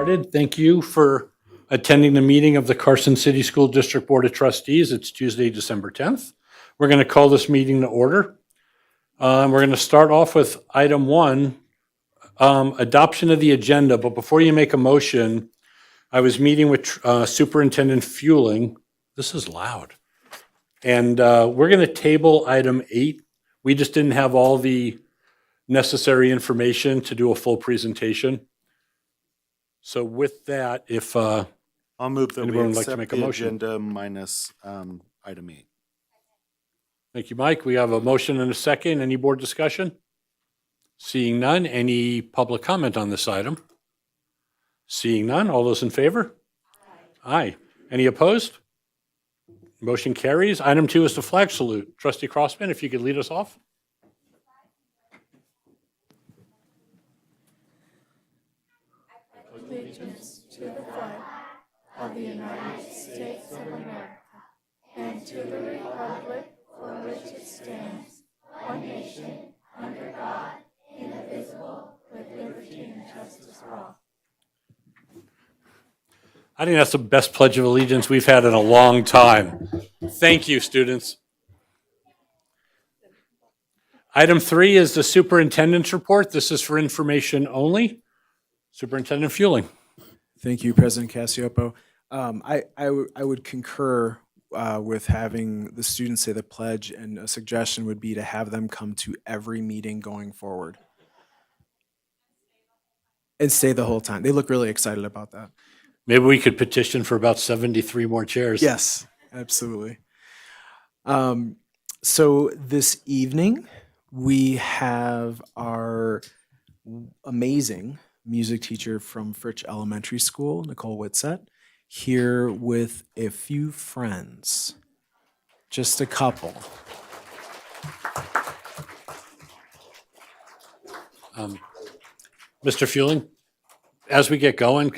Started. Thank you for attending the meeting of the Carson City School District Board of Trustees. It's Tuesday, December 10th. We're going to call this meeting to order. We're going to start off with item one, adoption of the agenda. But before you make a motion, I was meeting with Superintendent Fueling. This is loud. And we're going to table item 8. We just didn't have all the necessary information to do a full presentation. So with that, if I'll move that we anyone would like to accept make a the motion. agenda minus item 8. Thank you, Mike. We have a motion and a second. Any board discussion? Seeing none, any public comment on this item? Seeing none, all those in favor? Aye. Any opposed? Motion carries. Item 2 is the flag salute. Trustee Crossman, if you could lead us off. Allegiance to the flag of the United States of America and to the republic for which it stands, one nation, under God, indivisible, with liberty and justice for all. I think that's the best Pledge of Allegiance we've had in a long time. Thank you, students. Item 3 is the superintendent's report. This is for information only. Superintendent Fueling. Thank you, President Cassiopo. I would concur with having the students say the pledge, and a suggestion would be to have them come to every meeting going forward. And stay the whole time. They look really excited about that. Maybe we could petition for about 73 more chairs. Yes, absolutely. So this evening, we have our amazing music teacher from Fritch Elementary School, Nicole Whitsett, here with a few friends. Just a couple. Mr. Fueling, as we get going,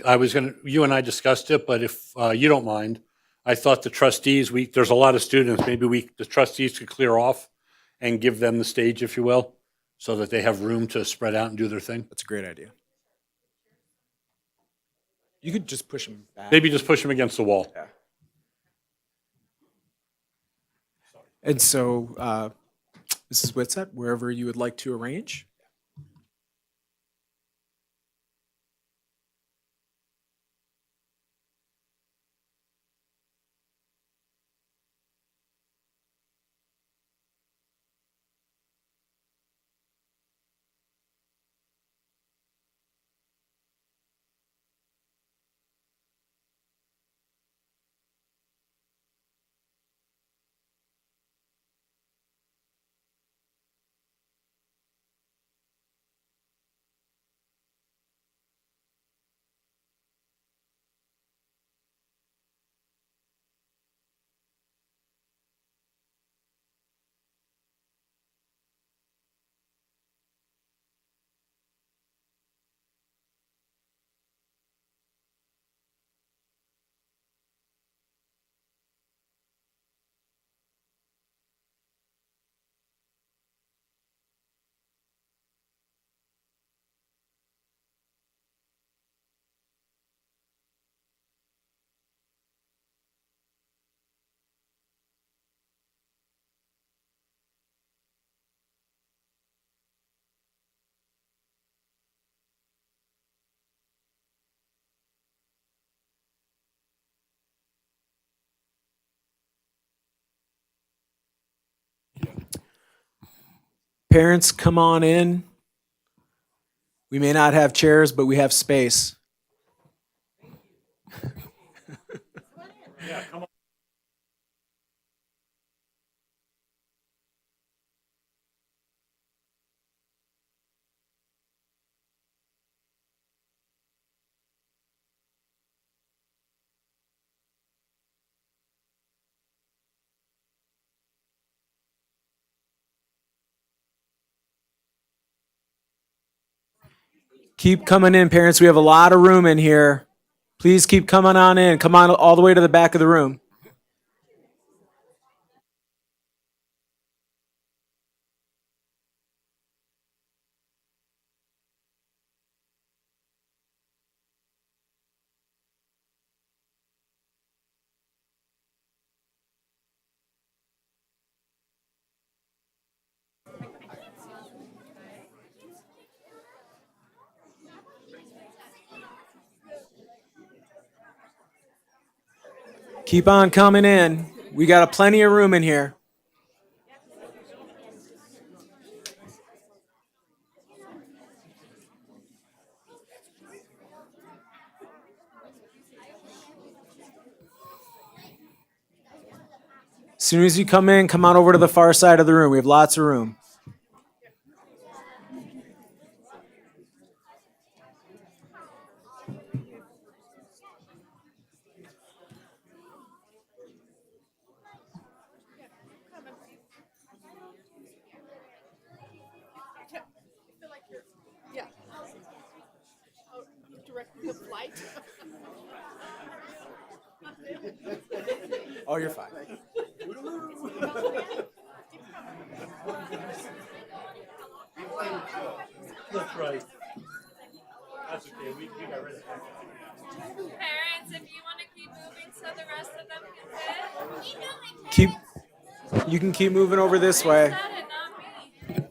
you and I discussed it, but if you don't mind, I thought the trustees, there's a lot of students, maybe the trustees could clear off and give them the stage, if you will, so that they have room to spread out and do their thing. That's a great idea. You could just push them back. Maybe just push them against the wall. Yeah. And so, Mrs. Whitsett, wherever you would like to arrange. Parents, come on in. We may not have chairs, but we have space. Keep coming in, parents. We have a lot of room in here. Please keep coming on in. Come on all the way to the back of the room. Keep on coming in. We got plenty of room in here. As soon as you come in, come on over to the far side of the room. We have lots of room. Yeah. Directing the flight. Oh, you're fine. That's right. That's okay, we got rid of that. Parents, if you want to keep moving so the rest of them can fit. Keep. You can keep moving over this way. Said it, not me.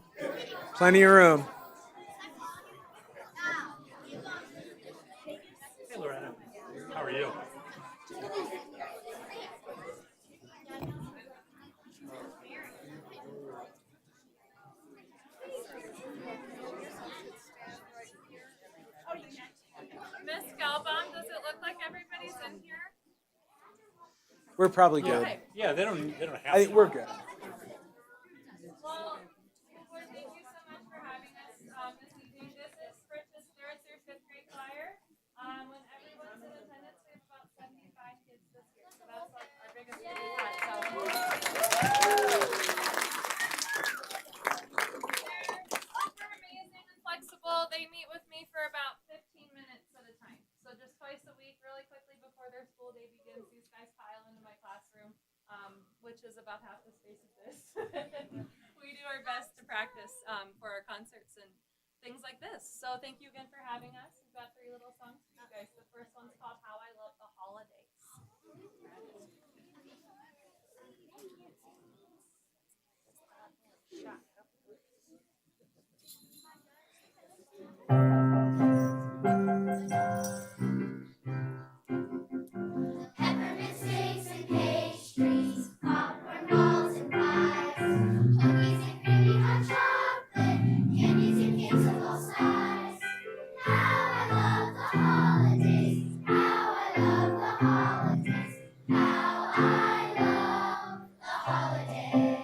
Plenty of room. Hey Loretta, how are you? Miss Galbaum, does it look like everybody's in here? We're probably good. Okay. Yeah, they don't have I think to. we're good. Well, thank you so much for having us this evening. This is Fritz's third through fifth grade choir. When everyone's in attendance, we have about 75 kids this year. So that's like our biggest group we've had. So super amazing and flexible. They meet with me for about 15 minutes at a time. So just twice a week, really quickly before their school day begins, these guys pile into my classroom, which is about half the space of this. We do our best to practice for our concerts and things like this. So thank you again for having us. We've got 3 little songs for you guys. The first one's called How I Love the Holidays. Peppermint steaks and pastries, popcorn balls and pies, cookies and creamy hot chocolate, candies and cakes of all size. How I love the holidays, how I love the holidays, how I love the holidays.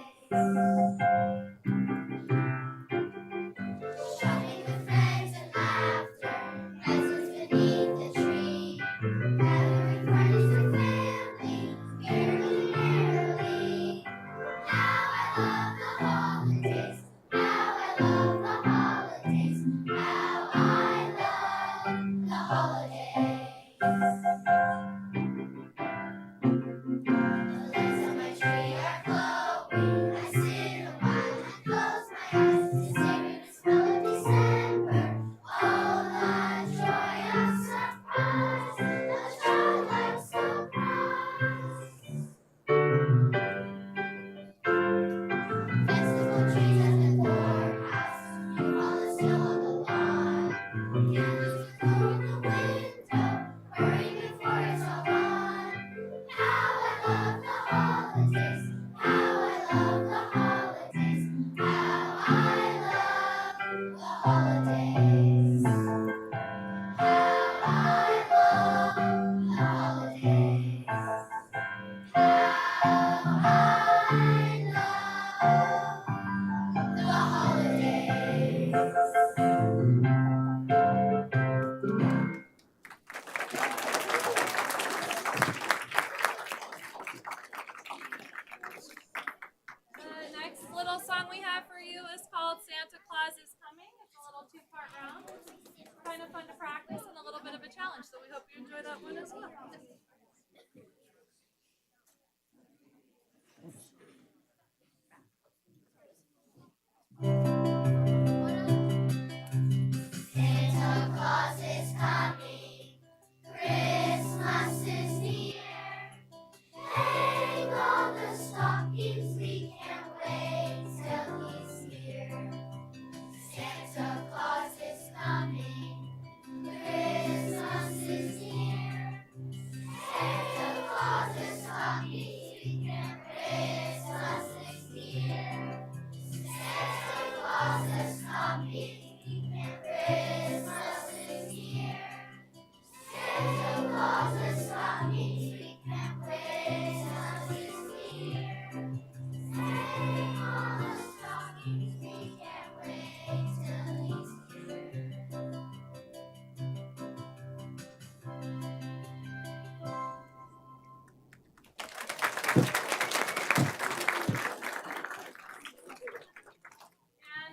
And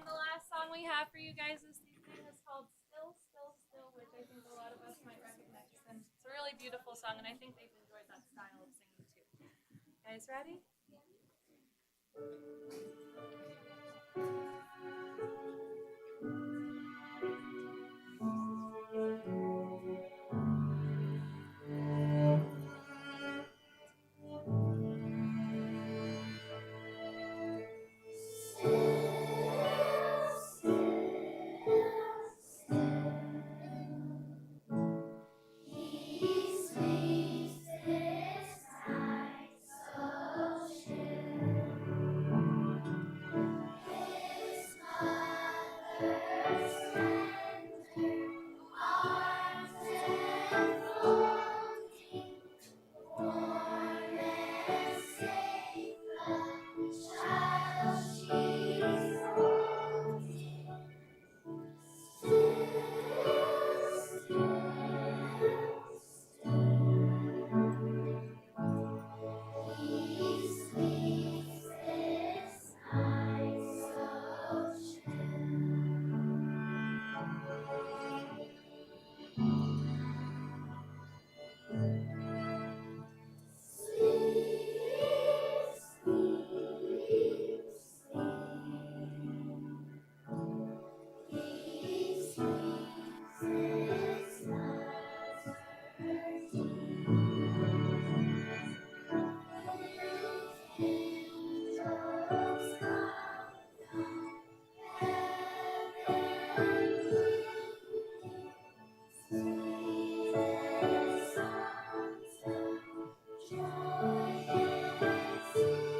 the last song we have for you guys this evening is called Still, Still, Still, which I think a lot of us might recognize. And it's a really beautiful song, and I think they've enjoyed that style of singing too. Guys ready? He sleeps this night so chill. His mother's tender arms enfolding, warm and safe, a child she's holding. Still, he sleeps this night so chill. Sleep, sleep, sleep. He sleeps his mother's angels come from heaven, sweetest songs of joy and singing.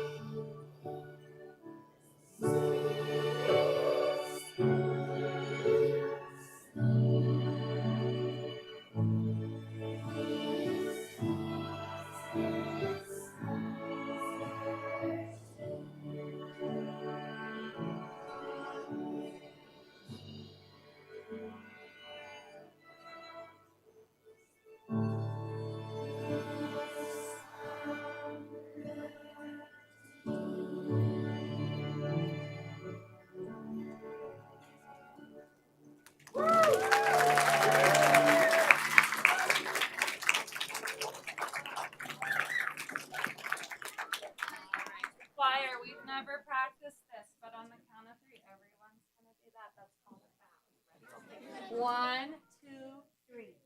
Choir, we've never practiced this, but on the count of three, everyone's gonna do that. That's called a bow. Ready? 1, 2, 3.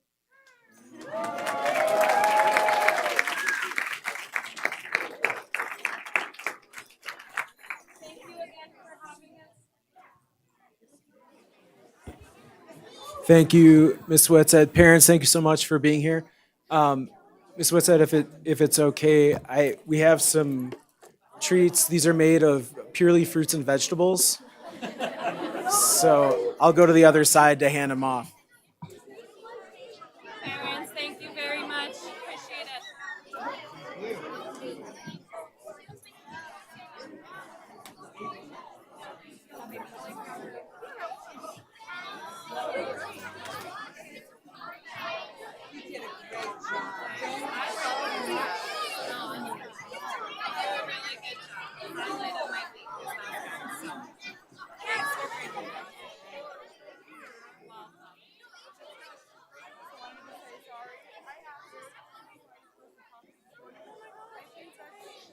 Thank you again for having us. Thank you, Ms. Whitsett. Parents, thank you so much for being here. Ms. Whitsett, if it's okay, we have some treats. These are made of purely fruits and vegetables. So I'll go to the other side to hand them off. Parents, thank you very much. Appreciate it.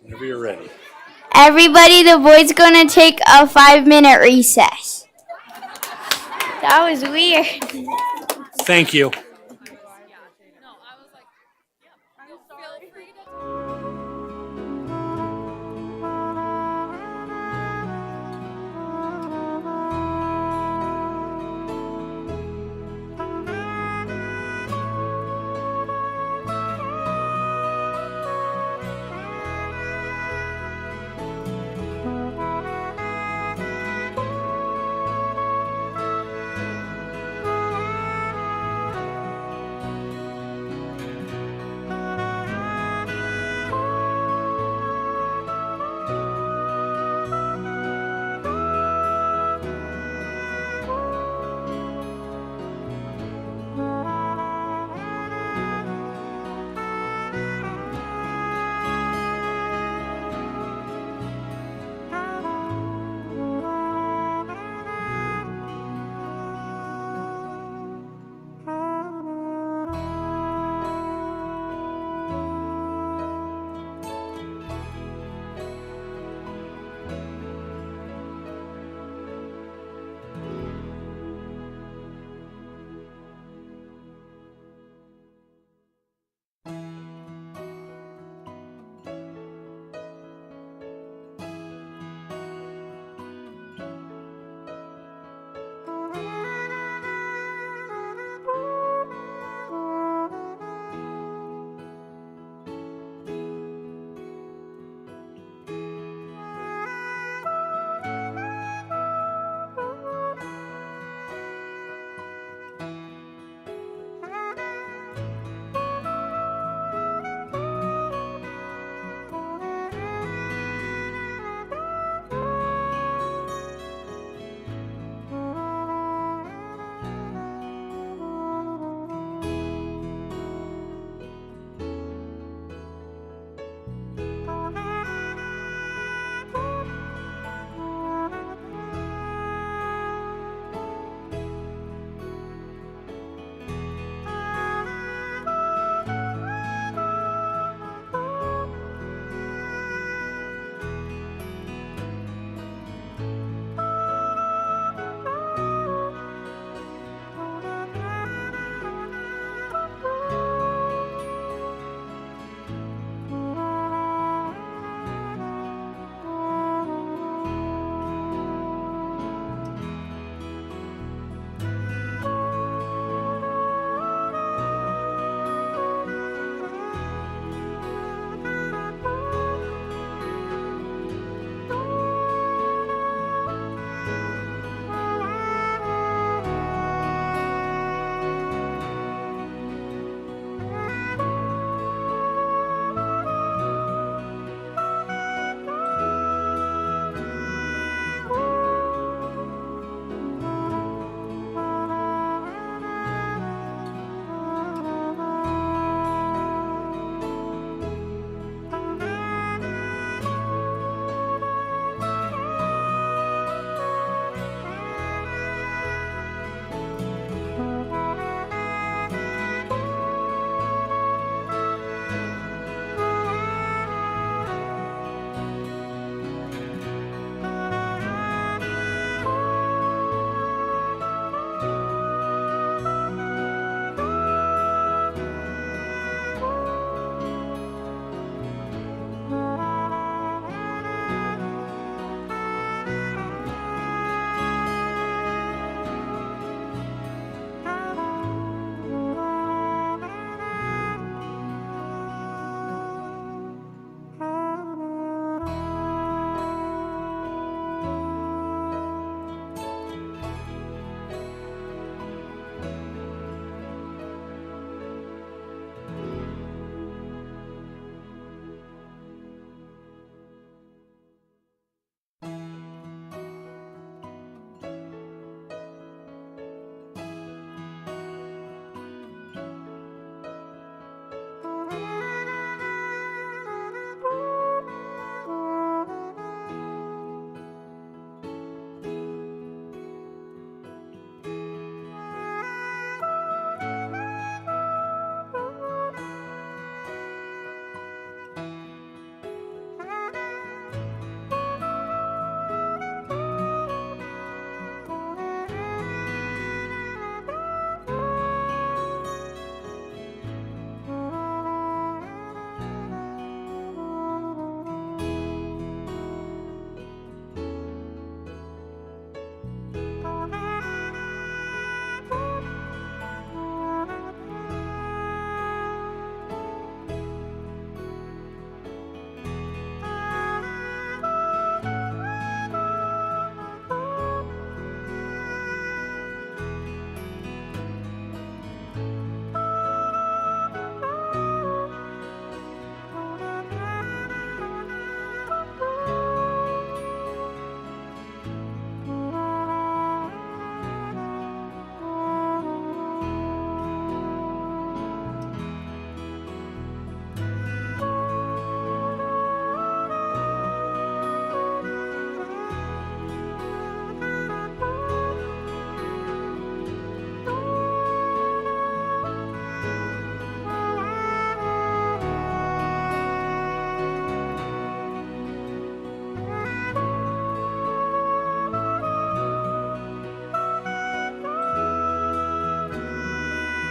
Whenever you're ready. Everybody, the boys gonna take a 5-minute recess. That was weird. Thank you. No, I was like, yeah, feel free to.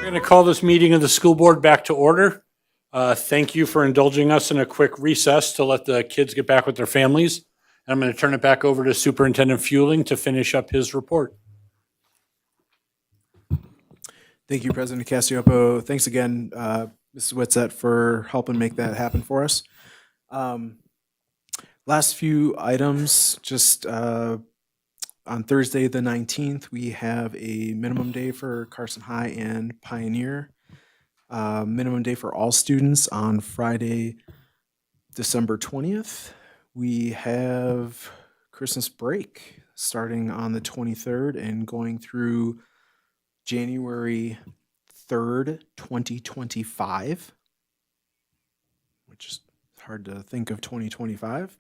We're going to call this meeting of the school board back to order. Thank you for indulging us in a quick recess to let the kids get back with their families. And I'm going to turn it back over to Superintendent Fueling to finish up his report. Thank you, President Cassiopo. Thanks again, Mrs. Whitsett, for helping make that happen for us. Last few items, just on Thursday, the 19th, we have a minimum day for Carson High and Pioneer. Minimum day for all students on Friday, December 20th. We have Christmas break starting on the 23rd and going through January 3rd, 2025, which is hard to think of 2025.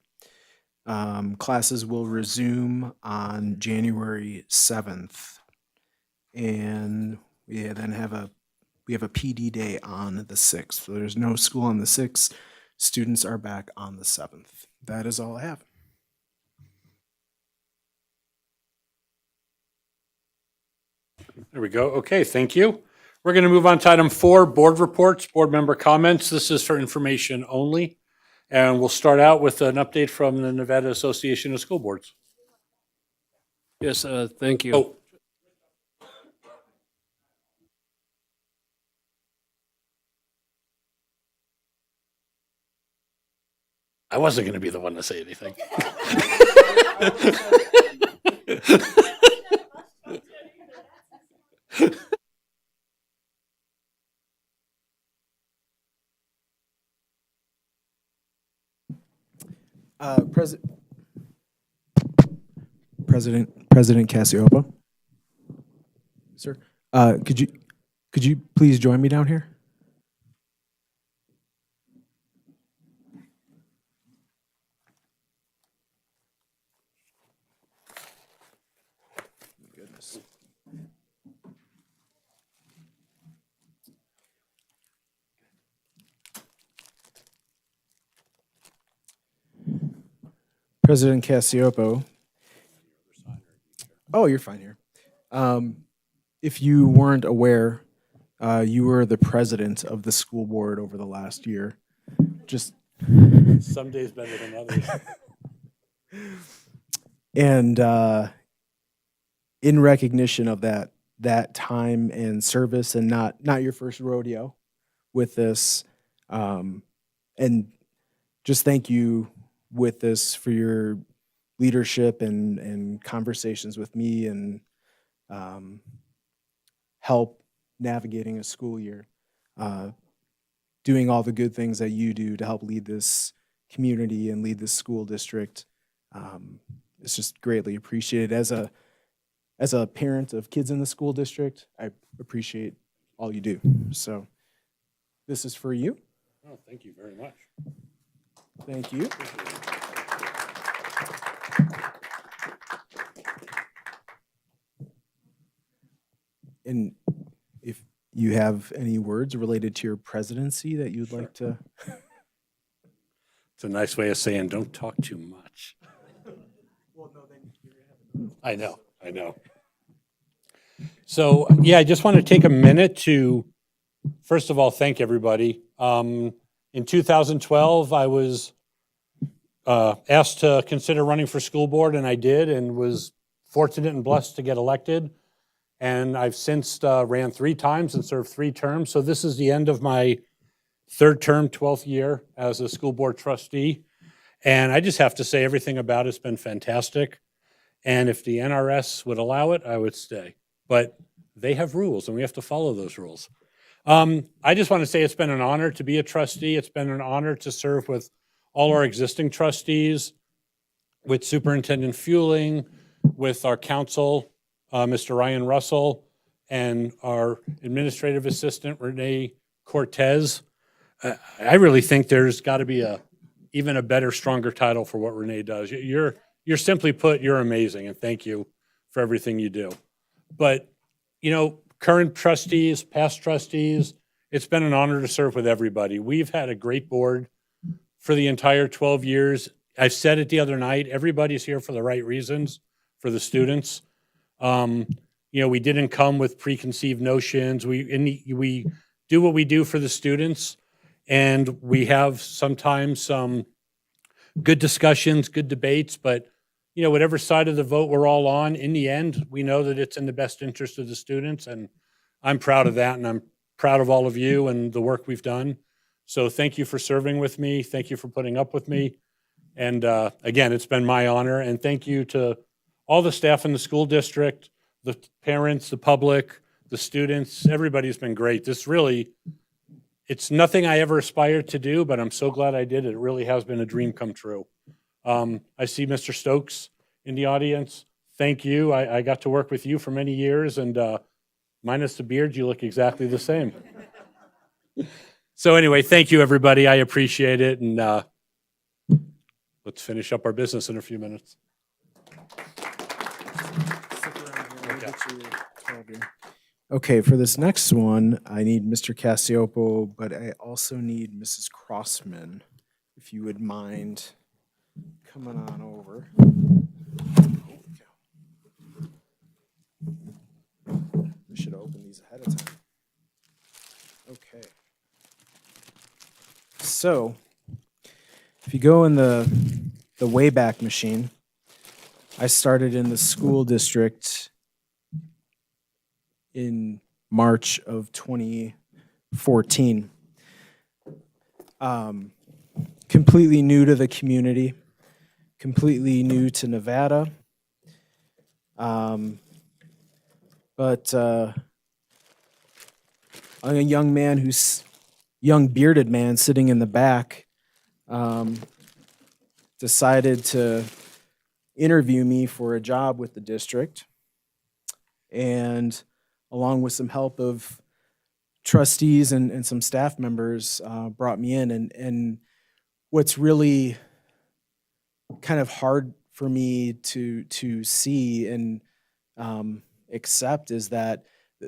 Classes will resume on January 7th. And we then have a PD day on the 6th. So there's no school on the 6th. Students are back on the 7th. That is all I have. There we go. Okay, thank you. We're going to move on to item 4, board reports, board member comments. This is for information only. And we'll start out with an update from the Nevada Association of School Boards. Yes, thank you. Oh, I wasn't going to be the one to say anything. President Cassiopo, sir, could you please join me down here? Goodness. President Cassiopo. Oh, you're fine here. If you weren't aware, you were the president of the school board over the last year. Just Some days better than others. and in recognition of that time and service, and not your first rodeo with this, and just thank you with this for your leadership and conversations with me and help navigating a school year, doing all the good things that you do to help lead this community and lead this school district. It's just greatly appreciated. As a parent of kids in the school district, I appreciate all you do. So this is for you. Oh, thank you very much. Thank you. And if you have any words related to your presidency that you'd like to. It's a nice way of saying don't talk too much. I know. So, yeah, I just want to take a minute to, first of all, thank everybody. In 2012, I was asked to consider running for school board, and I did, and was fortunate and blessed to get elected. And I've since ran 3 times and served 3 terms. So this is the end of my 3rd term, 12th year as a school board trustee. And I just have to say everything about it's been fantastic. And if the NRS would allow it, I would stay. But they have rules, and we have to follow those rules. I just want to say it's been an honor to be a trustee. It's been an honor to serve with all our existing trustees, with Superintendent Fueling, with our council, Mr. Ryan Russell, and our administrative assistant, Renee Cortez. I really think there's got to be even a better, stronger title for what Renee does. You're simply put, you're amazing, and thank you for everything you do. But, current trustees, past trustees, it's been an honor to serve with everybody. We've had a great board for the entire 12 years. I said it the other night, everybody's here for the right reasons, for the students. we didn't come with preconceived notions. We do what we do for the students, and we have sometimes some good discussions, good debates, but whatever side of the vote we're all on, in the end, we know that it's in the best interest of the students, and I'm proud of that, and I'm proud of all of you and the work we've done. So thank you for serving with me. Thank you for putting up with me. And again, it's been my honor. And thank you to all the staff in the school district, the parents, the public, the students. Everybody's been great. It's nothing I ever aspired to do, but I'm so glad I did. It really has been a dream come true. I see Mr. Stokes in the audience. Thank you. I got to work with you for many years, and minus the beard, you look exactly the same. So anyway, thank you, everybody. I appreciate it, and let's finish up our business in a few minutes. Okay, for this next one, I need Mr. Cassiopo, but I also need Mrs. Crossman, if you would mind coming on over. We should open these ahead of time. Okay. So, if you go in the Wayback Machine, I started in the school district in March of 2014. Completely new to the community, completely new to Nevada. But a young man young bearded man sitting in the back decided to interview me for a job with the district, and along with some help of trustees and some staff members, brought me in. And what's really kind of hard for me to see and accept is that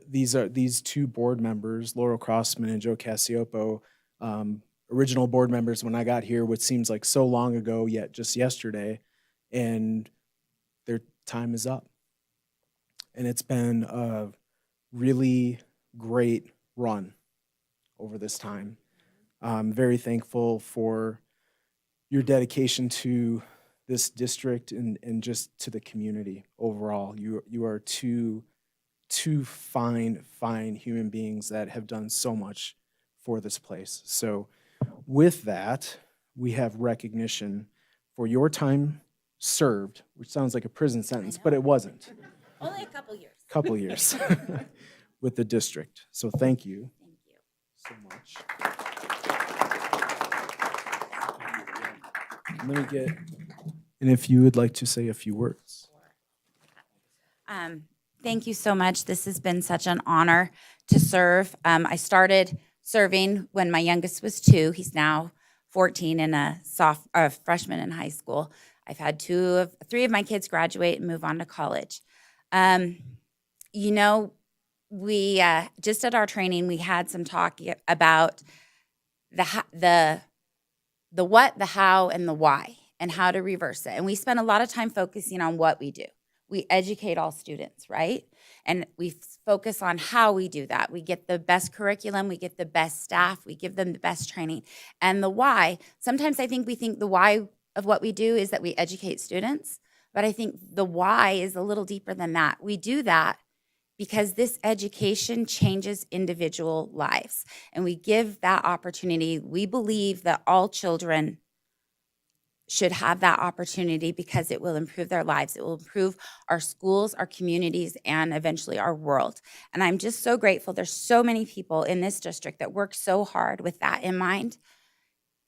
these two board members, Laurel Crossman and Joe Cassiopo, original board members when I got here, which seems like so long ago, yet just yesterday, and their time is up. And it's been a really great run over this time. I'm very thankful for your dedication to this district and just to the community overall. You are two fine human beings that have done so much for this place. So with that, we have recognition for your time served, which sounds like a prison sentence, but it wasn't. Only a couple years. Couple years with the district. So thank you. Thank you. So much. Let me get, and if you would like to say a few words. Thank you so much. This has been such an honor to serve. I started serving when my youngest was 2. He's now 14 and a freshman in high school. I've had 3 of my kids graduate and move on to college. We just at our training, we had some talk about the what, the how, and the why, and how to reverse it. And we spend a lot of time focusing on what we do. We educate all students, right? And we focus on how we do that. We get the best curriculum, we get the best staff, we give them the best training. And the why, sometimes I think we think the why of what we do is that we educate students, but I think the why is a little deeper than that. We do that because this education changes individual lives, and we give that opportunity. We believe that all children should have that opportunity because it will improve their lives. It will improve our schools, our communities, and eventually our world. And I'm just so grateful. There's so many people in this district that work so hard with that in mind.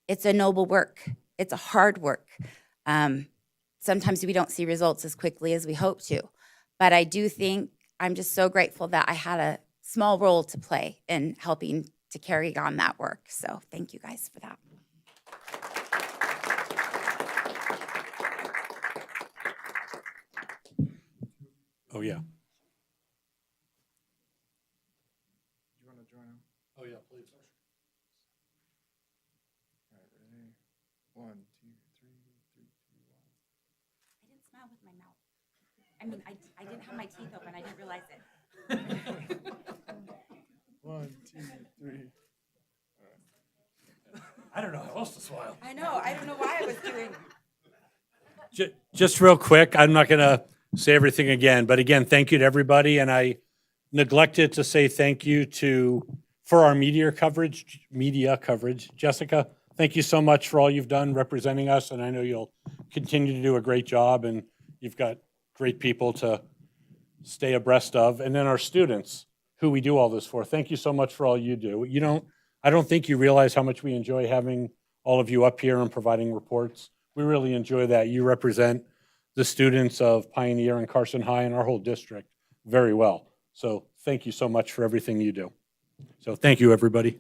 It's a noble work. It's a hard work. Sometimes we don't see results as quickly as we hope to, but I do think I'm just so grateful that I had a small role to play in helping to carry on that work. So thank you guys for that. Oh, yeah. You want to join him? Oh, yeah, please. All right, ready? 1, 2, 3, 3, 2, 1. I didn't smile with my mouth. I mean, I didn't have my teeth open. I didn't realize it. 1, 2, 3. I don't know how else to smile. I know. I don't know why I was doing. Just real quick, I'm not going to say everything again, but again, thank you to everybody. And I neglected to say thank you for our media coverage. Jessica, thank you so much for all you've done representing us. And I know you'll continue to do a great job, and you've got great people to stay abreast of. And then our students, who we do all this for. Thank you so much for all you do. I don't think you realize how much we enjoy having all of you up here and providing reports. We really enjoy that. You represent the students of Pioneer and Carson High and our whole district very well. So thank you so much for everything you do. So thank you, everybody.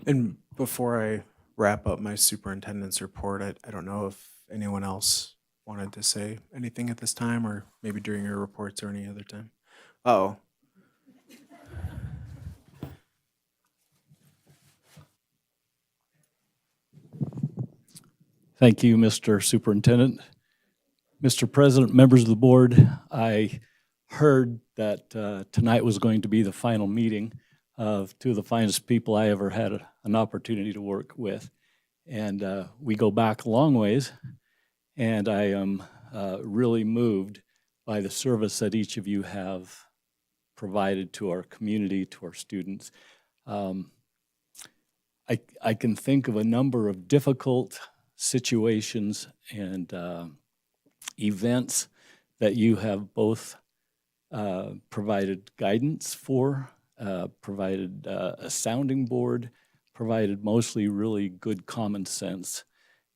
And before I wrap up my superintendent's report, I don't know if anyone else wanted to say anything at this time, or maybe during your reports or any other time. Oh. Thank you, Mr. Superintendent. Mr. President, members of the board, I heard that tonight was going to be the final meeting of two of the finest people I ever had an opportunity to work with. And we go back a long ways, and I am really moved by the service that each of you have provided to our community, to our students. I can think of a number of difficult situations and events that you have both provided guidance for, provided a sounding board, provided mostly really good common sense.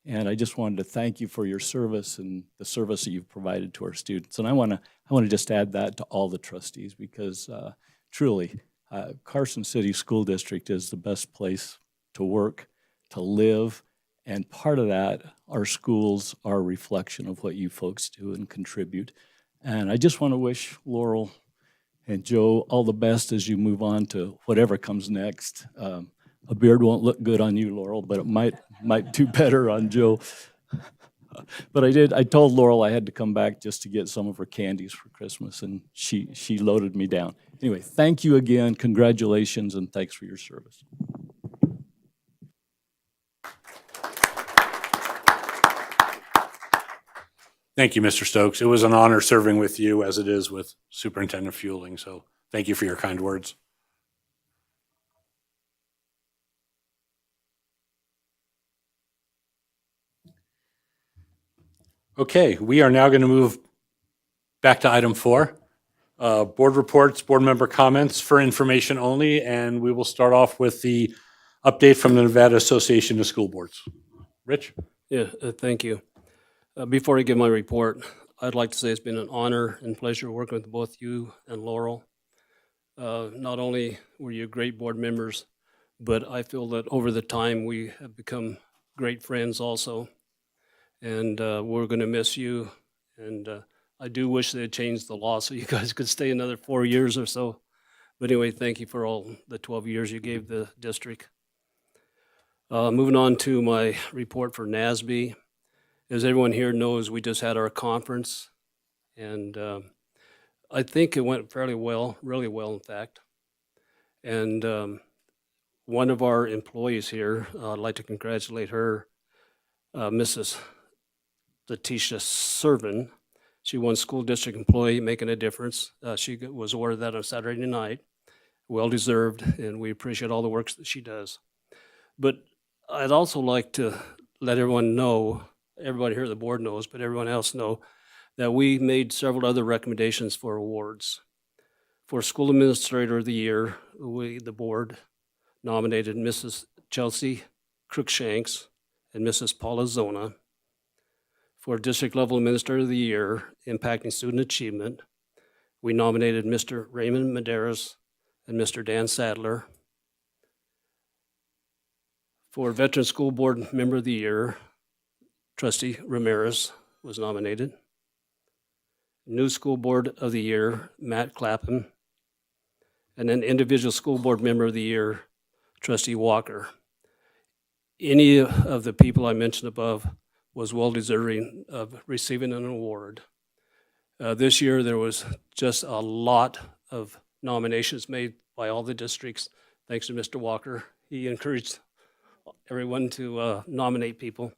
And I just wanted to thank you for your service and the service that you've provided to our students. And I want to just add that to all the trustees, because truly, Carson City School District is the best place to work, to live. And part of that, our schools are a reflection of what you folks do and contribute. And I just want to wish Laurel and Joe all the best as you move on to whatever comes next. A beard won't look good on you, Laurel, but it might do better on Joe. But I told Laurel I had to come back just to get some of her candies for Christmas, and she loaded me down. Anyway, thank you again, congratulations, and thanks for your service. Thank you, Mr. Stokes. It was an honor serving with you, as it is with Superintendent Fueling. So thank you for your kind words. Okay, we are now going to move back to item 4. Board reports, board member comments for information only, and we will start off with the update from the Nevada Association of School Boards. Rich? Yeah, thank you. Before I give my report, I'd like to say it's been an honor and pleasure working with both you and Laurel. Not only were you great board members, but I feel that over the time we have become great friends also. And we're going to miss you. And I do wish they had changed the law so you guys could stay another 4 years or so. But anyway, thank you for all the 12 years you gave the district. Moving on to my report for NASB. As everyone here knows, we just had our conference, and I think it went fairly well, really well, in fact. And one of our employees here, I'd like to congratulate her, Mrs. Letitia Servin. She won School District Employee Making a Difference. She was awarded that on Saturday night. Well deserved, and we appreciate all the work that she does. But I'd also like to let everyone know, everybody here at the board knows, but everyone else know, that we made several other recommendations for awards. For School Administrator of the Year, the board nominated Mrs. Chelsea Cruikshanks and Mrs. Paula Zona. For District Level Administrator of the Year, Impacting Student Achievement, we nominated Mr. Raymond Maderas and Mr. Dan Sadler. For Veteran School Board Member of the Year, Trustee Ramirez was nominated. New School Board of the Year, Matt Clapham. And then Individual School Board Member of the Year, Trustee Walker. Any of the people I mentioned above was well deserving of receiving an award. This year, there was just a lot of nominations made by all the districts, thanks to Mr. Walker. He encouraged everyone to nominate people.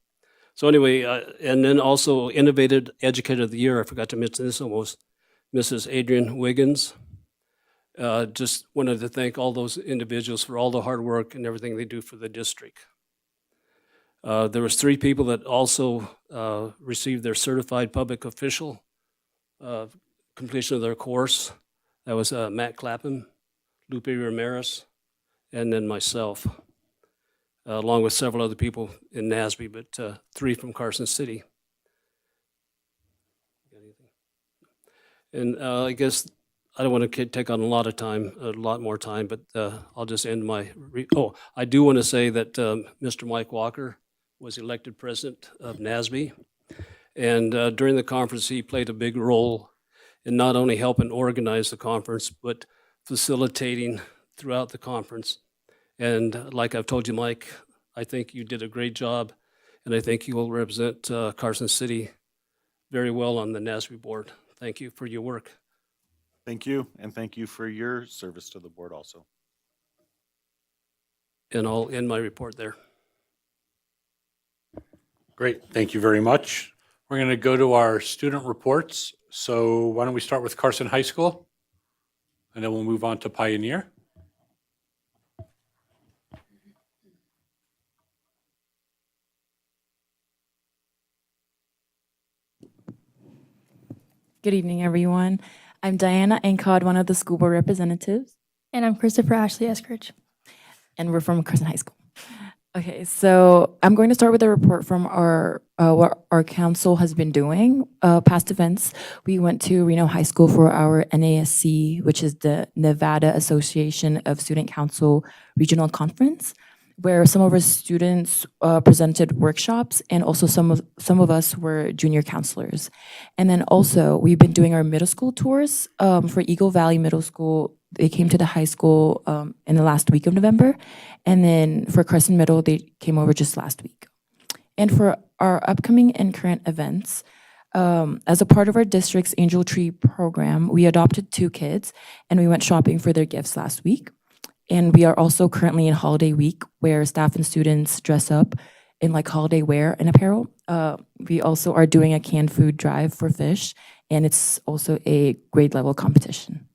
So anyway, and then also Innovative Educator of the Year, I forgot to mention this almost, Mrs. Adrian Wiggins. Just wanted to thank all those individuals for all the hard work and everything they do for the district. There was 3 people that also received their certified public official completion of their course. That was Matt Clapham, Lupe Ramirez, and then myself, along with several other people in NASB, but 3 from Carson City. And I guess I don't want to take on a lot more time, but I'll just end my, I do want to say that Mr. Mike Walker was elected president of NASB. And during the conference, he played a big role in not only helping organize the conference, but facilitating throughout the conference. And like I've told you, Mike, I think you did a great job, and I think you will represent Carson City very well on the NASB board. Thank you for your work. Thank you, and thank you for your service to the board also. And I'll end my report there. Great, thank you very much. We're going to go to our student reports. So why don't we start with Carson High School? And then we'll move on to Pioneer. Good evening, everyone. I'm Diana Encod, one of the school board representatives, And I'm Christopher Ashley Eskridge. and we're from Carson High School. Okay, so I'm going to start with a report from our what our council has been doing. Past events, we went to Reno High School for our NASC, which is the Nevada Association of Student Council Regional Conference, where some of our students presented workshops, and also some of us were junior counselors. And then also, we've been doing our middle school tours for Eagle Valley Middle School. They came to the high school in the last week of November. And then for Carson Middle, they came over just last week. And for our upcoming and current events, as a part of our district's Angel Tree program, we adopted 2 kids, and we went shopping for their gifts last week. And we are also currently in holiday week, where staff and students dress up in like holiday wear and apparel. We also are doing a canned food drive for fish, and it's also a grade level competition.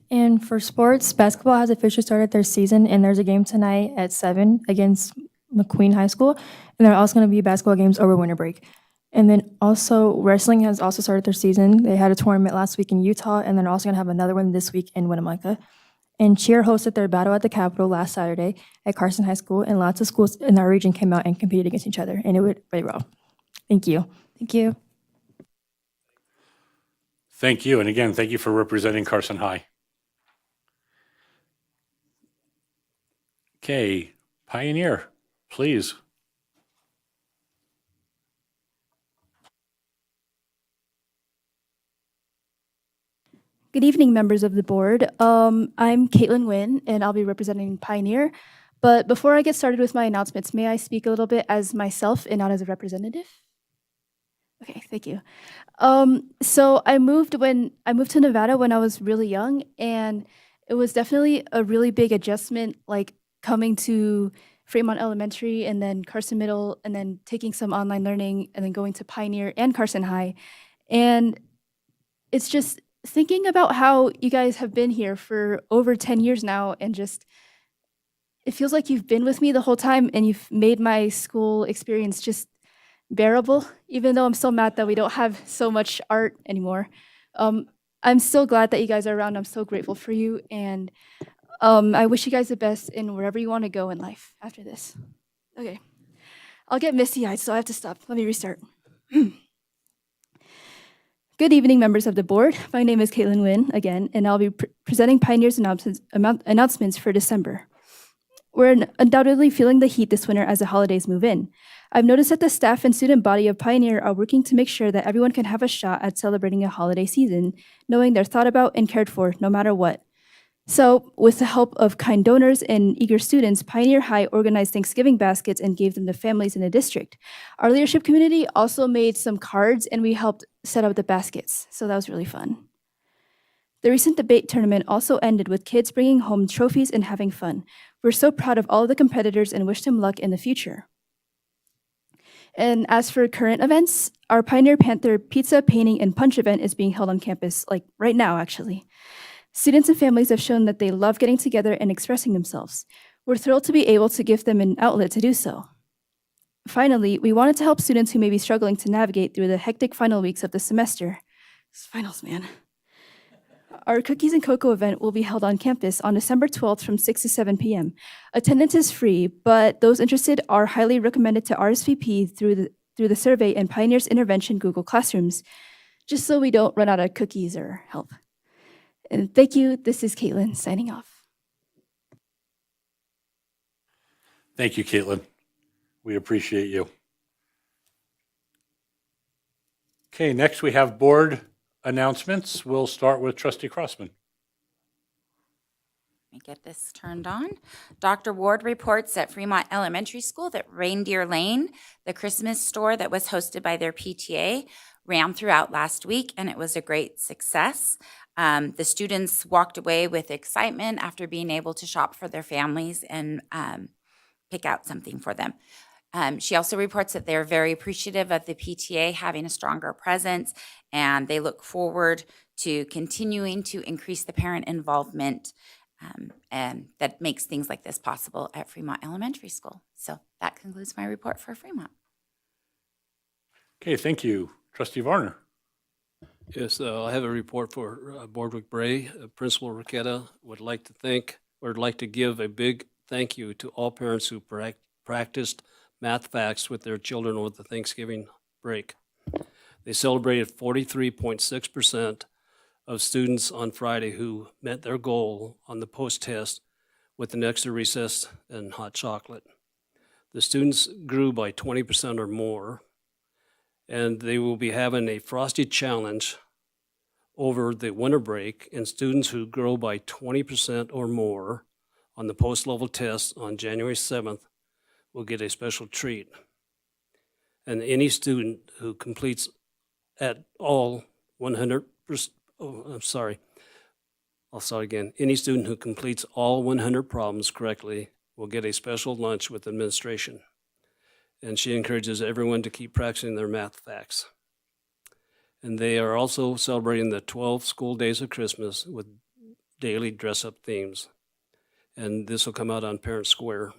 And for sports, basketball has officially started their season, and there's a game tonight at 7 against McQueen High School. And there are also going to be basketball games over winter break. And then also, wrestling has also started their season. They had a tournament last week in Utah, and they're also going to have another one this week in Winnemucca. And cheer hosted their battle at the Capitol last Saturday at Carson High School, and lots of schools in our region came out and competed against each other, and it went very well. Thank you. Thank you. Thank you. And again, thank you for representing Carson High. Okay, Pioneer, please. Good evening, members of the board. I'm Caitlin Nguyen, and I'll be representing Pioneer. But before I get started with my announcements, may I speak a little bit as myself and not as a representative? Okay, thank you. So I moved to Nevada when I was really young, and it was definitely a really big adjustment, like coming to Fremont Elementary and then Carson Middle, and then taking some online learning, and then going to Pioneer and Carson High. And it's just thinking about how you guys have been here for over 10 years now, and just it feels like you've been with me the whole time, and you've made my school experience just bearable, even though I'm still mad that we don't have so much art anymore. I'm still glad that you guys are around. I'm so grateful for you, and I wish you guys the best in wherever you want to go in life after this. Okay, I'll get misty-eyed, so I have to stop. Let me restart. Good evening, members of the board. My name is Caitlin Nguyen again, and I'll be presenting Pioneer's announcements for December. We're undoubtedly feeling the heat this winter as the holidays move in. I've noticed that the staff and student body of Pioneer are working to make sure that everyone can have a shot at celebrating a holiday season, knowing they're thought about and cared for no matter what. So, with the help of kind donors and eager students, Pioneer High organized Thanksgiving baskets and gave them to families in the district. Our leadership community also made some cards and we helped set up the baskets, so that was really fun. The recent debate tournament also ended with kids bringing home trophies and having fun. We're so proud of all of the competitors and wish them luck in the future. And as for current events, our Pioneer Panther pizza, painting, and punch event is being held on campus, like right now, actually. Students and families have shown that they love getting together and expressing themselves. We're thrilled to be able to give them an outlet to do so. Finally, we wanted to help students who may be struggling to navigate through the hectic final weeks of the semester. It's finals, man. Our Cookies and Cocoa event will be held on campus on December 12th from 6 to 7 p.m. Attendance is free, but those interested are highly recommended to RSVP through the survey and Pioneer's Intervention Google Classrooms, just so we don't run out of cookies or help. And thank you. This is Caitlin signing off. Thank you, Caitlin. We appreciate you. Okay, next we have board announcements. We'll start with Trustee Crossman. Let me get this turned on. Dr. Ward reports at Fremont Elementary School that Reindeer Lane, the Christmas store that was hosted by their PTA, ran throughout last week, and it was a great success. The students walked away with excitement after being able to shop for their families and pick out something for them. She also reports that they're very appreciative of the PTA having a stronger presence, and they look forward to continuing to increase the parent involvement, and that makes things like this possible at Fremont Elementary School. So that concludes my report for Fremont. Okay, thank you. Trustee Varner. Yes, I have a report for Boardwick Bray. Principal Riquetta would like to give a big thank you to all parents who practiced math facts with their children over the Thanksgiving break. They celebrated 43.6% of students on Friday who met their goal on the post-test with an extra recess and hot chocolate. The students grew by 20% or more, and they will be having a Frosty Challenge over the winter break, and students who grow by 20% or more on the post-level test on January 7th will get a special treat. And any student who completes at all 100%, Any student who completes all 100 problems correctly will get a special lunch with administration. And she encourages everyone to keep practicing their math facts. And they are also celebrating the 12 school days of Christmas with daily dress-up themes. And this will come out on Parent Square,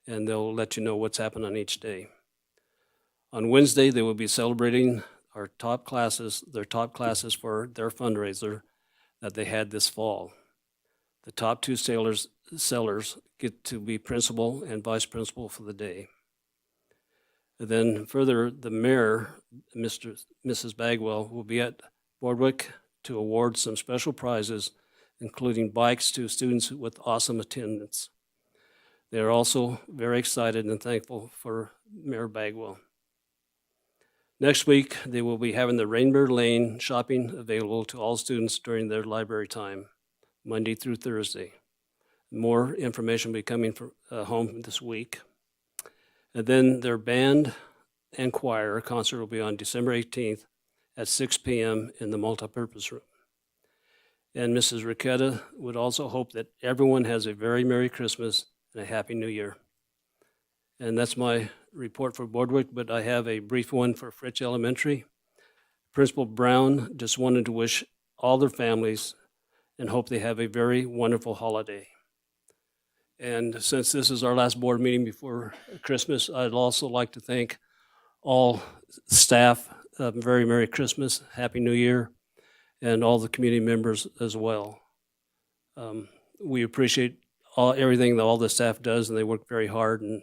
and they'll let you know what's happened on each day. On Wednesday, they will be celebrating their top classes for their fundraiser that they had this fall. The top two sellers get to be principal and vice principal for the day. And then further, the mayor, Mrs. Bagwell, will be at Boardwick to award some special prizes, including bikes to students with awesome attendance. They are also very excited and thankful for Mayor Bagwell. Next week, they will be having the Reindeer Lane shopping available to all students during their library time, Monday through Thursday. More information will be coming home this week. And then their band and choir concert will be on December 18th at 6 p.m. in the multipurpose room. And Mrs. Riquetta would also hope that everyone has a very Merry Christmas and a Happy New Year. And that's my report for Boardwick, but I have a brief one for Fritch Elementary. Principal Brown just wanted to wish all their families and hope they have a very wonderful holiday. And since this is our last board meeting before Christmas, I'd also like to thank all staff. Very Merry Christmas, Happy New Year, and all the community members as well. We appreciate everything that all the staff does, and they work very hard, and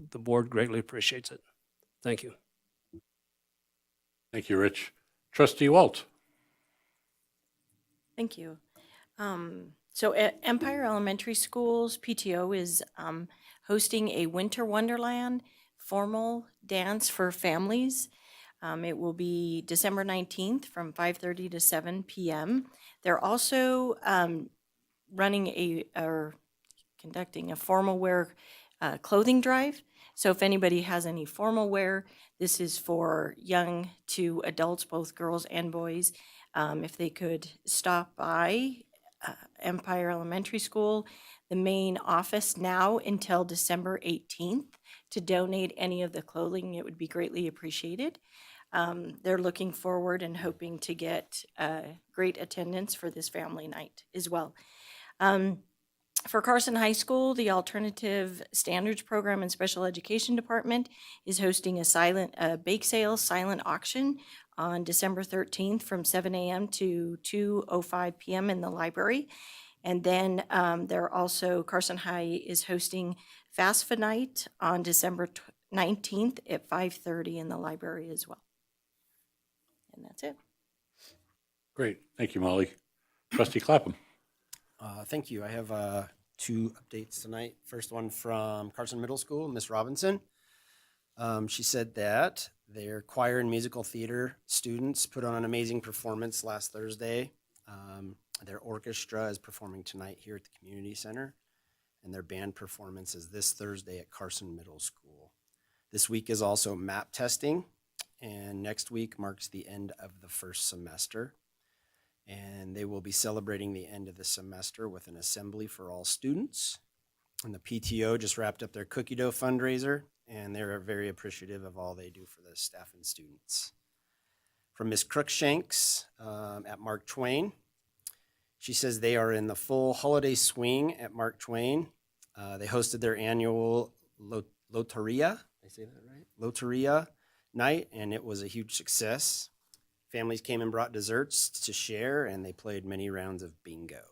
the board greatly appreciates it. Thank you. Thank you, Rich. Trustee Walt. Thank you. So at Empire Elementary School's PTO is hosting a Winter Wonderland formal dance for families. It will be December 19th from 5:30 to 7 p.m. They're also conducting a formal wear clothing drive. So if anybody has any formal wear, this is for young to adults, both girls and boys. If they could stop by Empire Elementary School, the main office now until December 18th to donate any of the clothing, it would be greatly appreciated. They're looking forward and hoping to get great attendance for this family night as well. For Carson High School, the Alternative Standards Program and Special Education Department is hosting a bake sale silent auction on December 13th from 7 a.m. to 2:05 p.m. in the library. And then Carson High is hosting FAFSA night on December 19th at 5:30 in the library as well. And that's it. Great. Thank you, Molly. Trustee Clapham. Thank you. I have 2 updates tonight. First one from Carson Middle School, Miss Robinson. She said that their choir and musical theater students put on an amazing performance last Thursday. Their orchestra is performing tonight here at the community center, and their band performance is this Thursday at Carson Middle School. This week is also MAP testing, and next week marks the end of the first semester. And they will be celebrating the end of the semester with an assembly for all students. And the PTO just wrapped up their cookie dough fundraiser, and they're very appreciative of all they do for the staff and students. From Miss Crookshanks at Mark Twain, she says they are in the full holiday swing at Mark Twain. They hosted their annual Loteria, did I say that right? Loteria night, and it was a huge success. Families came and brought desserts to share, and they played many rounds of bingo.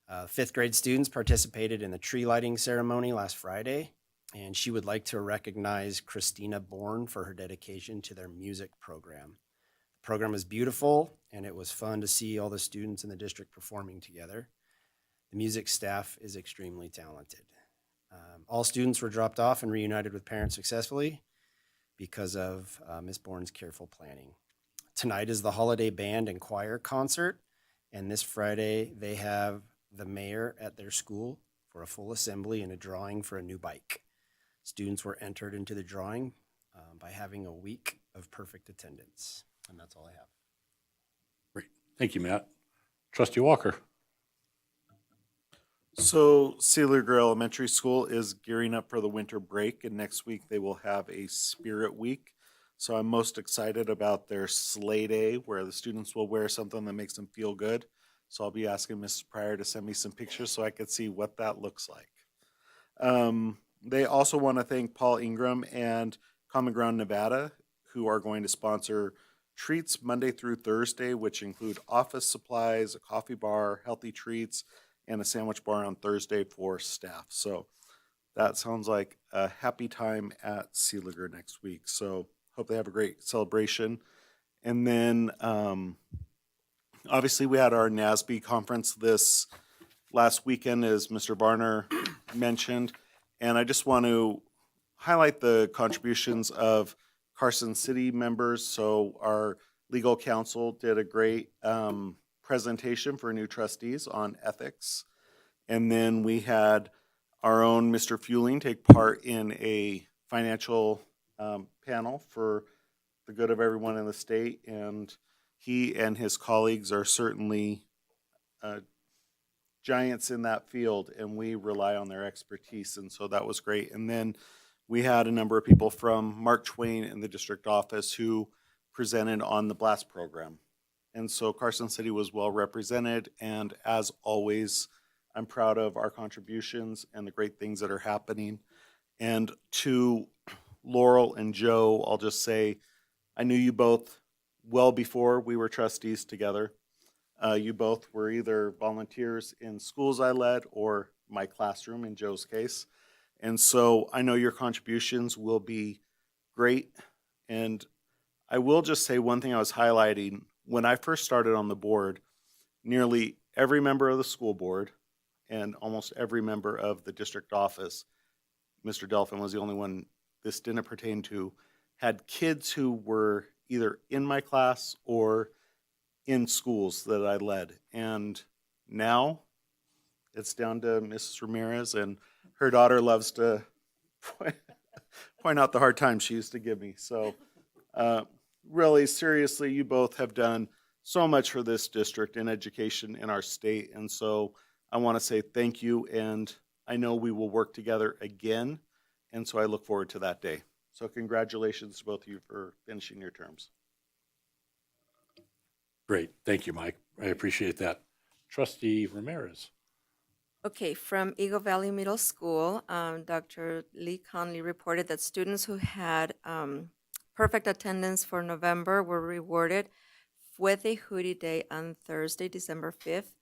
5th grade students participated in the tree lighting ceremony last Friday, and she would like to recognize Christina Bourne for her dedication to their music program. The program was beautiful, and it was fun to see all the students in the district performing together. The music staff is extremely talented. All students were dropped off and reunited with parents successfully because of Ms. Bourne's careful planning. Tonight is the holiday band and choir concert, and this Friday they have the mayor at their school for a full assembly and a drawing for a new bike. Students were entered into the drawing by having a week of perfect attendance, and that's all I have. Great. Thank you, Matt. Trustee Walker. So Sealiger Elementary School is gearing up for the winter break, and next week they will have a Spirit Week. So I'm most excited about their sleigh day, where the students will wear something that makes them feel good. So I'll be asking Mrs. Pryor to send me some pictures so I could see what that looks like. They also want to thank Paul Ingram and Common Ground Nevada, who are going to sponsor treats Monday through Thursday, which include office supplies, a coffee bar, healthy treats, and a sandwich bar on Thursday for staff. So that sounds like a happy time at Sealiger next week. So hope they have a great celebration. And then obviously we had our NASB conference this last weekend, as Mr. Barner mentioned. And I just want to highlight the contributions of Carson City members. So our legal counsel did a great presentation for new trustees on ethics. And then we had our own Mr. Fueling take part in a financial panel for the good of everyone in the state. And he and his colleagues are certainly giants in that field, and we rely on their expertise. And so that was great. And then we had a number of people from Mark Twain in the district office who presented on the BLAST program. And so Carson City was well represented. And as always, I'm proud of our contributions and the great things that are happening. And to Laurel and Joe, I'll just say, I knew you both well before we were trustees together. You both were either volunteers in schools I led or my classroom in Joe's case. And so I know your contributions will be great. And I will just say one thing I was highlighting. When I first started on the board, nearly every member of the school board and almost every member of the district office, Mr. Delphin was the only one this didn't pertain to, had kids who were either in my class or in schools that I led. And now it's down to Mrs. Ramirez, and her daughter loves to point out the hard time she used to give me. So really, seriously, you both have done so much for this district and education in our state. And so I want to say thank you, and I know we will work together again. And so I look forward to that day. So congratulations to both of you for finishing your terms. Great. Thank you, Mike. I appreciate that. Trustee Ramirez. Okay, from Eagle Valley Middle School, Dr. Lee Conley reported that students who had perfect attendance for November were rewarded with a hoodie day on Thursday, December 5th.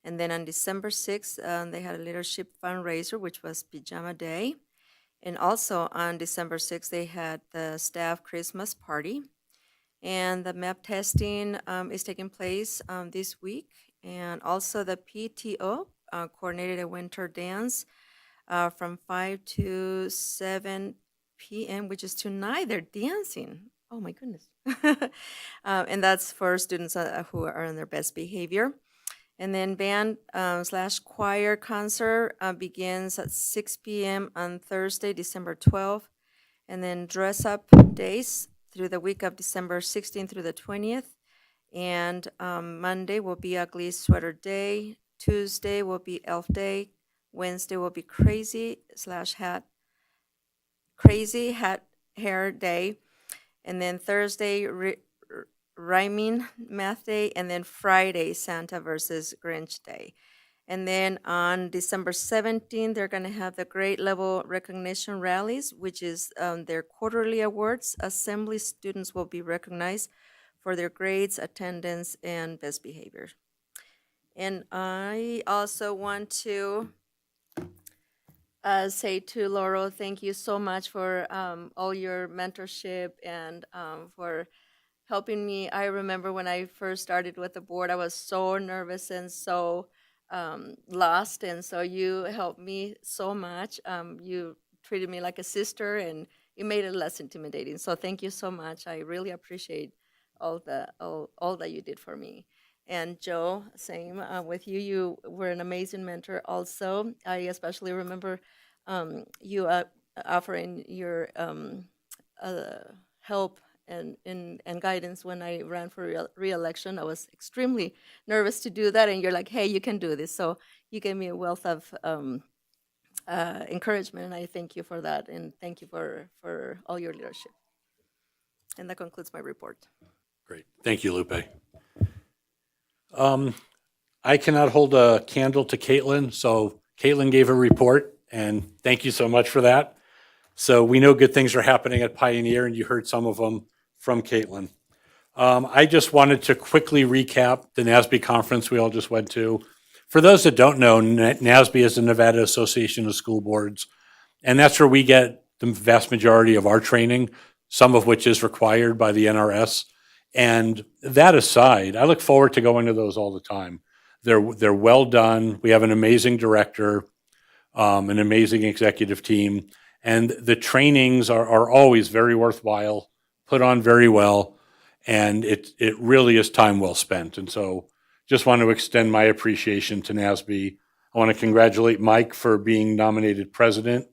And then on December 6th, they had a leadership fundraiser, which was pajama day. And also on December 6th, they had the staff Christmas party. And the MAP testing is taking place this week. And also the PTO coordinated a winter dance from 5 to 7 p.m., which is tonight. They're dancing. Oh, my goodness. And that's for students who are in their best behavior. And then band / choir concert begins at 6 p.m. on Thursday, December 12th. And then dress up days through the week of December 16th through the 20th. And Monday will be Ugly Sweater Day. Tuesday will be Elf Day. Wednesday will be Crazy Hat Hair Day. And then Thursday, Rhyming Math Day. And then Friday, Santa versus Grinch Day. And then on December 17th, they're going to have the grade level recognition rallies, which is their quarterly awards. Assembly students will be recognized for their grades, attendance, and best behavior. And I also want to say to Laurel, thank you so much for all your mentorship and for helping me. I remember when I first started with the board, I was so nervous and so lost, and so you helped me so much. You treated me like a sister, and you made it less intimidating. So thank you so much. I really appreciate all that you did for me. And Joe, same with you. You were an amazing mentor also. I especially remember you offering your help and guidance when I ran for re-election. I was extremely nervous to do that, and you're like, hey, you can do this. So you gave me a wealth of encouragement, and I thank you for that, and thank you for all your leadership. And that concludes my report. Great. Thank you, Lupe. I cannot hold a candle to Caitlin, so Caitlin gave a report, and thank you so much for that. So we know good things are happening at Pioneer, and you heard some of them from Caitlin. I just wanted to quickly recap the NASB conference we all just went to. For those that don't know, NASB is the Nevada Association of School Boards, and that's where we get the vast majority of our training, some of which is required by the NRS. And that aside, I look forward to going to those all the time. They're well done. We have an amazing director, an amazing executive team, and the trainings are always very worthwhile, put on very well, and it really is time well spent. And so just want to extend my appreciation to NASB. I want to congratulate Mike for being nominated president.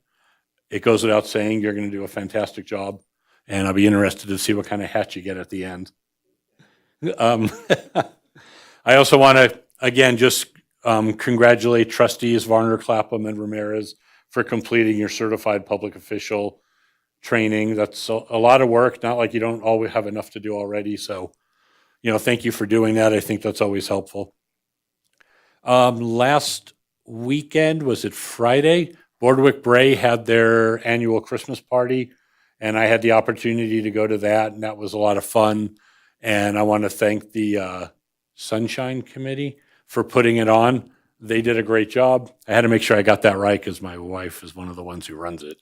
It goes without saying you're going to do a fantastic job, and I'll be interested to see what kind of hat you get at the end. I also want to, again, just congratulate trustees Varner, Clapham, and Ramirez for completing your certified public official training. That's a lot of work, not like you don't always have enough to do already. So, thank you for doing that. I think that's always helpful. Last weekend, was it Friday? Boardwick Bray had their annual Christmas party, and I had the opportunity to go to that, and that was a lot of fun. And I want to thank the Sunshine Committee for putting it on. They did a great job. I had to make sure I got that right because my wife is one of the ones who runs it.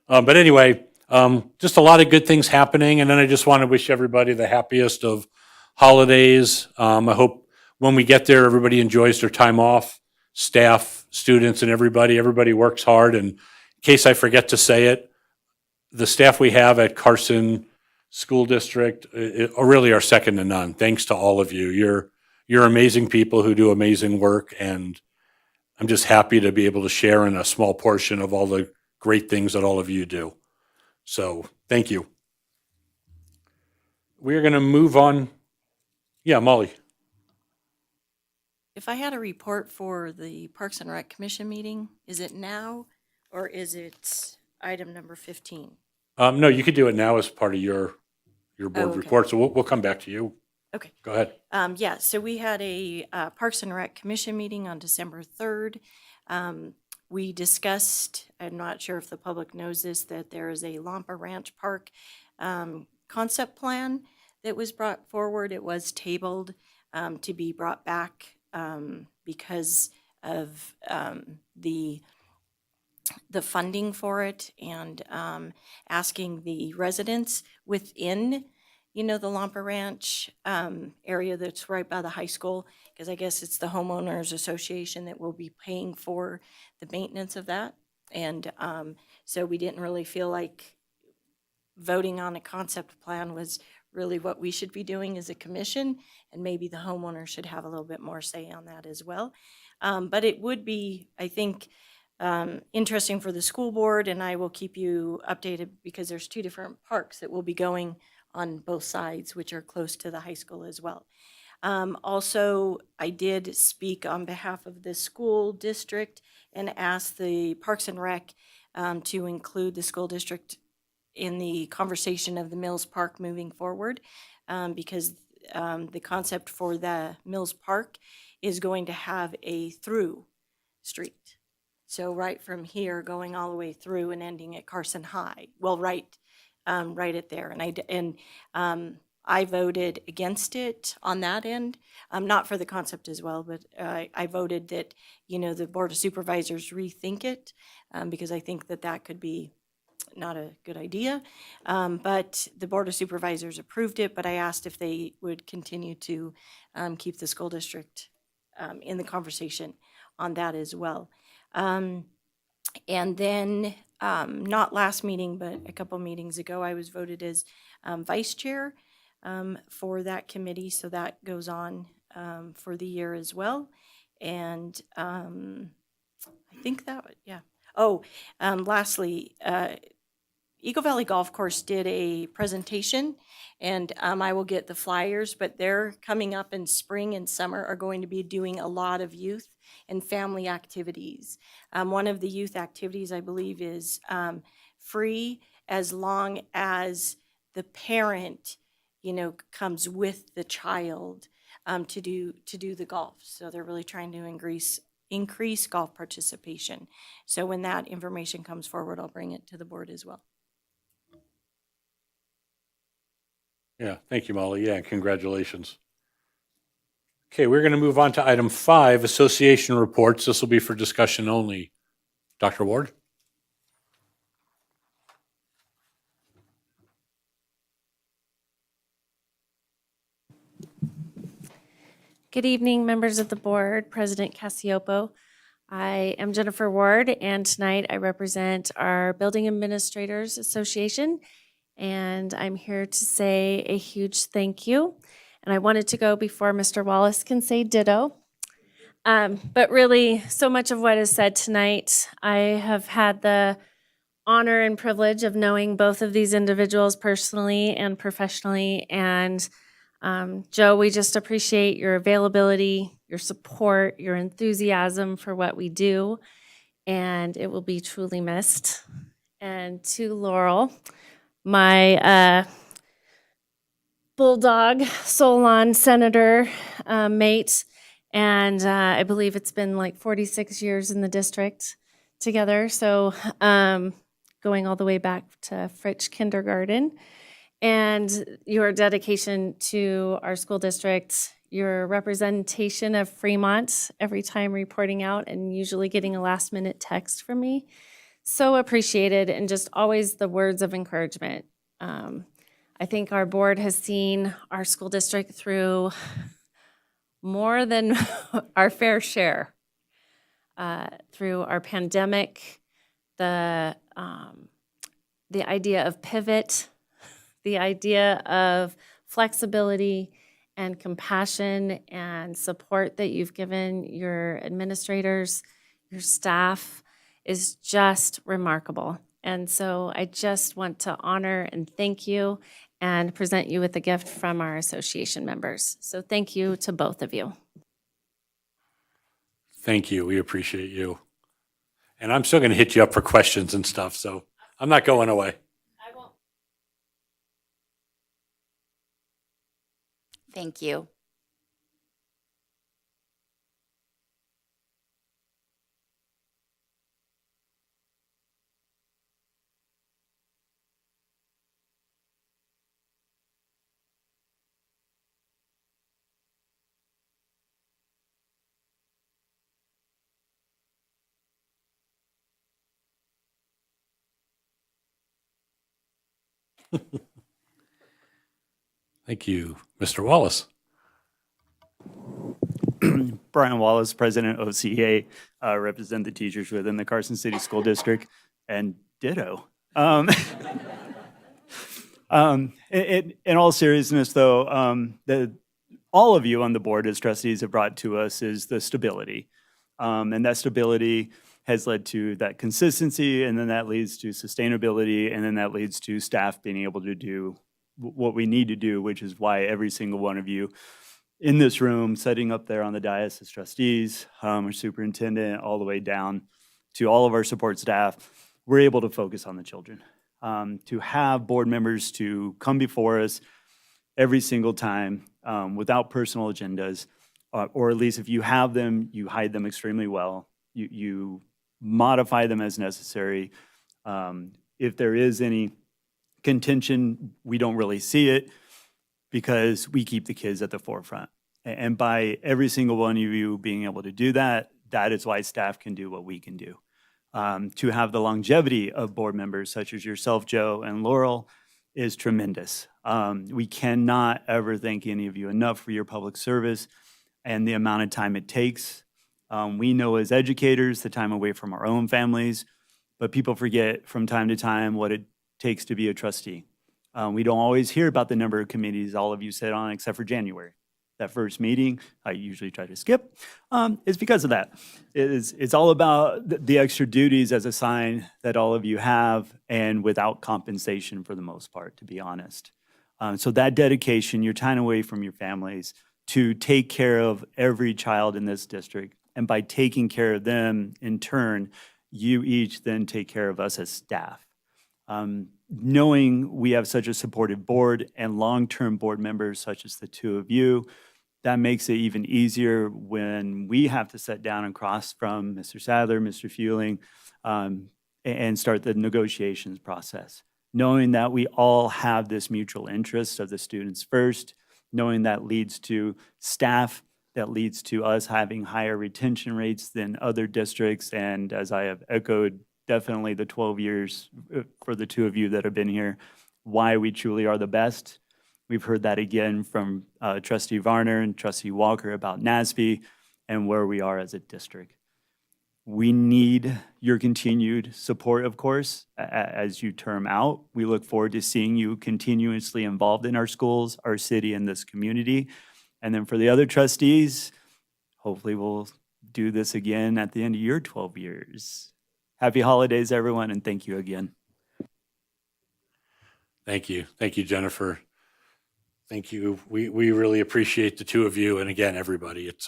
But anyway, Just a lot of good things happening. And then I just want to wish everybody the happiest of holidays. I hope when we get there, everybody enjoys their time off, staff, students, and everybody. Everybody works hard. And in case I forget to say it, the staff we have at Carson School District really are second to none. Thanks to all of you. You're amazing people who do amazing work, and I'm just happy to be able to share in a small portion of all the great things that all of you do. So thank you. We're going to move on. Yeah, Molly. If I had a report for the Parks and Rec Commission meeting, is it now or is it item number 15? No, you could do it now as part of your board okay. report. So we'll come back to you. Okay. Go ahead. Yeah, so we had a Parks and Rec Commission meeting on December 3rd. We discussed, I'm not sure if the public knows this, that there is a Lampa Ranch Park concept plan that was brought forward. It was tabled to be brought back because of the funding for it, and asking the residents within, the Lampa Ranch area that's right by the high school, because I guess it's the homeowners association that will be paying for the maintenance of that. And so we didn't really feel like voting on a concept plan was really what we should be doing as a commission, and maybe the homeowner should have a little bit more say on that as well. But it would be, I think, interesting for the school board, and I will keep you updated because there's 2 different parks that will be going on both sides, which are close to the high school as well. Also, I did speak on behalf of the school district and asked the Parks and Rec to include the school district in the conversation of the Mills Park moving forward, because the concept for the Mills Park is going to have a through street. So right from here, going all the way through and ending at Carson High. Well, right at there. And I voted against it on that end, not for the concept as well, but I voted that, the Board of Supervisors rethink it, because I think that could be not a good idea. But the Board of Supervisors approved it, but I asked if they would continue to keep the school district in the conversation on that as well. And then, not last meeting, but a couple meetings ago, I was voted as vice chair for that committee. So that goes on for the year as well. And I think that, yeah. Oh, lastly, Eagle Valley Golf Course did a presentation, and I will get the flyers, but they're coming up in spring and summer, are going to be doing a lot of youth and family activities. One of the youth activities, I believe, is free as long as the parent, comes with the child to do the golf. So they're really trying to increase golf participation. So when that information comes forward, I'll bring it to the board as well. Yeah, thank you, Molly. Yeah, congratulations. Okay, we're going to move on to item 5, association reports. This will be for discussion only. Dr. Ward? Good evening, members of the board, President Cassiopo. I am Jennifer Ward, and tonight I represent our Building Administrators Association, and I'm here to say a huge thank you. And I wanted to go before Mr. Wallace can say ditto. But really, so much of what is said tonight, I have had the honor and privilege of knowing both of these individuals personally and professionally. And Joe, we just appreciate your availability, your support, your enthusiasm for what we do, and it will be truly missed. And to Laurel, my Bulldog Solon Senator mate, and I believe it's been like 46 years in the district together, so going all the way back to Fritch Kindergarten. And your dedication to our school district, your representation of Fremont every time reporting out and usually getting a last-minute text from me so appreciated and just always the words of encouragement. I think our board has seen our school district through more than our fair share, through our pandemic, the idea of pivot, the idea of flexibility and compassion and support that you've given your administrators, your staff is just remarkable. And so I just want to honor and thank you and present you with a gift from our association members. So thank you to both of you. Thank you. We appreciate you. And I'm still going to hit you up for questions and stuff, so I'm not going away. I won't. Thank you. Thank you. Mr. Wallace. Brian Wallace, President OCEA, represent the teachers within the Carson City School District, and ditto. In all seriousness, though, all of you on the board as trustees have brought to us is the stability. And that stability has led to that consistency, and then that leads to sustainability, and then that leads to staff being able to do what we need to do, which is why every single one of you in this room, sitting up there on the dais as trustees, our superintendent, all the way down to all of our support staff, we're able to focus on the children. To have board members to come before us every single time without personal agendas, or at least if you have them, you hide them extremely well. You modify them as necessary. If there is any contention, we don't really see it because we keep the kids at the forefront. And by every single one of you being able to do that, that is why staff can do what we can do. To have the longevity of board members such as yourself, Joe, and Laurel is tremendous. We cannot ever thank any of you enough for your public service and the amount of time it takes. We know as educators the time away from our own families, but people forget from time to time what it takes to be a trustee. We don't always hear about the number of committees all of you sit on except for January. That first meeting, I usually try to skip. It's because of that. It's all about the extra duties as a sign that all of you have and without compensation for the most part, to be honest. So that dedication, your time away from your families to take care of every child in this district. And by taking care of them in turn, you each then take care of us as staff. Knowing we have such a supportive board and long-term board members such as the two of you, that makes it even easier when we have to sit down across from Mr. Sadler, Mr. Fueling, and start the negotiations process. Knowing that we all have this mutual interest of the students first, knowing that leads to staff, that leads to us having higher retention rates than other districts, and as I have echoed, definitely the 12 years for the two of you that have been here, why we truly are the best. We've heard that again from Trustee Varner and Trustee Walker about NASB and where we are as a district. We need your continued support, of course, as you term out. We look forward to seeing you continuously involved in our schools, our city, and this community. And then for the other trustees, hopefully we'll do this again at the end of your 12 years. Happy holidays, everyone, and thank you again. Thank you. Thank you, Jennifer. Thank you. We really appreciate the two of you, and again, everybody. It's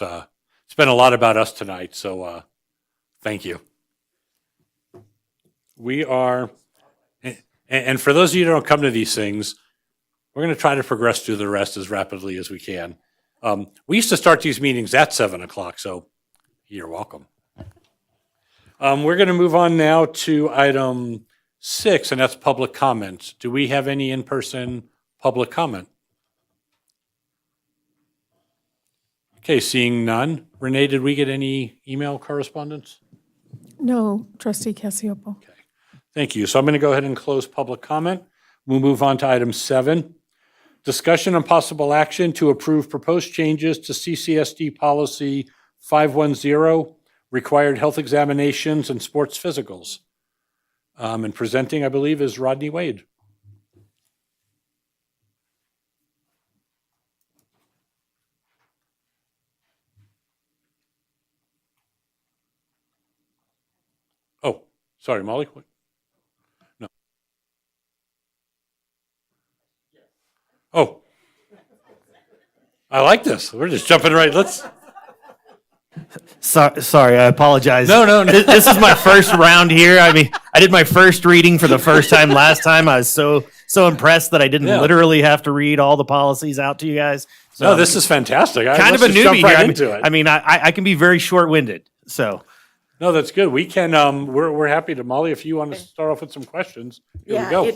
been a lot about us tonight, so thank you. We are, and for those of you who don't come to these things, we're going to try to progress through the rest as rapidly as we can. We used to start these meetings at 7 o'clock, so you're welcome. We're going to move on now to item 6, and that's public comment. Do we have any in-person public comment? Okay, seeing none. Renee, did we get any email correspondence? No, Trustee Casiopo. Okay. Thank you. So I'm going to go ahead and close public comment. We'll move on to item 7. Discussion and possible action to approve proposed changes to CCSD policy 510, required health examinations and sports physicals. And presenting, I believe, is Rodney Wade. Oh, sorry, Molly. No. Oh. I like this. We're just jumping right. Let's. Sorry, I apologize. No. This is my first round here. I mean, I did my first reading for the first time last time. I was so impressed that I didn't literally have to read all the policies out to you guys. So No, this is fantastic. kind of a Let's just jump newbie right here. into it. I mean, I can be very short-winded. So No, that's good. We can. We're happy to, Molly. If you want to start off with some questions, here we go.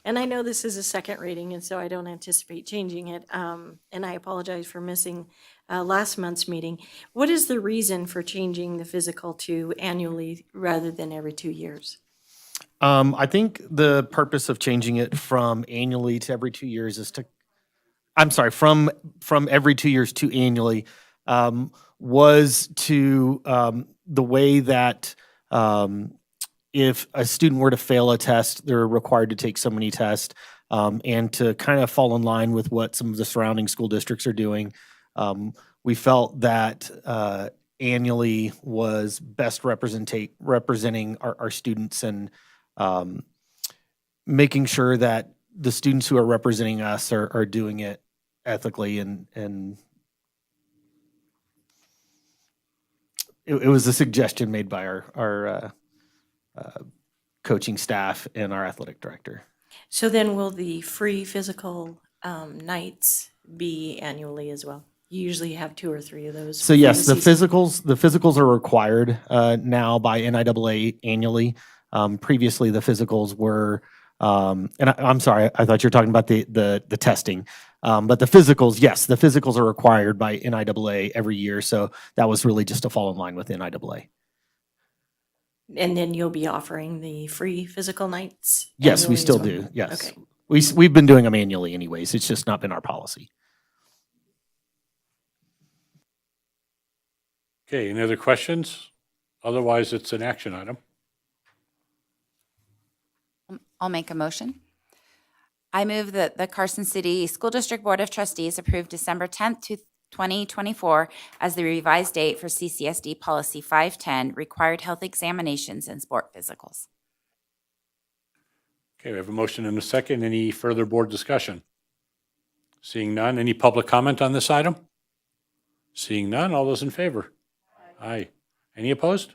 And I know this is a second reading, and so I don't anticipate changing it. And I apologize for missing last month's meeting. What is the reason for changing the physical to annually rather than every 2 years? I think the purpose of changing it from annually to every 2 years is to, I'm sorry, from every 2 years to annually, was to the way that if a student were to fail a test, they're required to take so many tests, and to kind of fall in line with what some of the surrounding school districts are doing. We felt that annually was best representing our students and making sure that the students who are representing us are doing it ethically and it was a suggestion made by our coaching staff and our athletic director. So then will the free physical nights be annually as well? You usually have 2 or 3 of those. So yes, the physicals are required now by NIAA annually. Previously, the physicals were, I'm sorry, I thought you were talking about the testing. But the physicals, yes, the physicals are required by NIAA every year. So that was really just to fall in line with NIAA. And then you'll be offering the free physical nights? Yes, we annually as still well? do. Yes. Okay. We've been doing them annually anyways. It's just not been our policy. Okay, any other questions? Otherwise, it's an action item. I'll make a motion. I move that the Carson City School District Board of Trustees approve December 10th, 2024 as the revised date for CCSD Policy 510, required health examinations and sport physicals. Okay, we have a motion and a second. Any further board discussion? Seeing none, any public comment on this item? Seeing none, all those in favor? Aye. Any opposed?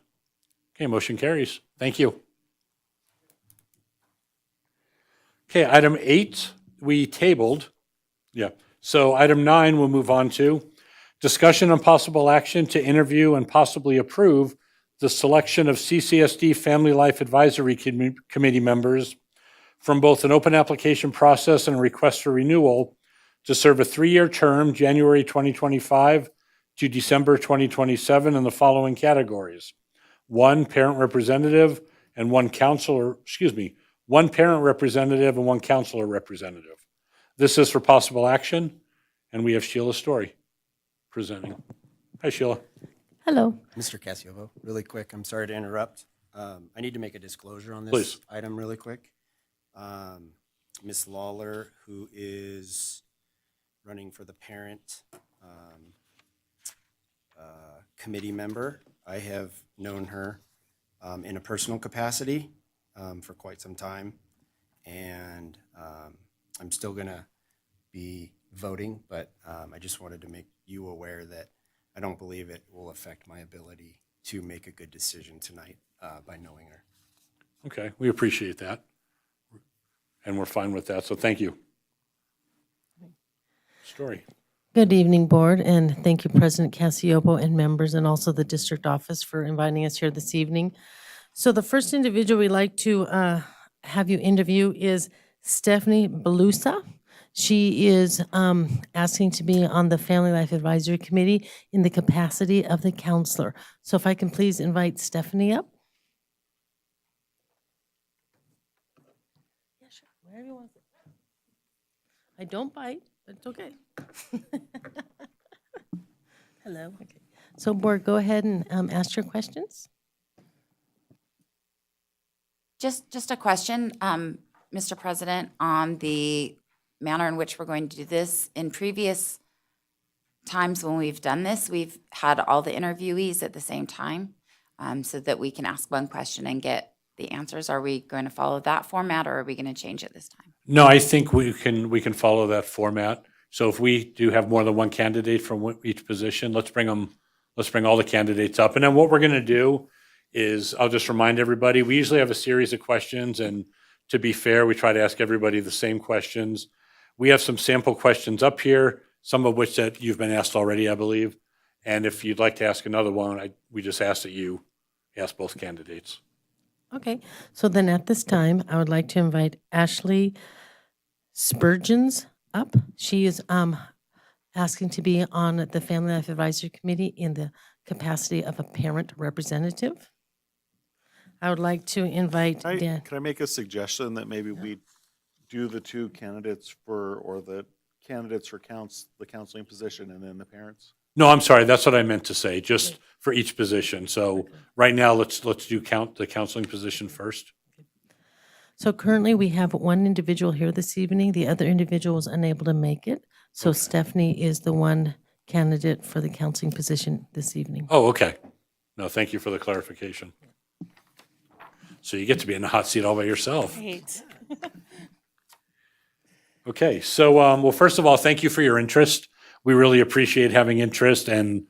Okay, motion carries. Thank you. Okay, item 8, we tabled. Yeah. So item 9, we'll move on to discussion and possible action to interview and possibly approve the selection of CCSD Family Life Advisory Committee members from both an open application process and a request for renewal to serve a 3-year term, January 2025 to December 2027, in the following categories. 1 parent representative and 1 counselor, 1 parent representative and 1 counselor representative. This is for possible action, and we have Sheila Story presenting. Hi, Sheila. Hello. Mr. Cassiopo, really quick, I'm sorry to interrupt. I need to make a disclosure on this Please. item really quick. Ms. Lawler, who is running for the parent committee member, I have known her in a personal capacity for quite some time, and I'm still gonna be voting, but I just wanted to make you aware that I don't believe it will affect my ability to make a good decision tonight by knowing her. Okay, we appreciate that. And we're fine with that, so thank you. Story. Good evening, Board, and thank you, President Cassiopo and members, and also the district office for inviting us here this evening. So the first individual we'd like to have you interview is Stephanie Belusa. She is asking to be on the Family Life Advisory Committee in the capacity of the counselor. So if I can please invite Stephanie up. I don't bite, but it's okay. Hello. Okay. So board, go ahead and ask your questions. Just a question, Mr. President, on the manner in which we're going to do this. In previous times when we've done this, we've had all the interviewees at the same time, so that we can ask one question and get the answers. Are we going to follow that format, or are we going to change it this time? No, I think we can follow that format. So if we do have more than one candidate from each position, let's bring all the candidates up. And then what we're going to do is, I'll just remind everybody, we usually have a series of questions, and to be fair, we try to ask everybody the same questions. We have some sample questions up here, some of which that you've been asked already, I believe. And if you'd like to ask another one, we just ask that you ask both candidates. Okay, so then at this time, I would like to invite Ashley Spurgeons up. She is asking to be on the Family Life Advisory Committee in the capacity of a parent representative. I would like to invite Dan. Can I make a suggestion that maybe we do the two candidates or the candidates for the counseling position and then the parents? No, I'm sorry, that's what I meant to say, just for each position. So right now, let's do the counseling position first. So currently, we have one individual here this evening. The other individual was unable to make it. So Stephanie is the one candidate for the counseling position this evening. Oh, okay. No, thank you for the clarification. So you get to be in the hot seat all by yourself. Great. Okay, so, well, first of all, thank you for your interest. We really appreciate having interest, and,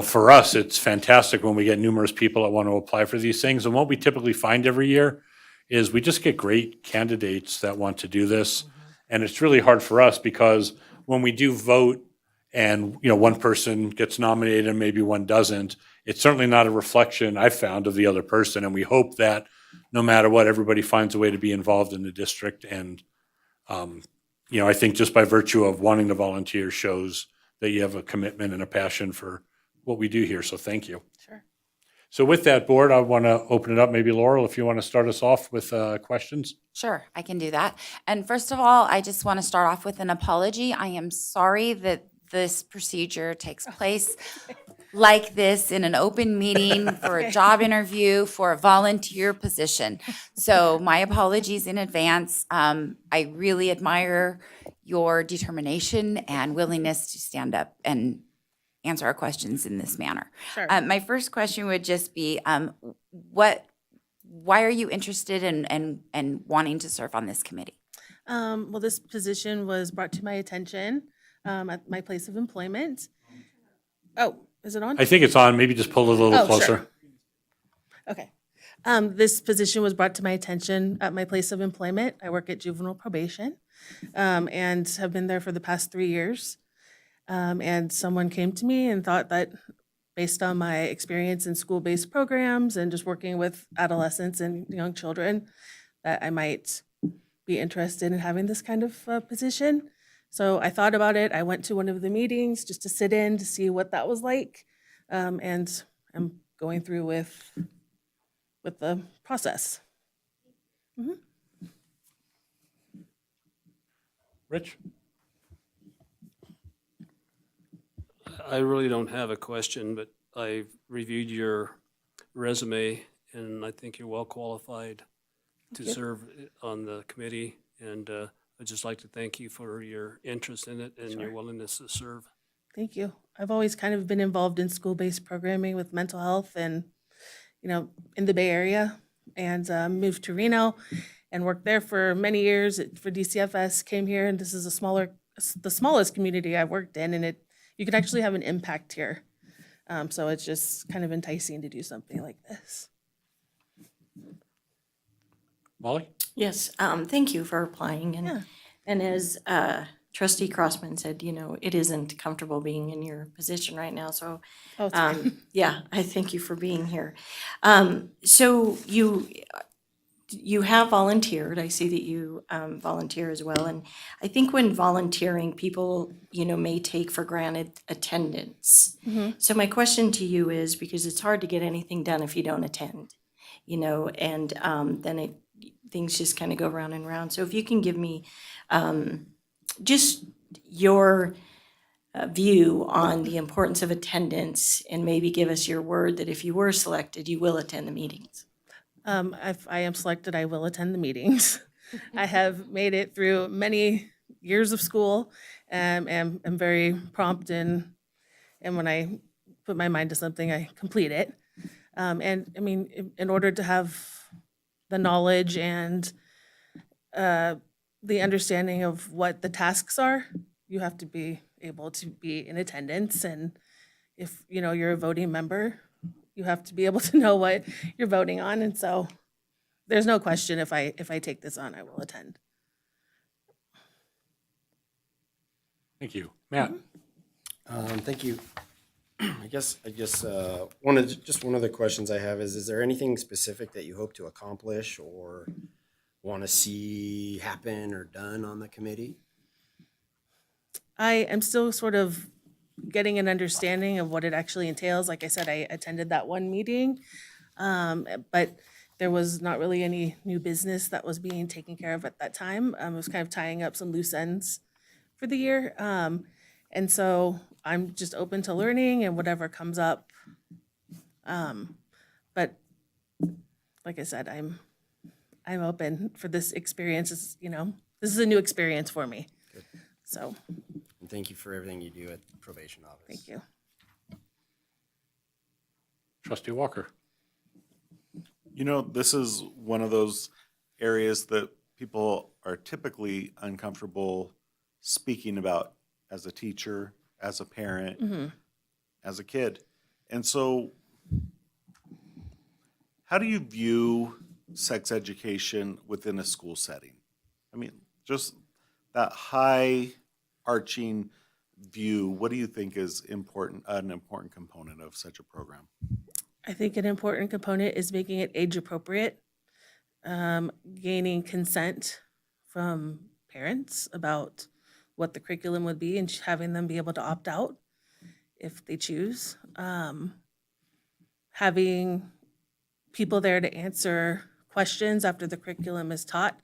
for us, it's fantastic when we get numerous people that want to apply for these things. And what we typically find every year is we just get great candidates that want to do this. And it's really hard for us because when we do vote and, one person gets nominated and maybe one doesn't, it's certainly not a reflection, I've found, of the other person. And we hope that no matter what, everybody finds a way to be involved in the district. And, I think just by virtue of wanting to volunteer shows that you have a commitment and a passion for what we do here. So thank you. Sure. So with that, board, I want to open it up. Maybe Laurel, if you want to start us off with questions. Sure, I can do that. And first of all, I just want to start off with an apology. I am sorry that this procedure takes place like this in an open meeting for a job interview for a volunteer position. So my apologies in advance. I really admire your determination and willingness to stand up and answer our questions in this manner. Sure. My first question would just be, why are you interested in wanting to serve on this committee? Well, this position was brought to my attention at my place of employment. Oh, is it on? I think it's on. Maybe just pull it a little closer. Sure. Okay. This position was brought to my attention at my place of employment. I work at juvenile probation and have been there for the past 3 years. And someone came to me and thought that based on my experience in school-based programs and just working with adolescents and young children, that I might be interested in having this kind of position. So I thought about it. I went to one of the meetings just to sit in to see what that was like. And I'm going through with the process. Mm-hmm. Rich? I really don't have a question, but I've reviewed your resume, and I think you're well qualified to serve on the committee. And I'd just like to thank you for your interest in it and your willingness to serve. Thank you. I've always kind of been involved in school-based programming with mental health and, in the Bay Area, and moved to Reno and worked there for many years for DCFS, came here, and this is the smallest community I've worked in, and you can actually have an impact here. So it's just kind of enticing to do something like this. Molly? Yes, thank you for applying. And as Trustee Crossman said, it isn't comfortable being in your position right now. So, yeah, I thank you for being here. So you have volunteered. I see that you volunteer as well. And I think when volunteering, people, may take for granted attendance. Mm-hmm. So my question to you is, because it's hard to get anything done if you don't attend, and then things just kind of go round and round. So if you can give me just your view on the importance of attendance, and maybe give us your word that if you were selected, you will attend the meetings. If I am selected, I will attend the meetings. I have made it through many years of school, and am very prompt and when I put my mind to something, I complete it. And I mean, in order to have the knowledge and the understanding of what the tasks are, you have to be able to be in attendance. And if you're a voting member, you have to be able to know what you're voting on. And so there's no question if I take this on, I will attend. Thank you. Matt? Thank you. I guess one of the questions I have is there anything specific that you hope to accomplish or want to see happen or done on the committee? I am still sort of getting an understanding of what it actually entails. Like I said, I attended that one meeting, but there was not really any new business that was being taken care of at that time. It was kind of tying up some loose ends for the year. And so I'm just open to learning and whatever comes up. But like I said, I'm open for this experience. This is a new experience for me. Good. So. And thank you for everything you do at the probation office. Thank you. Trustee Walker? This is one of those areas that people are typically uncomfortable speaking about as a teacher, as a parent, as a kid. And so how do you view sex education within a school setting? I mean, just that high arching view, what do you think is an important component of such a program? I think an important component is making it age appropriate, gaining consent from parents about what the curriculum would be and having them be able to opt out if they choose. Having people there to answer questions after the curriculum is taught.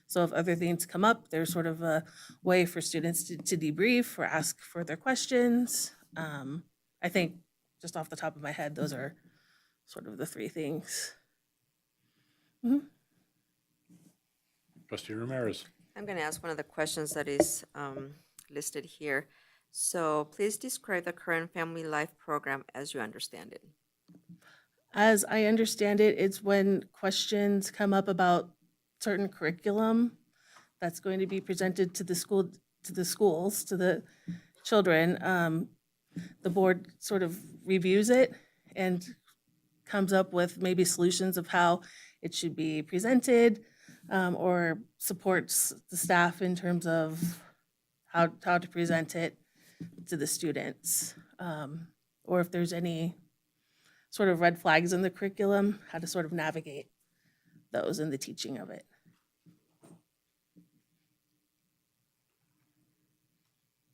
So if other things come up, there's sort of a way for students to debrief or ask further questions. I think just off the top of my head, those are sort of the three things. Trustee Ramirez? I'm going to ask one of the questions that is listed here. So please describe the current Family Life program as you understand it. As I understand it, it's when questions come up about certain curriculum that's going to be presented to the schools, to the children. The board sort of reviews it and comes up with maybe solutions of how it should be presented, or supports the staff in terms of how to present it to the students, or if there's any sort of red flags in the curriculum, how to sort of navigate those in the teaching of it.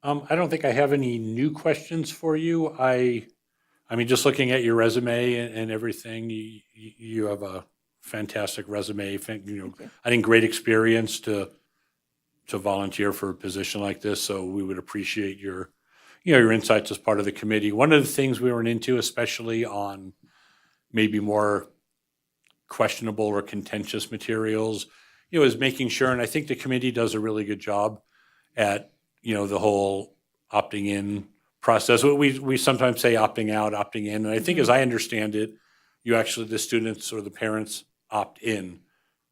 I don't think I have any new questions for you. I mean, just looking at your resume and everything, you have a fantastic resume. I think great experience to volunteer for a position like this. So we would appreciate your insights as part of the committee. One of the things we run into, especially on maybe more questionable or contentious materials, is making sure, and I think the committee does a really good job at, the whole opting in process. We sometimes say opting out, opting in, and I think as I understand it, the students or the parents opt in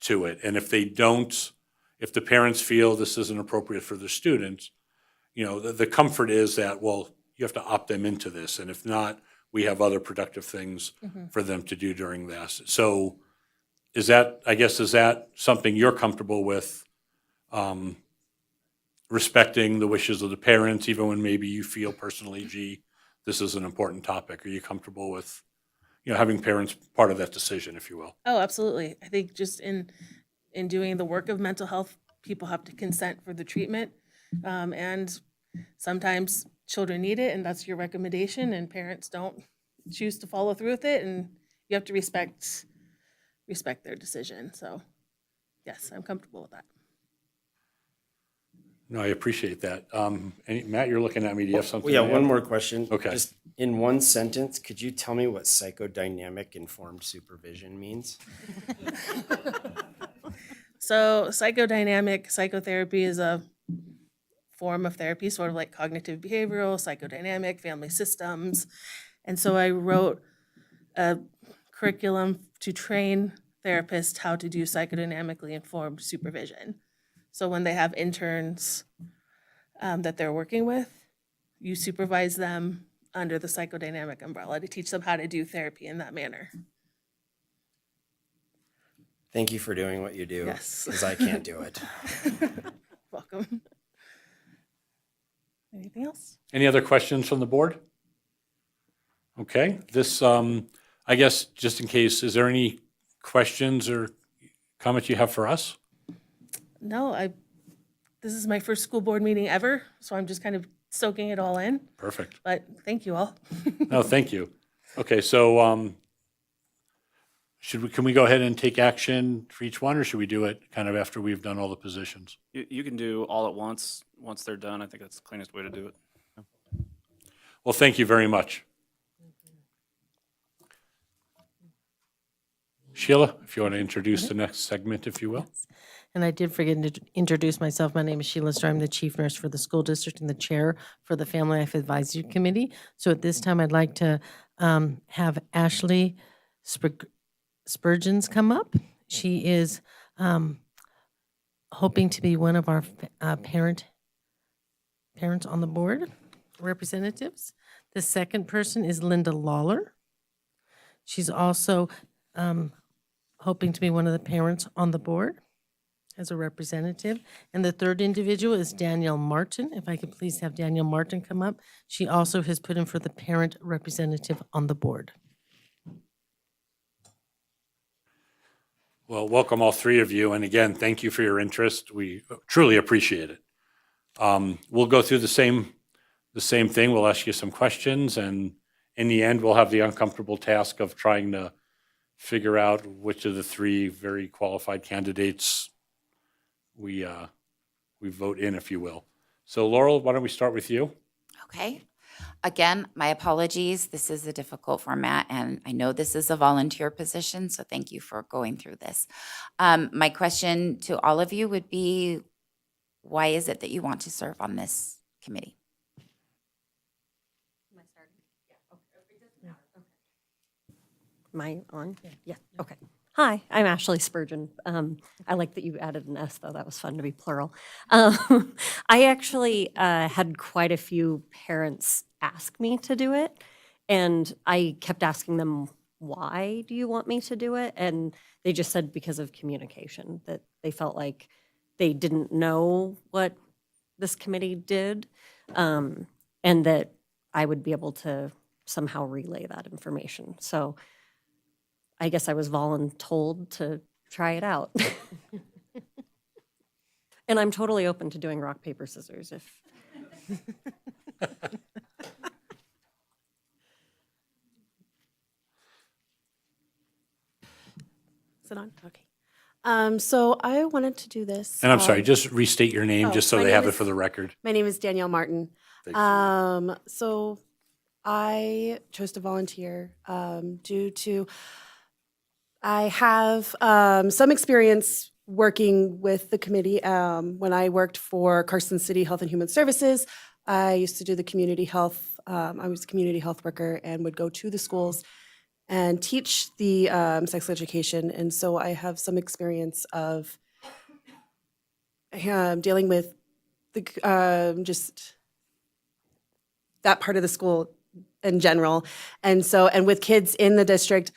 to it. And if they don't, if the parents feel this isn't appropriate for the students, the comfort is that, well, you have to opt them into this. And if not, we have other productive things for them to do during this. So is that something you're comfortable with, respecting the wishes of the parents, even when maybe you feel personally, gee, this is an important topic? Are you comfortable with, having parents part of that decision, if you will? Oh, absolutely. I think just in doing the work of mental health, people have to consent for the treatment. And sometimes children need it, and that's your recommendation, and parents don't choose to follow through with it, and you have to respect their decision. So yes, I'm comfortable with that. No, I appreciate that. Matt, you're looking at me. Do you have something? Yeah, to one add? more question. Okay. Just in one sentence, could you tell me what psychodynamic informed supervision means? So psychodynamic psychotherapy is a form of therapy, sort of like cognitive behavioral, psychodynamic, family systems. And so I wrote a curriculum to train therapists how to do psychodynamically informed supervision. So when they have interns that they're working with, you supervise them under the psychodynamic umbrella to teach them how to do therapy in that manner. Thank you for doing what you do. Yes. Because I can't do it. Welcome. Anything else? Any other questions from the board? Okay, this, I guess, just in case, is there any questions or comments you have for us? No, this is my first school board meeting ever, so I'm just kind of soaking it all in. Perfect. But thank you all. No, thank you. Okay, so can we go ahead and take action for each one, or should we do it kind of after we've done all the positions? You can do all at once they're done. I think that's the cleanest way to do it. Well, thank you very much. Sheila, if you want to introduce the next segment, if you will. And I did forget to introduce myself. My name is Sheila Starr. I'm the chief nurse for the school district and the chair for the Family Life Advisory Committee. So at this time, I'd like to have Ashley Spurgeons come up. She is hoping to be one of our parents on the board, representatives. The second person is Linda Lawler. She's also hoping to be one of the parents on the board as a representative. And the third individual is Danielle Martin. If I could please have Danielle Martin come up. She also has put in for the parent representative on the board. Well, welcome all three of you, and again, thank you for your interest. We truly appreciate it. We'll go through the same thing. We'll ask you some questions, and in the end, we'll have the uncomfortable task of trying to figure out which of the three very qualified candidates we vote in, if you will. So Laurel, why don't we start with you? Okay. Again, my apologies. This is a difficult format, and I know this is a volunteer position, so thank you for going through this. My question to all of you would be, why is it that you want to serve on this committee? Am I on? Yeah, okay. Hi, I'm Ashley Spurgeon. I like that you added an S, though. That was fun to be plural. I actually had quite a few parents ask me to do it, and I kept asking them, why do you want me to do it? And they just said because of communication, that they felt like they didn't know what this committee did, and that I would be able to somehow relay that information. So I guess I was voluntold to try it out. And I'm totally open to doing rock, paper, scissors if. Is it on? Okay. So I wanted to do this. And I'm sorry, just restate your name, oh, just so my they name have it is- for the record. My name is Danielle Martin. Thank you. So I chose to volunteer due to I have some experience working with the committee. When I worked for Carson City Health and Human Services, I used to do the community health. I was a community health worker and would go to the schools and teach the sex education. And so I have some experience of dealing with the just that part of the school in general. And so, and with kids in the district,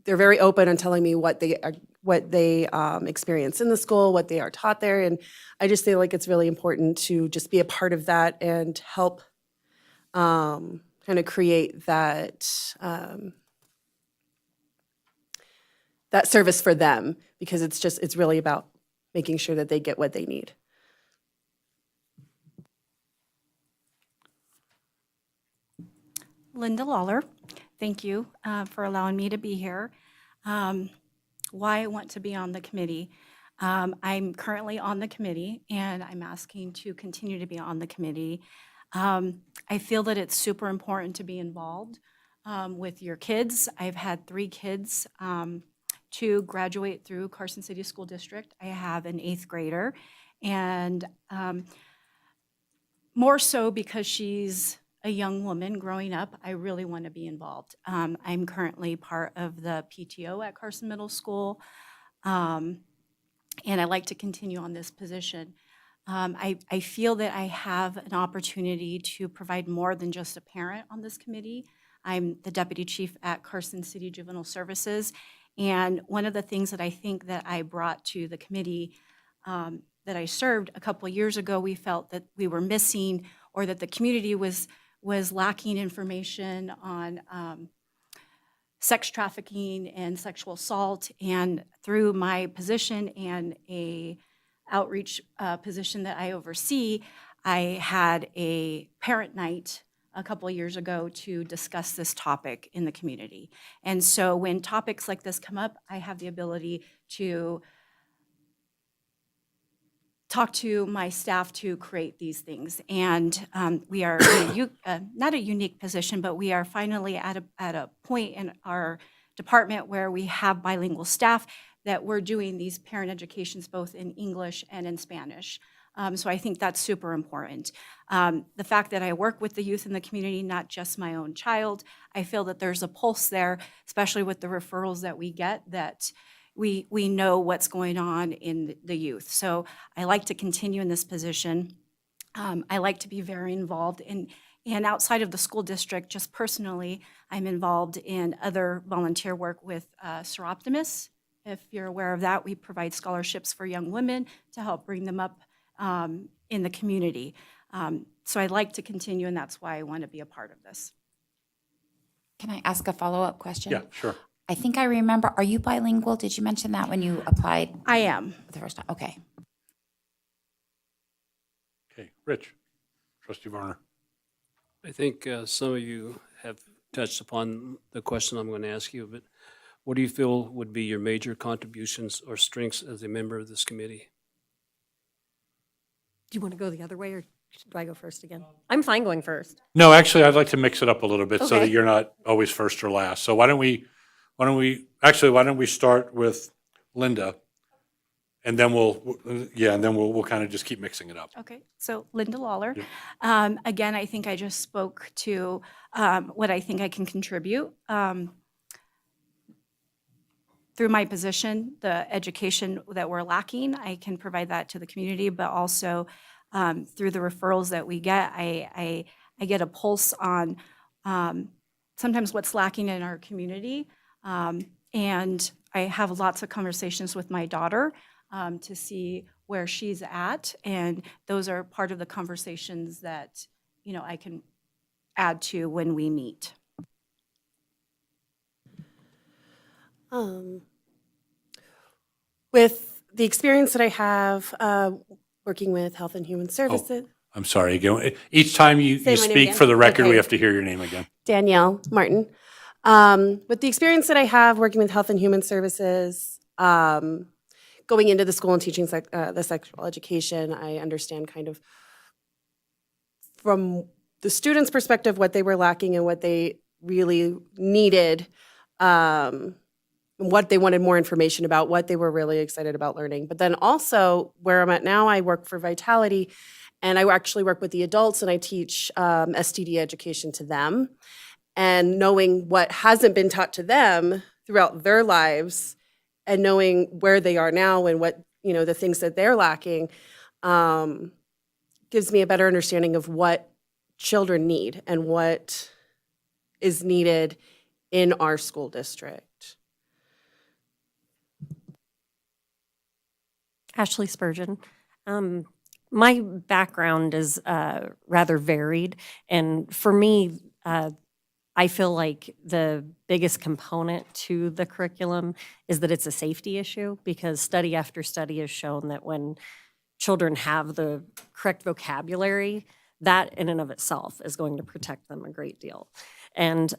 they're very open on telling me what they experience in the school, what they are taught there. And I just feel like it's really important to just be a part of that and help kind of create that that service for them, because it's really about making sure that they get what they need. Linda Lawler, thank you for allowing me to be here. Why I want to be on the committee. I'm currently on the committee, and I'm asking to continue to be on the committee. I feel that it's super important to be involved with your kids. I've had 3 kids to graduate through Carson City School District. I have an 8th grader, and more so because she's a young woman growing up, I really want to be involved. I'm currently part of the PTO at Carson Middle School, and I like to continue on this position. I feel that I have an opportunity to provide more than just a parent on this committee. I'm the deputy chief at Carson City Juvenile Services, and one of the things that I think that I brought to the committee that I served a couple of years ago, we felt that we were missing, or that the community was lacking information on sex trafficking and sexual assault. And through my position and a outreach position that I oversee, I had a parent night a couple of years ago to discuss this topic in the community. And so when topics like this come up, I have the ability to talk to my staff to create these things. And we are in not a unique position, but we are finally at a point in our department where we have bilingual staff that we're doing these parent educations both in English and in Spanish. So I think that's super important. The fact that I work with the youth in the community, not just my own child, I feel that there's a pulse there, especially with the referrals that we get, that we know what's going on in the youth. So I like to continue in this position. I like to be very involved in, and outside of the school district, just personally, I'm involved in other volunteer work with Seroptimus. If you're aware of that, we provide scholarships for young women to help bring them up in the community. So I'd like to continue, and that's why I want to be a part of this. Can I ask a follow-up question? Yeah, sure. I think I remember, are you bilingual? Did you mention that when you applied I am. the first time? Okay. Okay, Rich, trustee Varner. I think some of you have touched upon the question I'm going to ask you, but what do you feel would be your major contributions or strengths as a member of this committee? Do you want to go the other way, or do I go first again? I'm fine going first. No, actually, I'd like to mix it up a little bit so that Okay. you're not always first or last. So why don't we start with Linda? And then we'll kind of just keep mixing it up. Okay, so Linda Lawler. Yep. Again, I think I just spoke to what I think I can contribute. Through my position, the education that we're lacking, I can provide that to the community, but also through the referrals that we get, I get a pulse on sometimes what's lacking in our community. And I have lots of conversations with my daughter to see where she's at, and those are part of the conversations that, you know, I can add to when we meet. With the experience that I have working with Health and Human Services, I'm sorry, again, each time you Say my name speak again? for the record, we Okay. have to hear your name again. Danielle Martin. With the experience that I have working with Health and Human Services, going into the school and teaching the sexual education, I understand kind of from the students' perspective what they were lacking and what they really needed, what they wanted more information about, what they were really excited about learning. But then also where I'm at now, I work for Vitality, and I actually work with the adults, and I teach STD education to them. And knowing what hasn't been taught to them throughout their lives, and knowing where they are now and what, you know, the things that they're lacking, gives me a better understanding of what children need and what is needed in our school district. Ashley Spurgeon. My background is rather varied, and for me, I feel like the biggest component to the curriculum is that it's a safety issue, because study after study has shown that when children have the correct vocabulary, that in and of itself is going to protect them a great deal. And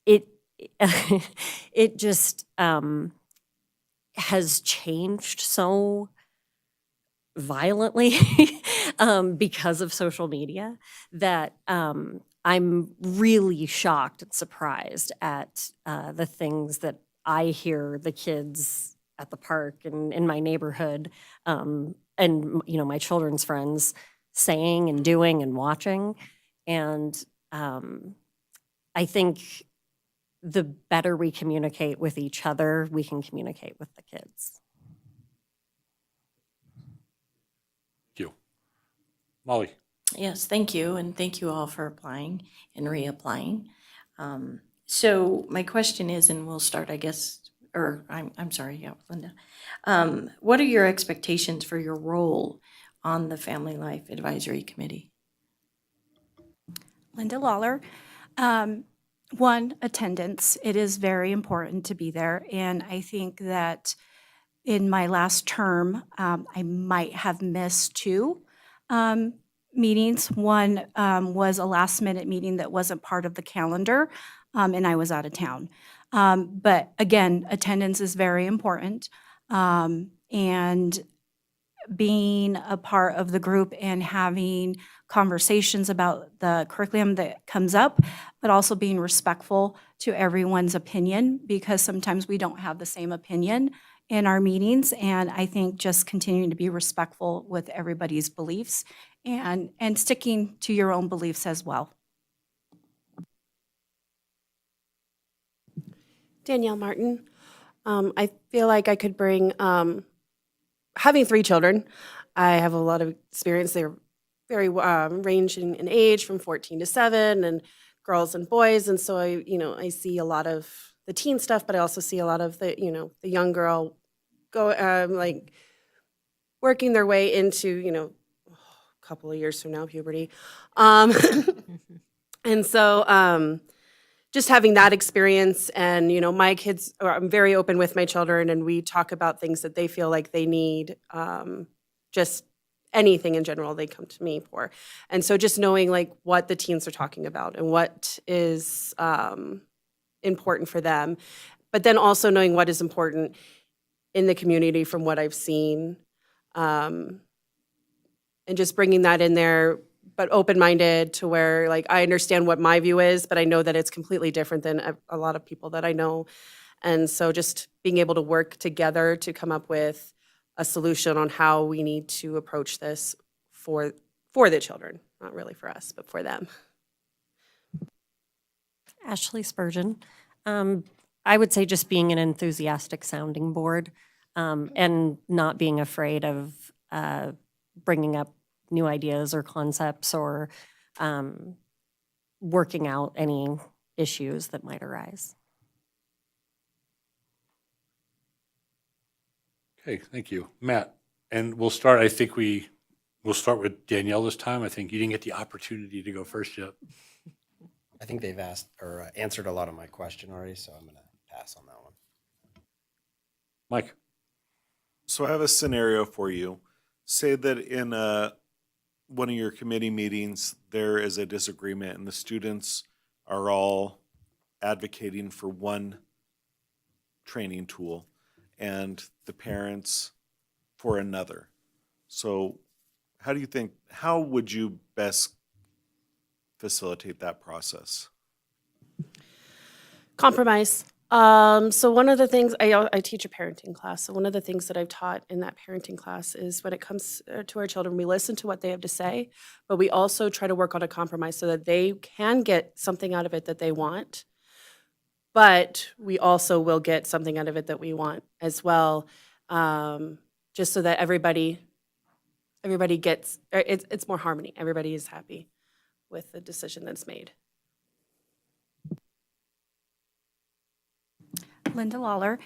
it just has changed so violently because of social media that I'm really shocked and surprised at the things that I hear the kids at the park and in my neighborhood and my children's friends saying and doing and watching. And I think the better we communicate with each other, we can communicate with the kids. Thank you. Molly? Yes, thank you, and thank you all for applying and reapplying. So my question is, and we'll start, I guess, or I'm sorry, yeah, Linda. What are your expectations for your role on the Family Life Advisory Committee? Linda Lawler. One, attendance. It is very important to be there, and I think that in my last term, I might have missed two meetings. One was a last-minute meeting that wasn't part of the calendar, and I was out of town. But again, attendance is very important, and being a part of the group and having conversations about the curriculum that comes up, but also being respectful to everyone's opinion, because sometimes we don't have the same opinion in our meetings. And I think just continuing to be respectful with everybody's beliefs and sticking to your own beliefs as well. Danielle Martin. I feel like I could bring, having 3 children, I have a lot of experience. They're very ranging in age from 14 to 7 and girls and boys. And so I see a lot of the teen stuff, but I also see a lot of the young girl go like working their way into, a couple of years from now, puberty. And so just having that experience and, my kids, I'm very open with my children and we talk about things that they feel like they need, just anything in general they come to me for. And so just knowing like what the teens are talking about and what is important for them, but then also knowing what is important in the community from what I've seen, and just bringing that in there, but open-minded to where like I understand what my view is, but I know that it's completely different than a lot of people that I know. And so just being able to work together to come up with a solution on how we need to approach this for the children, not really for us, but for them. Ashley Spurgeon. I would say just being an enthusiastic sounding board and not being afraid of bringing up new ideas or concepts or working out any issues that might arise. Okay, thank you. Matt, and we'll start, I think we'll start with Danielle this time. I think you didn't get the opportunity to go first yet. I think they've asked or answered a lot of my question already, so I'm going to pass on that one. Mike. So I have a scenario for you. Say that in one of your committee meetings, there is a disagreement and the students are all advocating for one training tool and the parents for another. So how would you best facilitate that process? Compromise. So one of the things, I teach a parenting class, so one of the things that I've taught in that parenting class is when it comes to our children, we listen to what they have to say, but we also try to work on a compromise so that they can get something out of it that they want, but we also will get something out of it that we want as well, just so that everybody gets, it's more harmony. Everybody is happy with the decision that's made. Linda Lawler.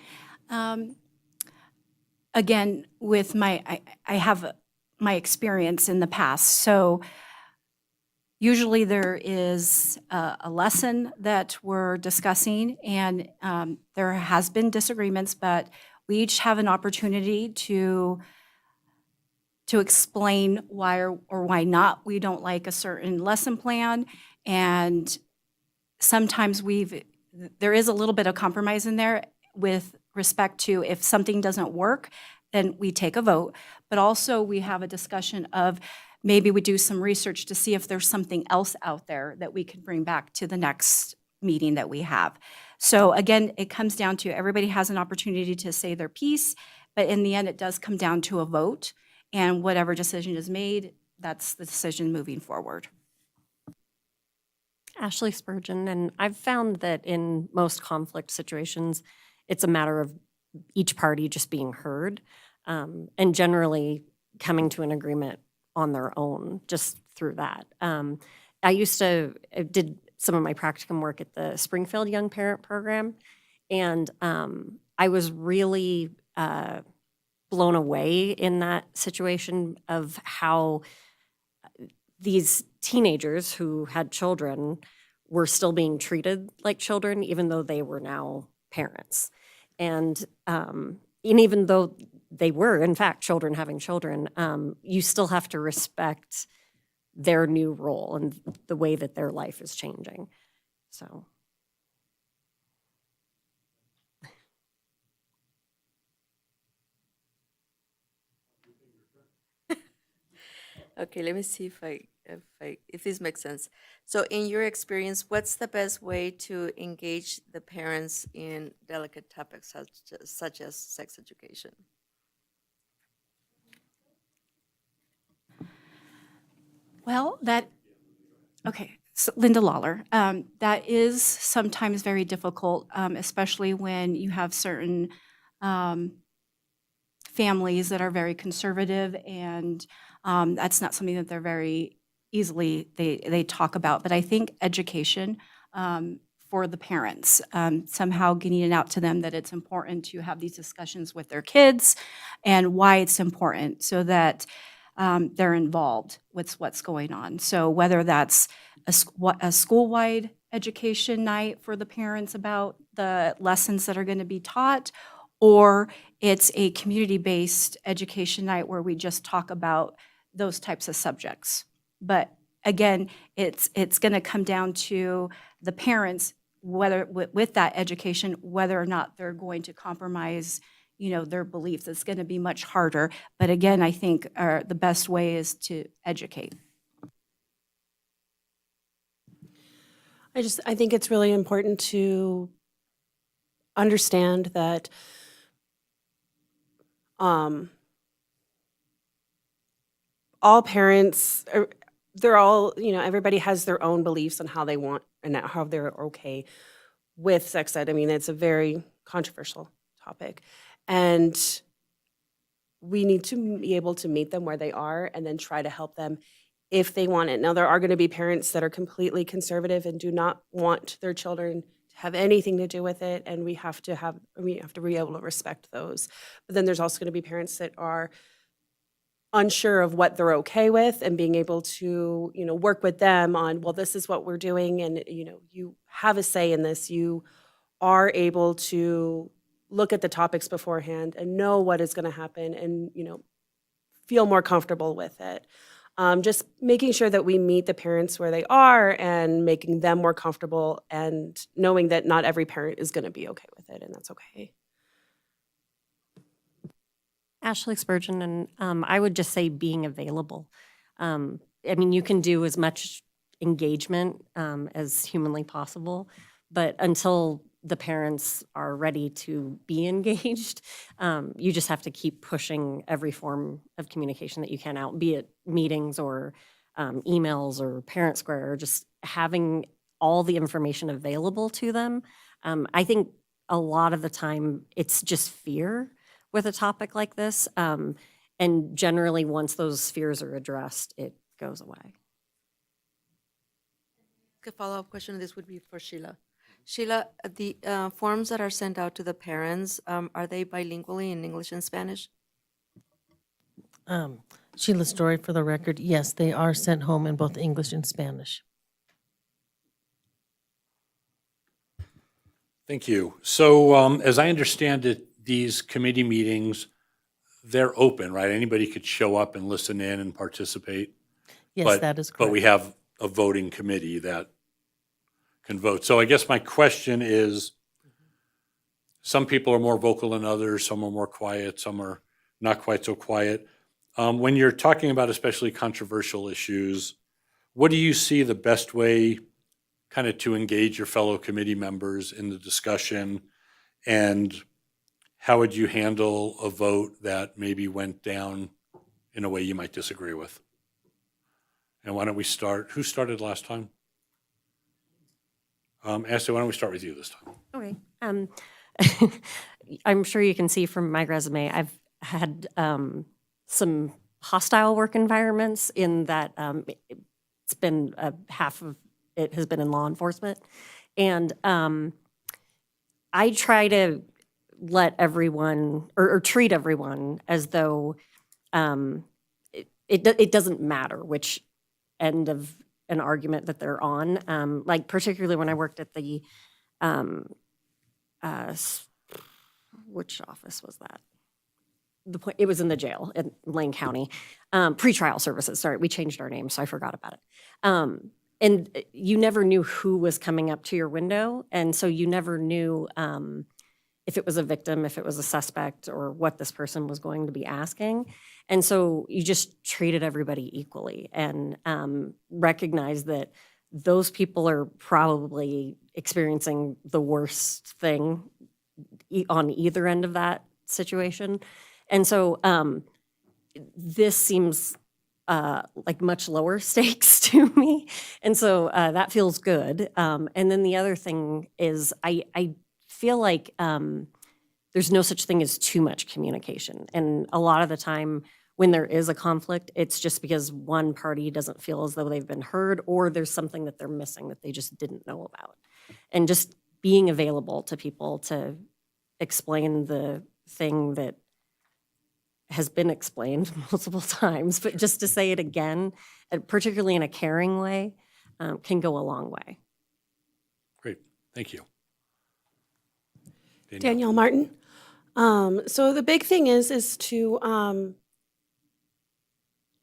Again, with I have my experience in the past. So usually there is a lesson that we're discussing and there has been disagreements, but we each have an opportunity to explain why or why not we don't like a certain lesson plan. And sometimes there is a little bit of compromise in there with respect to if something doesn't work, then we take a vote. But also we have a discussion of maybe we do some research to see if there's something else out there that we could bring back to the next meeting that we have. So again, it comes down to everybody has an opportunity to say their piece, but in the end, it does come down to a vote. And whatever decision is made, that's the decision moving forward. Ashley Spurgeon, and I've found that in most conflict situations, it's a matter of each party just being heard and generally coming to an agreement on their own just through that. I did some of my practicum work at the Springfield Young Parent Program, and I was really blown away in that situation of how these teenagers who had children were still being treated like children, even though they were now parents. And even though they were, in fact, children having children, you still have to respect their new role and the way that their life is changing. So. Okay, let me see if this makes sense. So in your experience, what's the best way to engage the parents in delicate topics such as sex education? Well, so Linda Lawler, that is sometimes very difficult, especially when you have certain families that are very conservative, and that's not something that they're very easily, they talk about. But I think education for the parents, somehow getting it out to them that it's important to have these discussions with their kids and why it's important so that they're involved with what's going on. So whether that's a school-wide education night for the parents about the lessons that are going to be taught, or it's a community-based education night where we just talk about those types of subjects. But again, it's going to come down to the parents, whether with that education, whether or not they're going to compromise their beliefs. It's going to be much harder. But again, I think the best way is to educate. I think it's really important to understand that all parents, they're all, everybody has their own beliefs on how they want and how they're okay with sex ed. I mean, it's a very controversial topic. And we need to be able to meet them where they are and then try to help them if they want it. Now, there are going to be parents that are completely conservative and do not want their children to have anything to do with it, and we have to be able to respect those. But then there's also going to be parents that are unsure of what they're okay with and being able to, work with them on, well, this is what we're doing, and, you have a say in this. You are able to look at the topics beforehand and know what is going to happen and, feel more comfortable with it. Just making sure that we meet the parents where they are and making them more comfortable and knowing that not every parent is going to be okay with it, and that's okay. Ashley Spurgeon, and I would just say being available. You can do as much engagement as humanly possible, but until the parents are ready to be engaged, you just have to keep pushing every form of communication that you can out, be it meetings or emails or Parent Square, or just having all the information available to them. I think a lot of the time it's just fear with a topic like this. And generally, once those fears are addressed, it goes away. A follow-up question, this would be for Sheila. Sheila, the forms that are sent out to the parents, are they bilingually in English and Spanish? Sheila Story, for the record, yes, they are sent home in both English and Spanish. Thank you. So as I understand it, these committee meetings, they're open, right? Anybody could show up and listen in and participate. Yes, that is correct. But we have a voting committee that can vote. So I guess my question is, some people are more vocal than others, some are more quiet, some are not quite so quiet. When you're talking about especially controversial issues, what do you see the best way kind of to engage your fellow committee members in the discussion? And how would you handle a vote that maybe went down in a way you might disagree with? And why don't we start? Who started last time? Ashley, why don't we start with you this time? Okay. I'm sure you can see from my resume, I've had some hostile work environments in that it's been half of it has been in law enforcement. And I try to let everyone or treat everyone as though it doesn't matter which end of an argument that they're on. Like particularly when I worked at the which office was that? It was in the jail in Lane County, pretrial services. Sorry, we changed our name, so I forgot about it. And you never knew who was coming up to your window, and so you never knew if it was a victim, if it was a suspect, or what this person was going to be asking. And so you just treated everybody equally and recognized that those people are probably experiencing the worst thing on either end of that situation. And so this seems like much lower stakes to me. And so that feels good. And then the other thing is I feel like there's no such thing as too much communication. And a lot of the time when there is a conflict, it's just because one party doesn't feel as though they've been heard or there's something that they're missing that they just didn't know about. And just being available to people to explain the thing that has been explained multiple times, but just to say it again, and particularly in a caring way, can go a long way. Great, thank you. Danielle Martin. So the big thing is to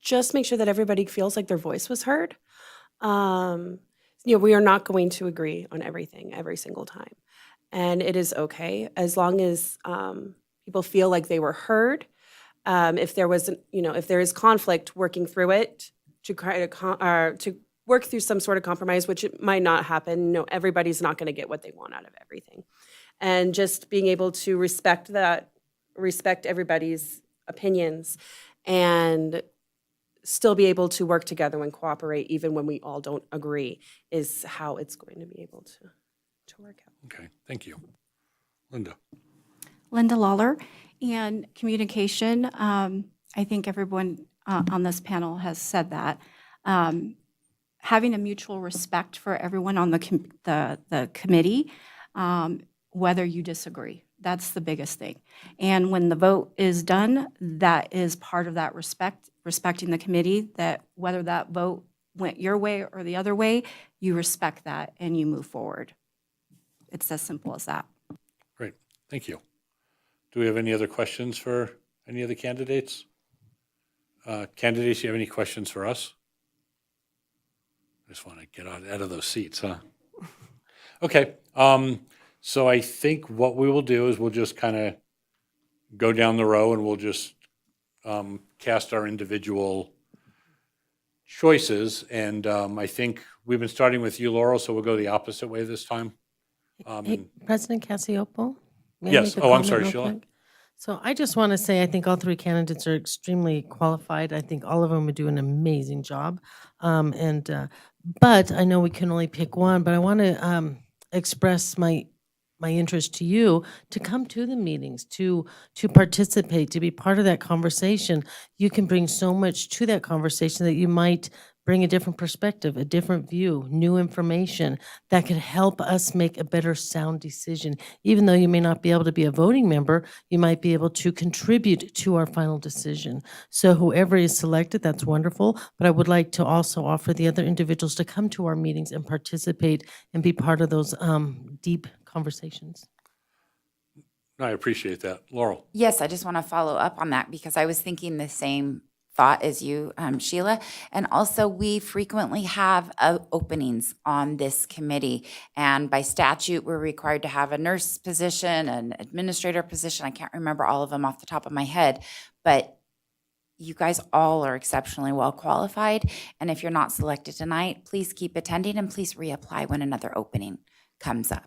just make sure that everybody feels like their voice was heard. We are not going to agree on everything every single time. And it is okay as long as people feel like they were heard. If there was, if there is conflict, working through it to try to work through some sort of compromise, which it might not happen. No, everybody's not going to get what they want out of everything. And just being able to respect everybody's opinions and still be able to work together and cooperate even when we all don't agree is how it's going to be able to work out. Okay, thank you. Linda. Linda Lawler. And communication, I think everyone on this panel has said that. Having a mutual respect for everyone on the committee, whether you disagree. That's the biggest thing. And when the vote is done, that is part of that respecting the committee, that whether that vote went your way or the other way, you respect that and you move forward. It's as simple as that. Great, thank you. Do we have any other questions for any of the candidates? Candidates, do you have any questions for us? I just want to get out of those seats, huh? Okay, so I think what we will do is we'll just kind of go down the row and we'll just cast our individual choices. And I think we've been starting with you, Laurel, so we'll go the opposite way this time. Hey, President Casiopo? May I Yes. make a Oh, I'm comment sorry, real Sheila. quick? So I just want to say, I think all three candidates are extremely qualified. I think all of them would do an amazing job. But I know we can only pick one, but I want to express my interest to you to come to the meetings, to participate, to be part of that conversation. You can bring so much to that conversation that you might bring a different perspective, a different view, new information that could help us make a better sound decision. Even though you may not be able to be a voting member, you might be able to contribute to our final decision. So whoever is selected, that's wonderful. But I would like to also offer the other individuals to come to our meetings and participate and be part of those deep conversations. I appreciate that. Laurel. Yes, I just want to follow up on that because I was thinking the same thought as you, Sheila. And also, we frequently have openings on this committee. And by statute, we're required to have a nurse position, an administrator position. I can't remember all of them off the top of my head, but you guys all are exceptionally well qualified. And if you're not selected tonight, please keep attending and please reapply when another opening comes up.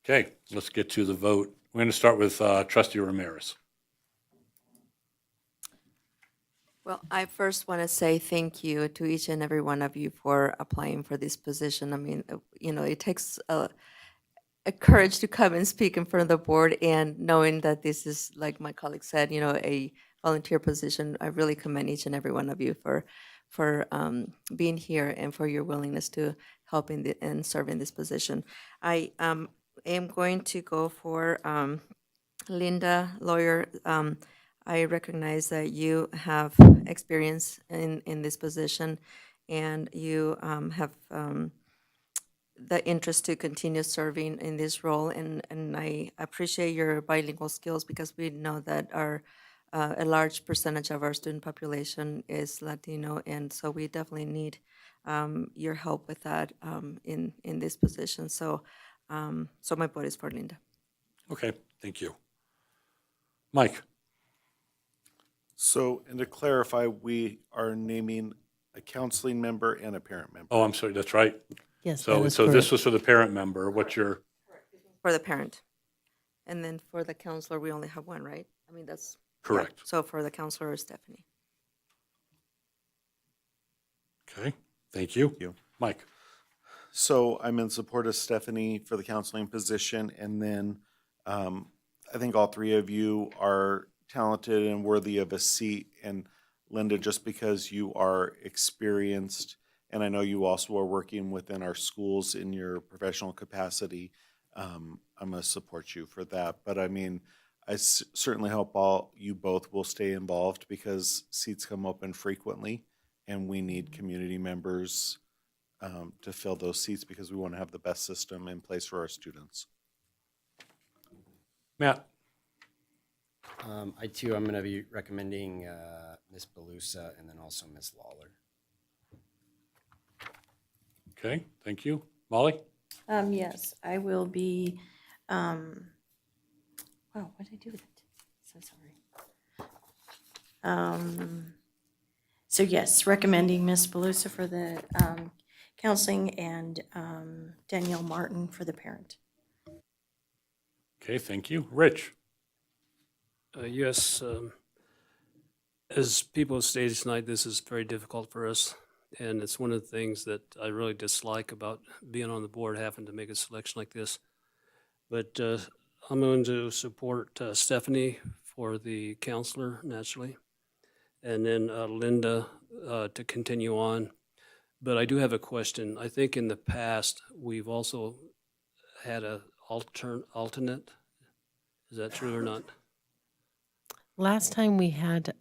Okay, let's get to the vote. We're going to start with Trustee Ramirez. Well, I first want to say thank you to each and every one of you for applying for this position. I mean, it takes a courage to come and speak in front of the board, and knowing that this is, like my colleague said, a volunteer position. I really commend each and every one of you for being here and for your willingness to help and serve in this position. I am going to go for Linda, lawyer. I recognize that you have experience in this position, and you have the interest to continue serving in this role. And I appreciate your bilingual skills, because we know that a large percentage of our student population is Latino, and so we definitely need your help with that in this position. So my vote is for Linda. Okay, thank you. Mike? So, and to clarify, we are naming a counseling member and a parent member. Oh, I'm sorry, that's right. Yes, So, that is so this correct. was for the parent member. What's your, For the parent. And then for the counselor, we only have one, right? I mean, that's. correct? Yeah. So for the counselor, Stephanie. Okay, thank you. Thank you. Mike? So I'm in support of Stephanie for the counseling position, and then I think all three of you are talented and worthy of a seat. And Linda, just because you are experienced, and I know you also are working within our schools in your professional capacity, I'm going to support you for that. But I mean, I certainly hope you both will stay involved, because seats come open frequently, and we need community members to fill those seats, because we want to have the best system in place for our students. Matt? I too, I'm going to be recommending Ms. Belusa and then also Ms. Lawler. Okay, thank you. Molly? Yes, I will be, wow, what did I do with it? So sorry. So yes, recommending Ms. Belusa for the counseling, and Danielle Martin for the parent. Okay, thank you. Rich? Yes, as people have stated tonight, this is very difficult for us. And it's one of the things that I really dislike about being on the board, having to make a selection like this. But I'm going to support Stephanie for the counselor, naturally, and then Linda to continue on. But I do have a question. I think in the past, we've also had a alternate. Is that true or not? Last time we had,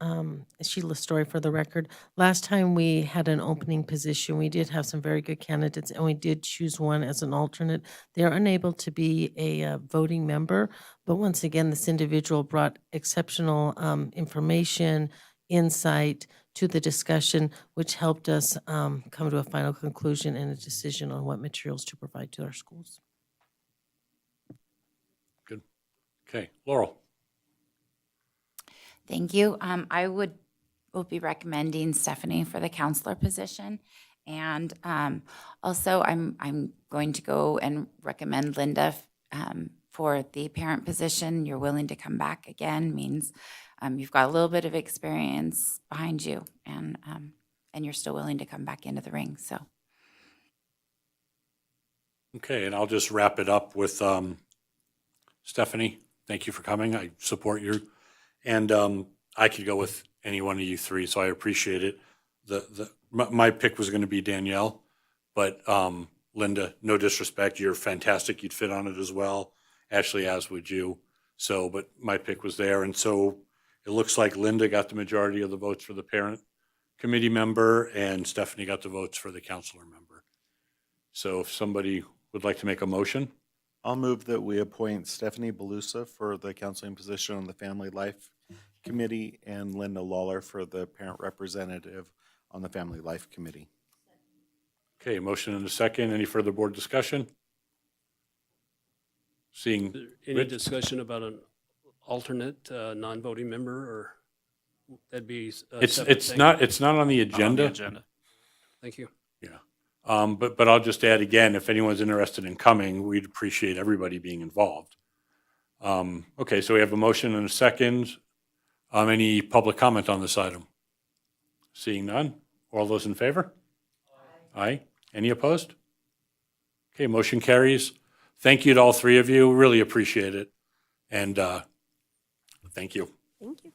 Sheila's story for the record, last time we had an opening position, we did have some very good candidates, and we did choose one as an alternate. They are unable to be a voting member, but once again, this individual brought exceptional information, insight to the discussion, which helped us come to a final conclusion and a decision on what materials to provide to our schools. Good. Okay, Laurel? Thank you. I will be recommending Stephanie for the counselor position. And also, I'm going to go and recommend Linda for the parent position. You're willing to come back again, means you've got a little bit of experience behind you, and you're still willing to come back into the ring, so. Okay, and I'll just wrap it up with Stephanie. Thank you for coming. I support you. And I could go with any one of you three, so I appreciate it. My pick was going to be Danielle, but Linda, no disrespect, you're fantastic. You'd fit on it as well. Ashley, as would you. So, but my pick was there. And so it looks like Linda got the majority of the votes for the parent committee member, and Stephanie got the votes for the counselor member. So if somebody would like to make a motion. I'll move that we appoint Stephanie Belusa for the counseling position on the Family Life Committee and Linda Lawler for the parent representative on the Family Life Committee. Okay, motion and a second. Any further board discussion? Seeing Any Rich? discussion about an alternate, non-voting member, or that'd be a It's separate thing? not on the Not on the agenda. agenda. Thank you. But I'll just add again, if anyone's interested in coming, we'd appreciate everybody being involved. Okay, so we have a motion and a second. Any public comment on this item? Seeing none. All those in favor? Aye. Any opposed? Okay, motion carries. Thank you to all three of you. Really appreciate it. And thank you. Thank you.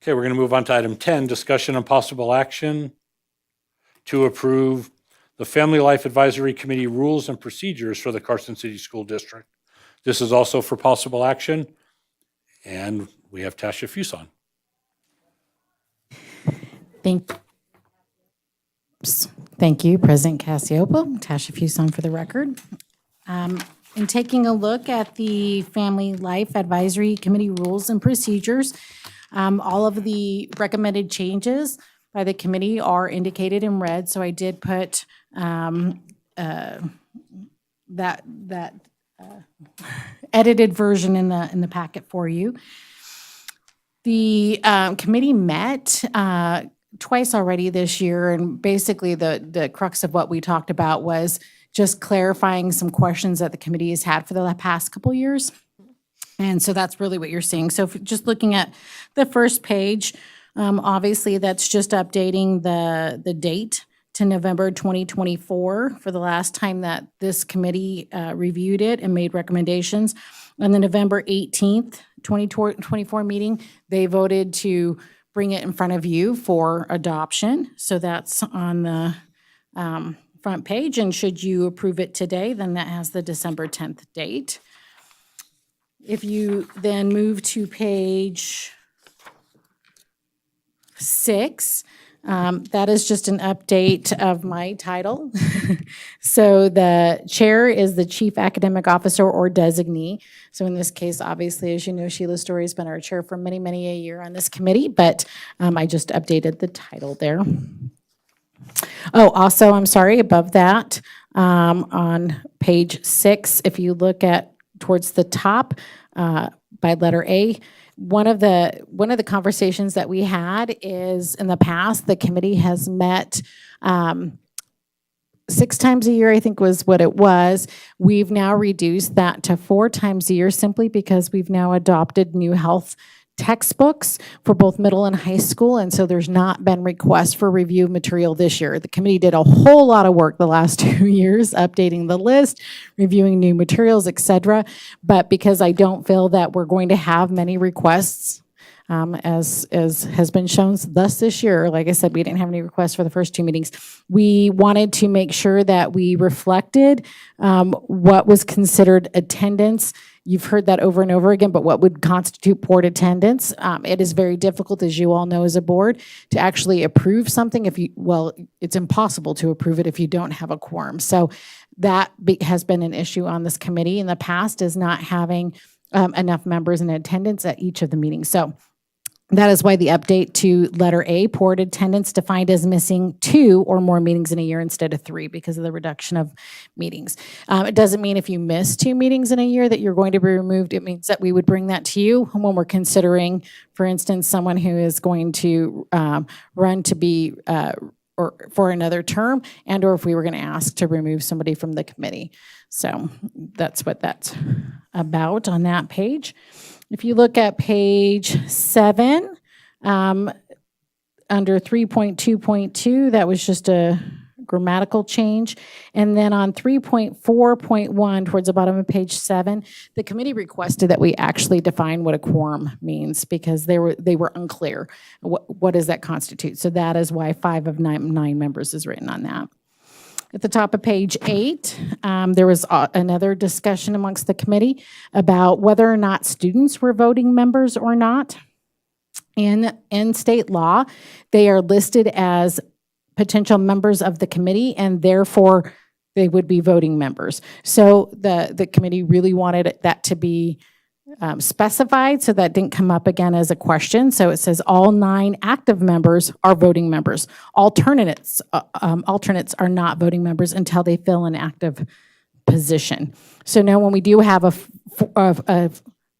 Okay, we're going to move on to item 10, discussion and possible action to approve the Family Life Advisory Committee rules and procedures for the Carson City School District. This is also for possible action, and we have Tasha Fuson. Thank you, President Cassiopo. Tasha Fuson for the record. In taking a look at the Family Life Advisory Committee rules and procedures, all of the recommended changes by the committee are indicated in red, so I did put that edited version in the packet for you. The committee met twice already this year, and basically the crux of what we talked about was just clarifying some questions that the committee has had for the past couple years. And so that's really what you're seeing. So if just looking at the first page, obviously that's just updating the date to November 2024 for the last time that this committee reviewed it and made recommendations. On the November 18th, 2024 meeting, they voted to bring it in front of you for adoption. So that's on the front page, and should you approve it today, then that has the December 10th date. If you then move to page 6, that is just an update of my title. So the chair is the chief academic officer or designee. So in this case, obviously, as you know, Sheila Story has been our chair for many, many a year on this committee, but I just updated the title there. Oh, also, I'm sorry, above that, on page 6, if you look at towards the top by letter A, one of the conversations that we had is in the past, the committee has met 6 times a year, I think was what it was. We've now reduced that to 4 times a year simply because we've now adopted new health textbooks for both middle and high school, and so there's not been requests for review material this year. The committee did a whole lot of work the last 2 years, updating the list, reviewing new materials, etc. But because I don't feel that we're going to have many requests, as has been shown thus this year, like I said, we didn't have any requests for the first 2 meetings. We wanted to make sure that we reflected what was considered attendance. You've heard that over and over again, but what would constitute board attendance? It is very difficult, as you all know as a board, to actually approve something it's impossible to approve it if you don't have a quorum. So that has been an issue on this committee in the past, is not having enough members in attendance at each of the meetings. So that is why the update to letter A, board attendance defined as missing 2 or more meetings in a year instead of 3 because of the reduction of meetings. It doesn't mean if you miss 2 meetings in a year that you're going to be removed. It means that we would bring that to you when we're considering, for instance, someone who is going to run to be or for another term, and or if we were going to ask to remove somebody from the committee. So that's what that's about on that page. If you look at page 7, under 3.2.2, that was just a grammatical change. And then on 3.4.1, towards the bottom of page 7, the committee requested that we actually define what a quorum means because they were unclear. What does that constitute? So that is why 5 of 9 members is written on that. At the top of page 8, there was another discussion amongst the committee about whether or not students were voting members or not. In state law, they are listed as potential members of the committee, and therefore they would be voting members. So the committee really wanted that to be specified, so that didn't come up again as a question. So it says all 9 active members are voting members. Alternates are not voting members until they fill an active position. So now when we do have a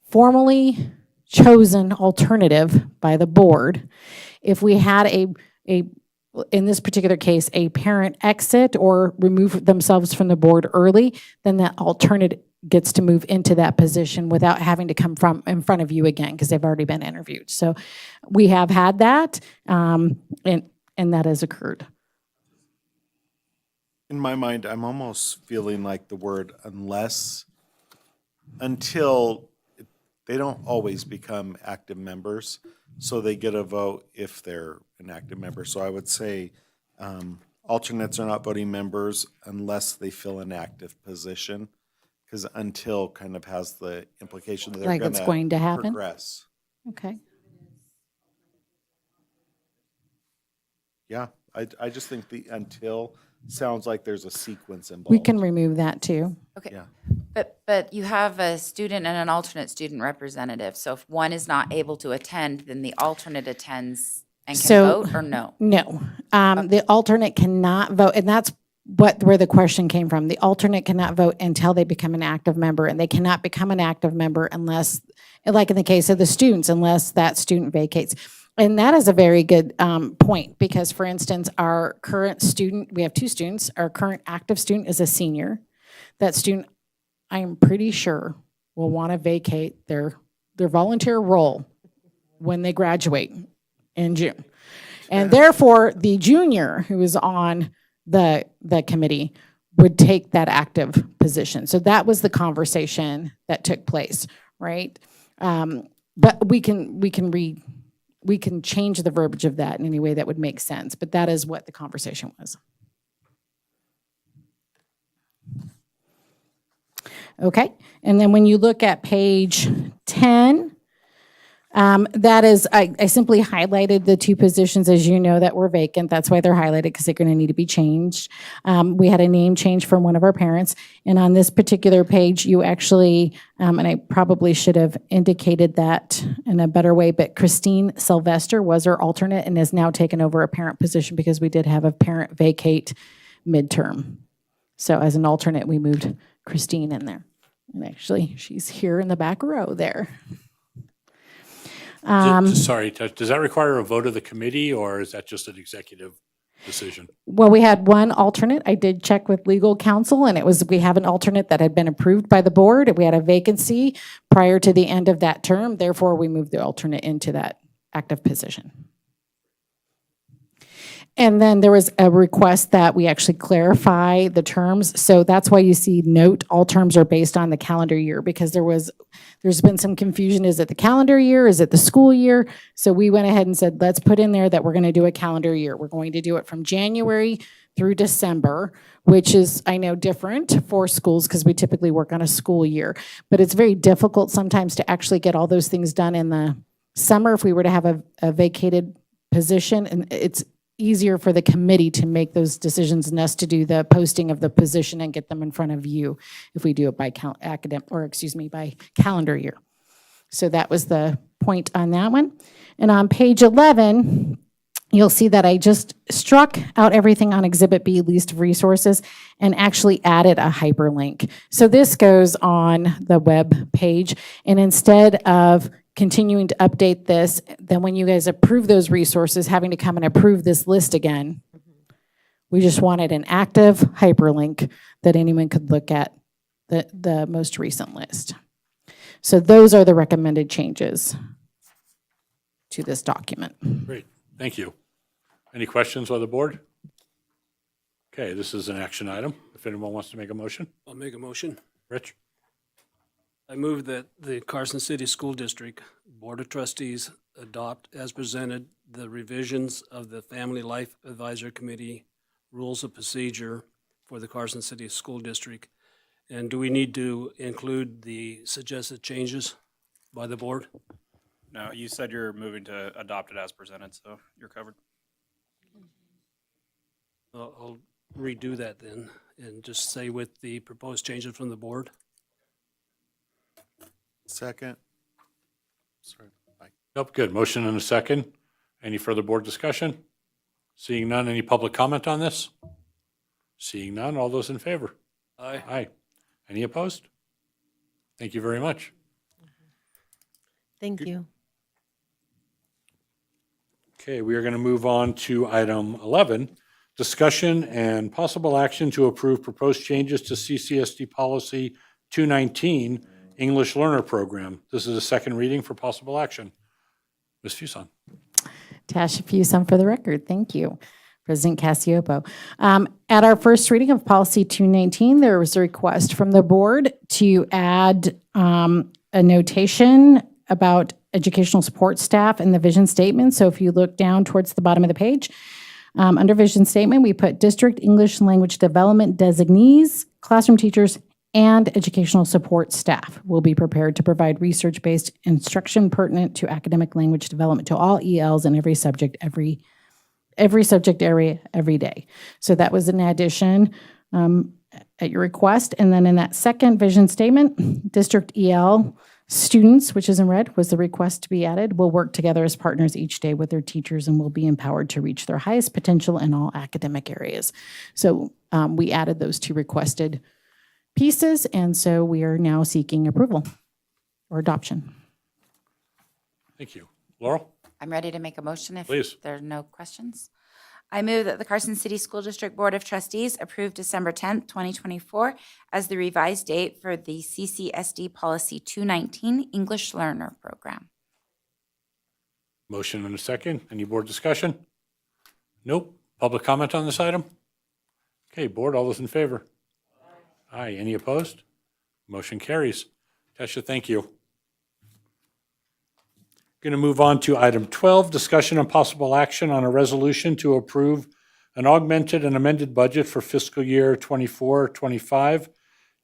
formally chosen alternative by the board, if we had in this particular case, a parent exit or remove themselves from the board early, then that alternate gets to move into that position without having to come from in front of you again, because they've already been interviewed. So we have had that, and that has occurred. In my mind, I'm almost feeling like the word until they don't always become active members, so they get a vote if they're an active member. So I would say alternates are not voting members unless they fill an active position, because until kind of has the implication that they're Like it's going to happen? progress. Okay. Yeah, I just think the until sounds like there's a sequence involved. We can remove that too. Okay. Yeah. But you have a student and an alternate student representative. So if one is not able to attend, then the alternate attends and can vote, or no? No. The alternate cannot vote, and that's where the question came from. The alternate cannot vote until they become an active member, and they cannot become an active member unless, like in the case of the students, unless that student vacates. And that is a very good point, because for instance, our current student, we have 2 students. Our current active student is a senior. That student, I am pretty sure, will want to vacate their volunteer role when they graduate in June. And therefore, the junior who is on the committee would take that active position. So that was the conversation that took place, right? But we can change the verbiage of that in any way that would make sense, but that is what the conversation was. Okay, and then when you look at page 10, that is, I simply highlighted the 2 positions, as you know, that were vacant. That's why they're highlighted, because they're going to need to be changed. We had a name change from one of our parents, and on this particular page, you actually, and I probably should have indicated that in a better way, but Christine Sylvester was our alternate and has now taken over a parent position, because we did have a parent vacate midterm. So as an alternate, we moved Christine in there. And actually, she's here in the back row there. Sorry, does that require a vote of the committee, or is that just an executive decision? Well, we had one alternate. I did check with legal counsel, and we have an alternate that had been approved by the board. We had a vacancy prior to the end of that term. Therefore, we moved the alternate into that active position. And then there was a request that we actually clarify the terms. So that's why you see note, all terms are based on the calendar year, because there's been some confusion. Is it the calendar year? Is it the school year? So we went ahead and said, let's put in there that we're going to do a calendar year. We're going to do it from January through December, which is, I know, different for schools because we typically work on a school year. But it's very difficult sometimes to actually get all those things done in the summer if we were to have a vacated position. And it's easier for the committee to make those decisions and us to do the posting of the position and get them in front of you if we do it by by calendar year. So that was the point on that one. And on page 11, you'll see that I just struck out everything on Exhibit B, list of resources, and actually added a hyperlink. So this goes on the web page, and instead of continuing to update this, then when you guys approve those resources, having to come and approve this list again, we just wanted an active hyperlink that anyone could look at the most recent list. So those are the recommended changes to this document. Great, thank you. Any questions by the board? Okay, this is an action item. If anyone wants to make a motion. I'll make a motion. Rich? I move that the Carson City School District Board of Trustees adopt as presented the revisions of the Family Life Advisory Committee Rules of Procedure for the Carson City School District. And do we need to include the suggested changes by the board? No, you said you're moving to adopt it as presented, so you're covered. I'll redo that then and just say with the proposed changes from the board. Second. Sorry. Bye. Yep, good. Motion and a second. Any further board discussion? Seeing none, any public comment on this? Seeing none, all those in favor? Aye. Aye. Any opposed? Thank you very much. Thank you. Okay, we are going to move on to item 11, discussion and possible action to approve proposed changes to CCSD policy 219, English Learner Program. This is a second reading for possible action. Ms. Fuson. Tasha Fuson for the record. Thank you. President Casiopo. At our first reading of policy 219, there was a request from the board to add a notation about educational support staff in the vision statement. So if you look down towards the bottom of the page, under vision statement, we put district English language development designees, classroom teachers, and educational support staff will be prepared to provide research-based instruction pertinent to academic language development to all ELs in every subject, every subject area, every day. So that was an addition at your request. And then in that second vision statement, district EL students, which is in red, was the request to be added, will work together as partners each day with their teachers and will be empowered to reach their highest potential in all academic areas. So we added those two requested pieces, and so we are now seeking approval or adoption. Thank you. Laurel? I'm ready to make a motion if Please. there are no questions. I move that the Carson City School District Board of Trustees approve December 10th, 2024 as the revised date for the CCSD Policy 219 English Learner Program. Motion and a second. Any board discussion? Nope. Public comment on this item? Okay, board, all those in favor? Aye. Any opposed? Motion carries. Tasha, thank you. Going to move on to item 12, discussion and possible action on a resolution to approve an augmented and amended budget for fiscal year 24-25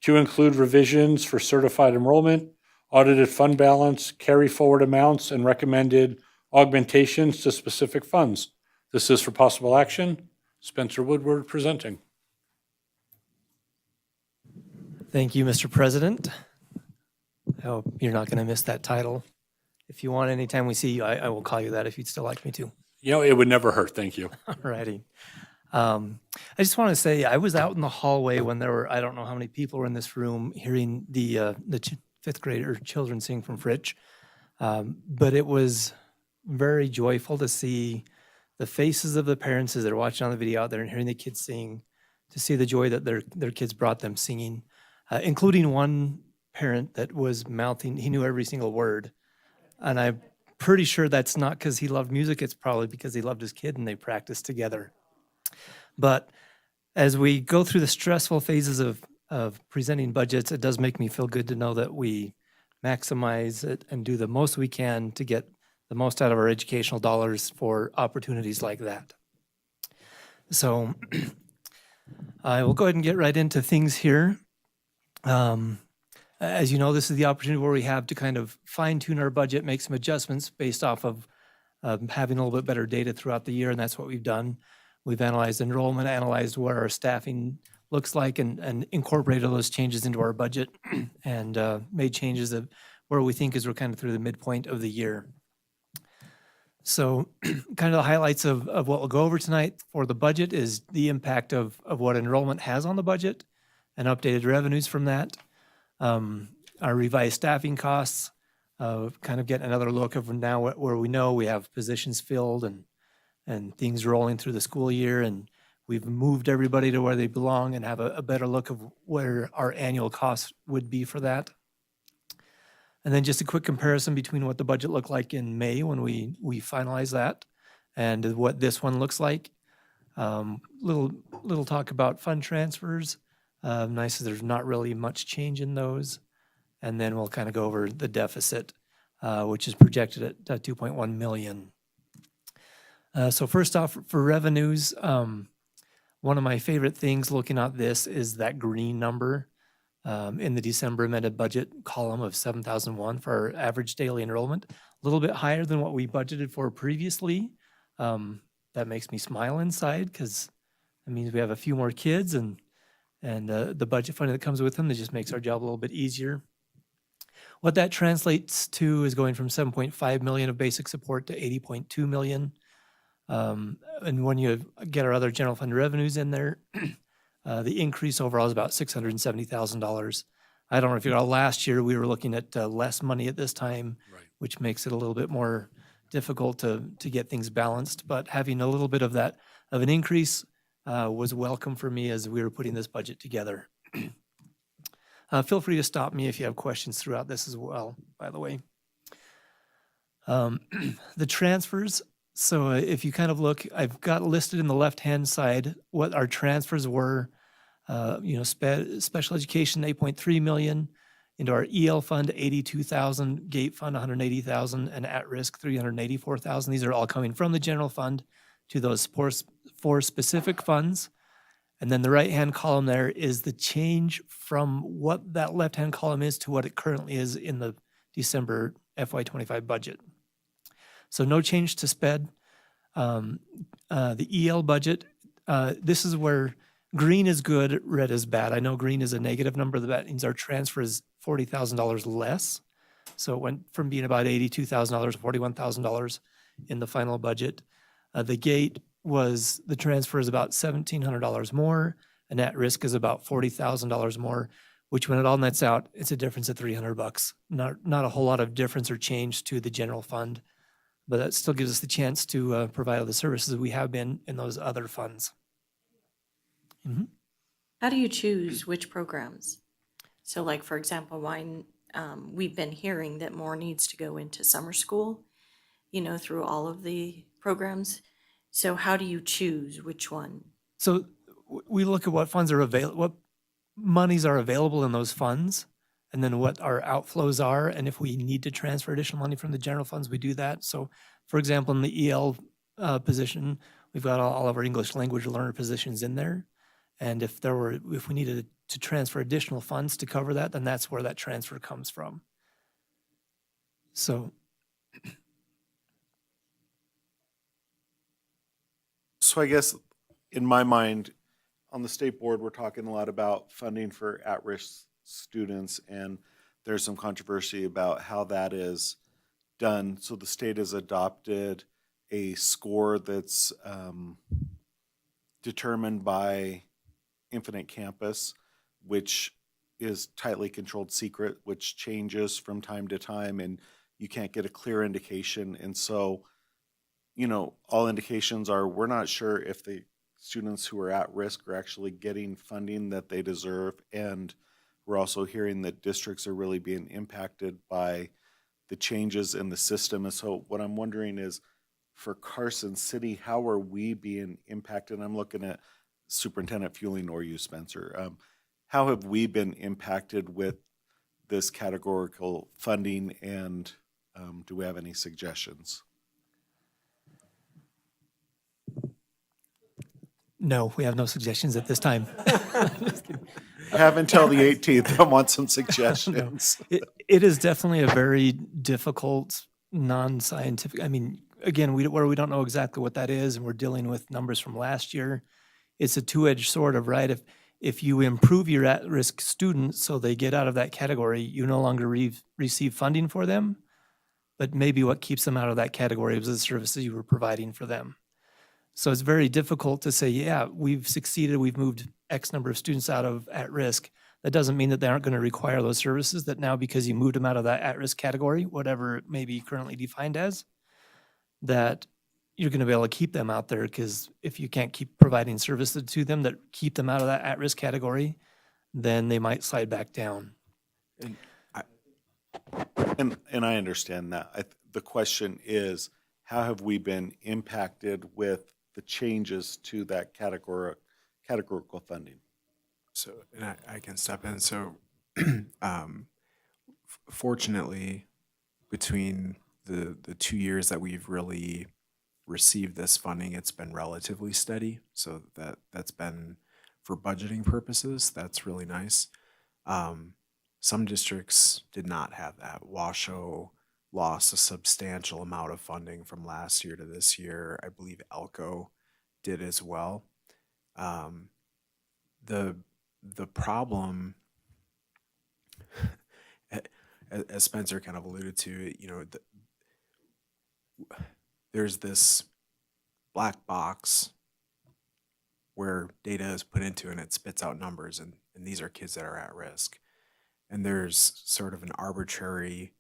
to include revisions for certified enrollment, audited fund balance, carry forward amounts, and recommended augmentations to specific funds. This is for possible action. Spencer Woodward presenting. Thank you, Mr. President. I hope you're not going to miss that title. If you want, anytime we see you, I will call you that if you'd still like me to. You know, it would never hurt. Thank you. All righty. I just want to say I was out in the hallway when there were, I don't know how many people were in this room hearing the fifth grader children sing from Fritch. But it was very joyful to see the faces of the parents as they're watching on the video out there and hearing the kids sing, to see the joy that their kids brought them singing, including one parent that was mouthing, he knew every single word. And I'm pretty sure that's not because he loved music, it's probably because he loved his kid and they practiced together. But as we go through the stressful phases of presenting budgets, it does make me feel good to know that we maximize it and do the most we can to get the most out of our educational dollars for opportunities like that. So I will go ahead and get right into things here. As you know, this is the opportunity where we have to kind of fine tune our budget, make some adjustments based off of having a little bit better data throughout the year, and that's what we've done. We've analyzed enrollment, analyzed what our staffing looks like, and incorporated those changes into our budget and made changes of where we think is we're kind of through the midpoint of the year. So kind of the highlights of what we'll go over tonight for the budget is the impact of what enrollment has on the budget and updated revenues from that. Our revised staffing costs, kind of get another look of now where we know we have positions filled and things rolling through the school year, and we've moved everybody to where they belong and have a better look of where our annual costs would be for that. And then just a quick comparison between what the budget looked like in May when we finalized that and what this one looks like. Little talk about fund transfers. Nice that there's not really much change in those. And then we'll kind of go over the deficit, which is projected at 2.1 million. So first off, for revenues, one of my favorite things looking at this is that green number in the December amended budget column of 7,001 for our average daily enrollment. A little bit higher than what we budgeted for previously. That makes me smile inside because That means we have a few more kids and the budget funding that comes with them, that just makes our job a little bit easier. What that translates to is going from 7.5 million of basic support to 80.2 million. And when you get our other general fund revenues in there, the increase overall is about $670,000. I don't know if you know, last year we were looking at less money at this time, Right. which makes it a little bit more difficult to get things balanced. But having a little bit of that, of an increase was welcome for me as we were putting this budget together. Feel free to stop me if you have questions throughout this as well, by the way. The transfers, so if you kind of look, I've got listed in the left-hand side what our transfers were. Special education, 8.3 million, into our EL fund, 82,000, GATE fund, 180,000, and at-risk, 384,000. These are all coming from the general fund to those four specific funds. And then the right-hand column there is the change from what that left-hand column is to what it currently is in the December FY25 budget. So no change to SPED. The EL budget, this is where green is good, red is bad. I know green is a negative number. That means our transfer is $40,000 less. So it went from being about $82,000 to $41,000 in the final budget. The GATE was, the transfer is about $1,700 more, and at risk is about $40,000 more, which when it all nets out, it's a difference of $300. Not a whole lot of difference or change to the general fund, but that still gives us the chance to provide all the services we have been in those other funds. Mm-hmm. How do you choose which programs? So like, for example, we've been hearing that more needs to go into summer school, through all of the programs. So how do you choose which one? So we look at what funds are available, what monies are available in those funds, and then what our outflows are. And if we need to transfer additional money from the general funds, we do that. So for example, in the EL position, we've got all of our English language learner positions in there. And if we needed to transfer additional funds to cover that, then that's where that transfer comes from. So I guess in my mind, on the state board, we're talking a lot about funding for at-risk students, and there's some controversy about how that is done. So the state has adopted a score that's determined by Infinite Campus, which is tightly controlled secret, which changes from time to time, and you can't get a clear indication. And so, all indications are we're not sure if the students who are at risk are actually getting funding that they deserve. And we're also hearing that districts are really being impacted by the changes in the system. And so what I'm wondering is, for Carson City, how are we being impacted? I'm looking at Superintendent Fueling or you, Spencer. How have we been impacted with this categorical funding, and do we have any suggestions? no, we have no suggestions at this time. Have until the 18th. I want some suggestions. No. It is definitely a very difficult, non-scientific, again, where we don't know exactly what that is, and we're dealing with numbers from last year. It's a two-edged sword of, right, if you improve your at-risk students so they get out of that category, you no longer receive funding for them, but maybe what keeps them out of that category is the services you were providing for them. So it's very difficult to say, yeah, we've succeeded, we've moved X number of students out of at-risk. That doesn't mean that they aren't going to require those services, that now because you moved them out of that at-risk category, whatever it may be currently defined as, that you're going to be able to keep them out there, because if you can't keep providing services to them that keep them out of that at-risk category, then they might slide back down. And I understand that. The question is, how have we been impacted with the changes to that categorical funding? So, and I can step in. So, fortunately, between the 2 years that we've really received this funding, it's been relatively steady. So that's been, for budgeting purposes, that's really nice. Some districts did not have that. Washoe lost a substantial amount of funding from last year to this year. I believe Elko did as well. The problem, as Spencer kind of alluded to, there's this black box where data is put into and it spits out numbers, and these are kids that are at risk. And there's sort of an arbitrary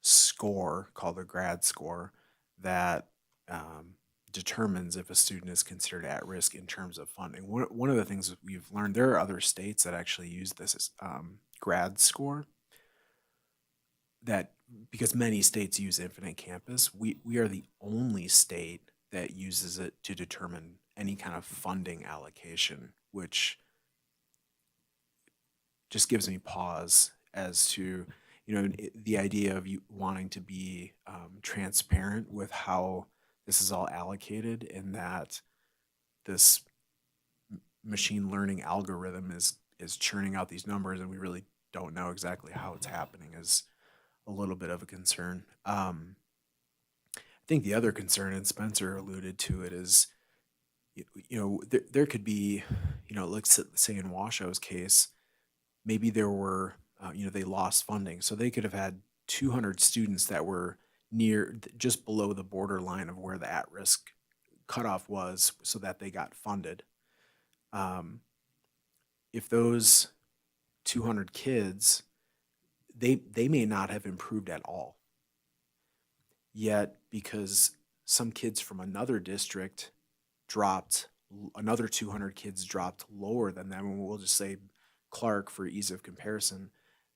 score called a grad score that determines if a student is considered at risk in terms of funding. One of the things that we've learned, there are other states that actually use this as grad score, that because many states use infinite campus, we are the only state that uses it to determine any kind of funding allocation, which just gives me pause as to, the idea of you wanting to be transparent with how this is all allocated, and that this machine learning algorithm is churning out these numbers and we really don't know exactly how it's happening is a little bit of a concern. I think the other concern, and Spencer alluded to it, is, there could be, let's say in Washoe's case, maybe there were, they lost funding. So they could have had 200 students that were just below the borderline of where the at-risk cutoff was so that they got funded. If those 200 kids, they may not have improved at all. Yet, because some kids from another district dropped, another 200 kids dropped lower than them, and we'll just say Clark for ease of comparison,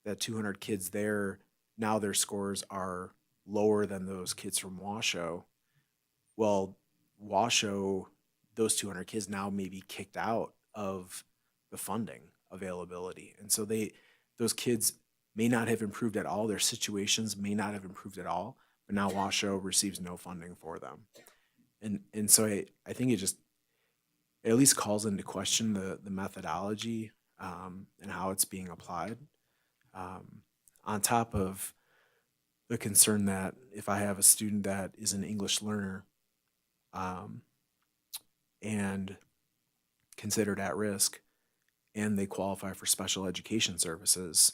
that 200 kids there, now their scores are lower than those kids from Washoe. Well, Washoe, those 200 kids now may be kicked out of the funding availability. And so those kids may not have improved at all. Their situations may not have improved at all, but now Washoe receives no funding for them. And so I think it at least calls into question the methodology and how it's being applied. On top of the concern that if I have a student that is an English learner and considered at risk and they qualify for special education services,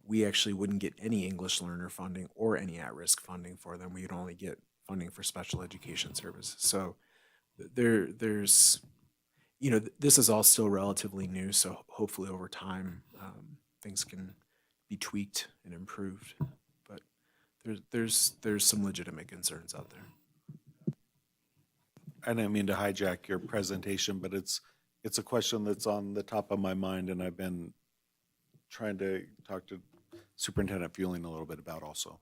we actually wouldn't get any English learner funding or any at-risk funding for them. We would only get funding for special education services. So there's, this is all still relatively new, so hopefully over time things can be tweaked and improved. But there's some legitimate concerns out there. I didn't mean to hijack your presentation, but it's a question that's on the top of my mind, and I've been trying to talk to Superintendent Fueling a little bit about also.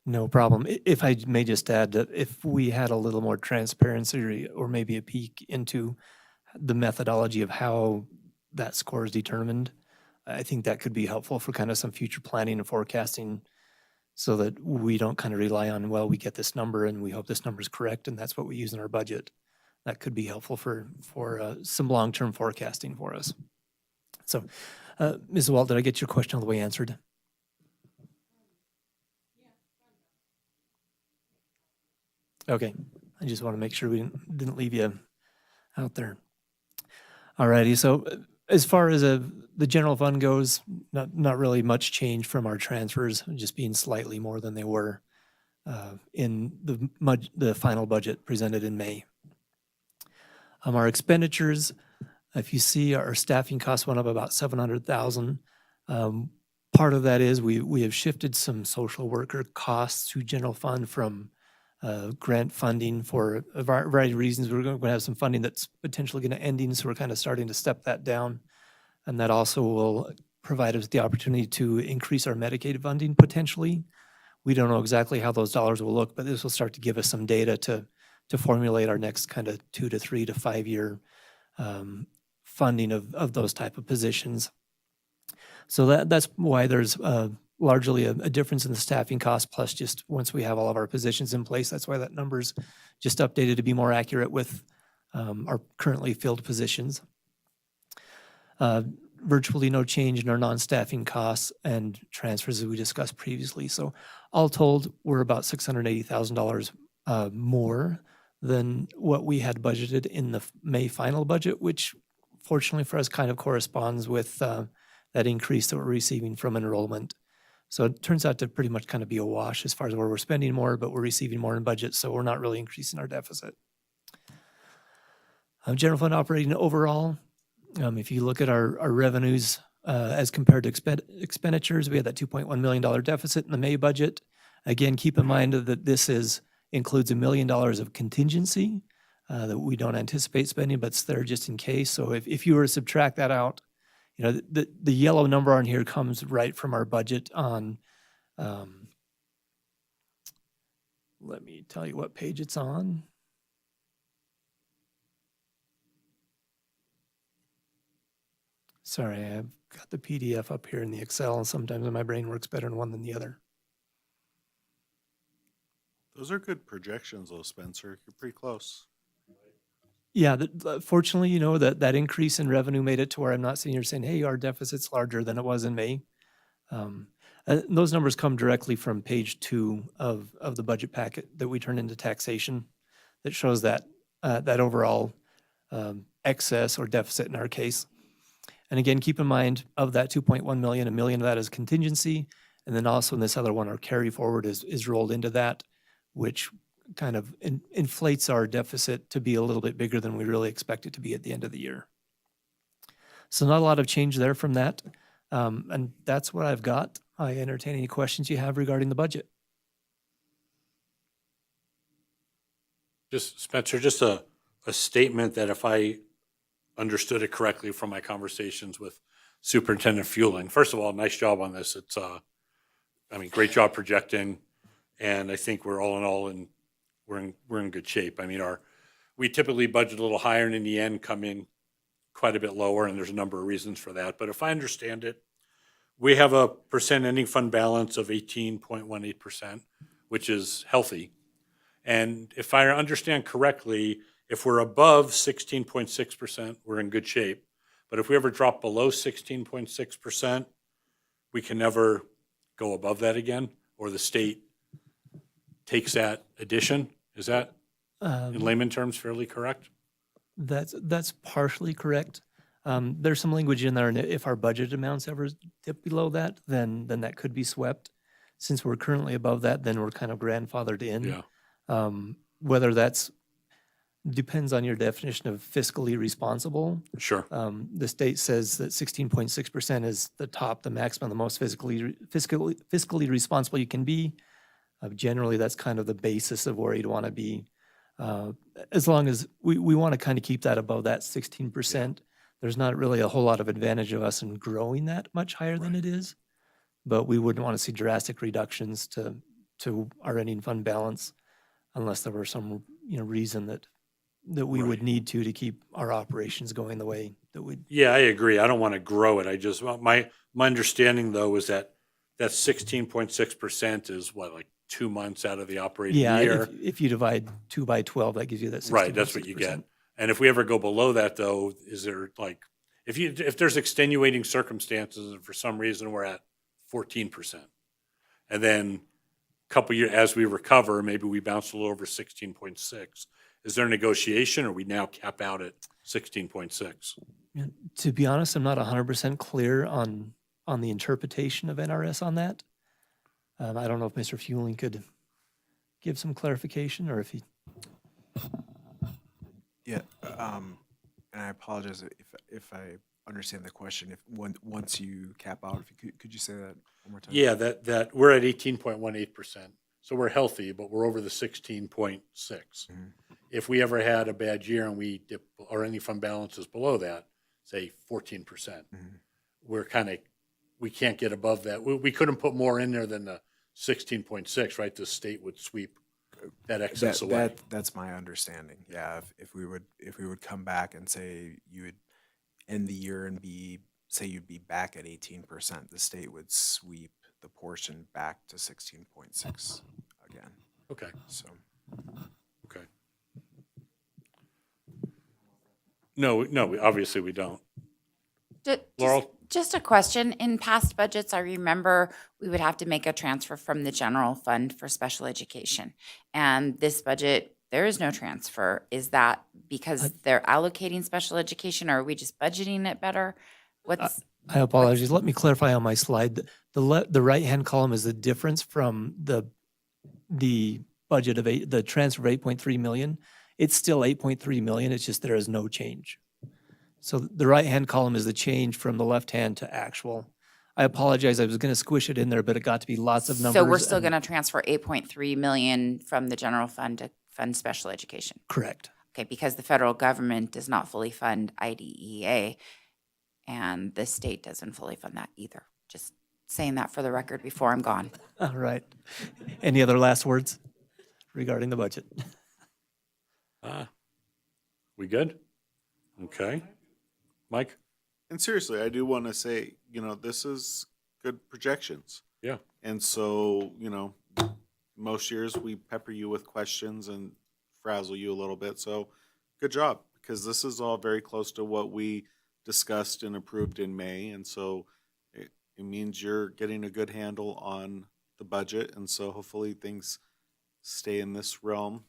No problem. If I may just add that if we had a little more transparency or maybe a peek into the methodology of how that score is determined, I think that could be helpful for kind of some future planning and forecasting, so that we don't kind of rely on, well, we get this number and we hope this number is correct and that's what we use in our budget. That could be helpful for some long-term forecasting for us. So, Ms. Walt, did I get your question all the way answered? Okay, I just want to make sure we didn't leave you out there. Alrighty, so as far as the general fund goes, not really much change from our transfers, just being slightly more than they were in the final budget presented in May. Our expenditures, if you see, our staffing costs went up about $700,000. Part of that is we have shifted some social worker costs to general fund from grant funding for a variety of reasons. We're going to have some funding that's potentially going to ending, so we're kind of starting to step that down. And that also will provide us the opportunity to increase our Medicaid funding potentially. We don't know exactly how those dollars will look, but this will start to give us some data to formulate our next kind of 2 to 3 to 5 year funding of those type of positions. So that's why there's largely a difference in the staffing cost, plus just once we have all of our positions in place, that's why that number's just updated to be more accurate with our currently filled positions. Virtually no change in our non-staffing costs and transfers as we discussed previously. So all told, we're about $680,000 more than what we had budgeted in the May final budget, which fortunately for us kind of corresponds with that increase that we're receiving from enrollment. So it turns out to pretty much kind of be a wash as far as where we're spending more, but we're receiving more in budget, so we're not really increasing our deficit. General fund operating overall, if you look at our revenues as compared to expenditures, we had that $2.1 million deficit in the May budget. Again, keep in mind that this includes $1 million of contingency that we don't anticipate spending, but it's there just in case. So if you were to subtract that out, you know, the yellow number on here comes right from our budget on, let me tell you what page it's on. Sorry, I've got the PDF up here in the Excel, and sometimes my brain works better in one than the other. Those are good projections, though, Spencer. You're pretty close. Yeah, fortunately, you know, that increase in revenue made it to where I'm not sitting here saying, hey, our deficit's larger than it was in May. Those numbers come directly from page 2 of the budget packet that we turn into taxation that shows that overall excess or deficit in our case. And again, keep in mind of that 2.1 million, $1 million of that is contingency. And then also in this other one, our carry forward is rolled into that, which kind of inflates our deficit to be a little bit bigger than we really expect it to be at the end of the year. So not a lot of change there from that. And that's what I've got. I entertain any questions you have regarding the budget. Just, Spencer, just a statement that if I understood it correctly from my conversations with Superintendent Fueling, first of all, nice job on this. It's, I mean, great job projecting. And I think we're all in all we're in good shape. I mean, we typically budget a little higher and in the end come in quite a bit lower, and there's a number of reasons for that. But if I understand it, we have a percent ending fund balance of 18.18%, which is healthy. And if I understand correctly, if we're above 16.6%, we're in good shape. But if we ever drop below 16.6%, we can never go above that again, or the state takes that addition. Is that, in layman terms, fairly correct? That's partially correct. There's some language in there, and if our budget amounts ever dip below that, then that could be swept. Since we're currently above that, then we're kind of grandfathered in. Yeah. Whether that's depends on your definition of fiscally responsible. Sure. The state says that 16.6% is the top, the maximum, the most fiscally responsible you can be. Generally, that's kind of the basis of where you'd want to be. As long as we want to kind of keep that above that 16%. There's not really a whole lot of advantage of us in growing that much higher than it is. But we wouldn't want to see drastic reductions to our ending fund balance unless there were some reason that we would need to keep our operations going the way that we. Yeah, I agree. I don't want to grow it. I just, my understanding though is that 16.6% is what, like 2 months out of the operating year? Yeah, if you divide 2 by 12, that gives you that 16.6%. Right, that's what you get. And if we ever go below that though, is there like, if there's extenuating circumstances and for some reason we're at 14%, and then a couple years, as we recover, maybe we bounce a little over 16.6, is there a negotiation or we now cap out at 16.6? To be honest, I'm not 100% clear on the interpretation of NRS on that. I don't know if Mr. Fueling could give some clarification or if he. Yeah, and I apologize if I understand the question. Once you cap out, if you could you say that one more time? Yeah, that we're at 18.18%, so we're healthy, but we're over the 16.6. Mm-hmm. If we ever had a bad year and we dip or any fund balances below that, say 14%, mm-hmm. We can't get above that. We couldn't put more in there than the 16.6, right? The state would sweep that excess away. That's my understanding. Yeah, if we would come back and say you would end the year and you'd be back at 18%, the state would sweep the portion back to 16.6 again. Okay. So. Okay. No, obviously we don't. Laurel? Just a question. In past budgets, I remember we would have to make a transfer from the general fund for special education. And this budget, there is no transfer. Is that because they're allocating special education, or are we just budgeting it better? What's, I apologize. Let me clarify on my slide. The right-hand column is the difference from the budget of the transfer of 8.3 million. It's still 8.3 million. It's just there is no change. So the right-hand column is the change from the left-hand to actual. I apologize. I was going to squish it in there, but it got to be lots of numbers. so we're still and- going to transfer 8.3 million from the general fund to fund special education? Correct. Okay, because the federal government does not fully fund IDEA, and the state doesn't fully fund that either. Just saying that for the record before I'm gone. All right. Any other last words regarding the budget? We good? Okay. Mike? And seriously, I do want to say, this is good projections. Yeah. And so, most years we pepper you with questions and frazzle you a little bit. So good job, because this is all very close to what we discussed and approved in May. And so it means you're getting a good handle on the budget. And so hopefully things stay in this realm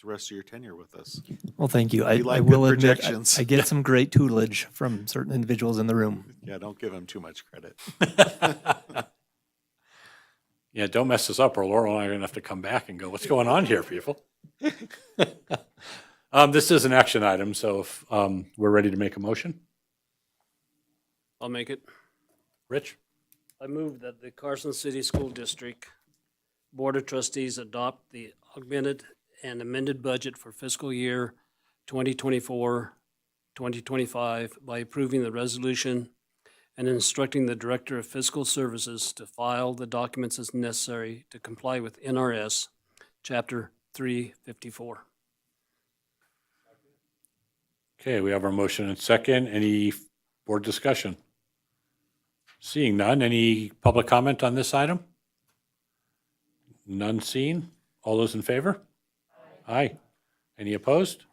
the rest of your tenure with us. Well, thank you. We I like will good admit, projections. I get some great tutelage from certain individuals in the room. Yeah, don't give them too much credit. Yeah, don't mess this up or Laurel and I are going to have to come back and go, what's going on here, people? This is an action item, so if we're ready to make a motion. I'll make it. Rich? I move that the Carson City School District Board of Trustees adopt the augmented and amended budget for fiscal year 2024, 2025 by approving the resolution and instructing the Director of Fiscal Services to file the documents as necessary to comply with NRS Chapter 354. Okay, we have our motion and second. Any board discussion? Seeing none, any public comment on this item? None seen. All those in favor? Aye. Any opposed?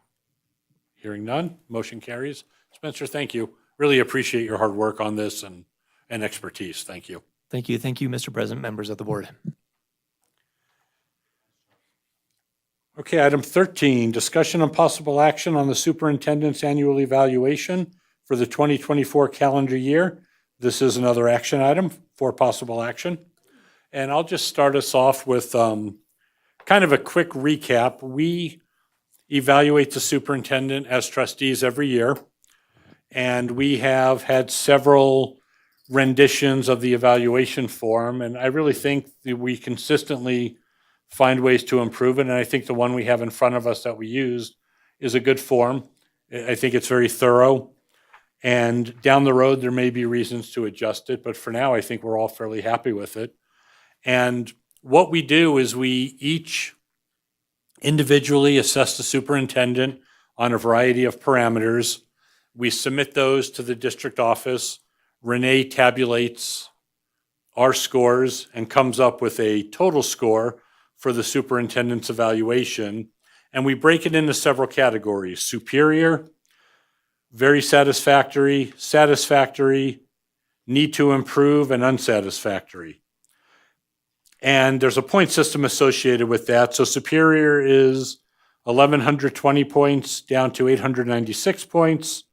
Hearing none, motion carries. Spencer, thank you. Really appreciate your hard work on this and expertise. Thank you. Thank you. Thank you, Mr. President, members of the board. Okay, item 13, discussion and possible action on the superintendent's annual evaluation for the 2024 calendar year. This is another action item for possible action. And I'll just start us off with kind of a quick recap. We evaluate the superintendent as trustees every year, and we have had several renditions of the evaluation form, and I really think that we consistently find ways to improve it, and I think the one we have in front of us that we used is a good form. I think it's very thorough, and down the road there may be reasons to adjust it, but for now I think we're all fairly happy with it. And what we do is we each individually assess the superintendent on a variety of parameters. We submit those to the district office. Renee tabulates our scores and comes up with a total score for the superintendent's evaluation. And we break it into several categories: superior, very satisfactory, satisfactory, need to improve, and unsatisfactory. And there's a point system associated with that. So superior is 1,120 points down to 896 points.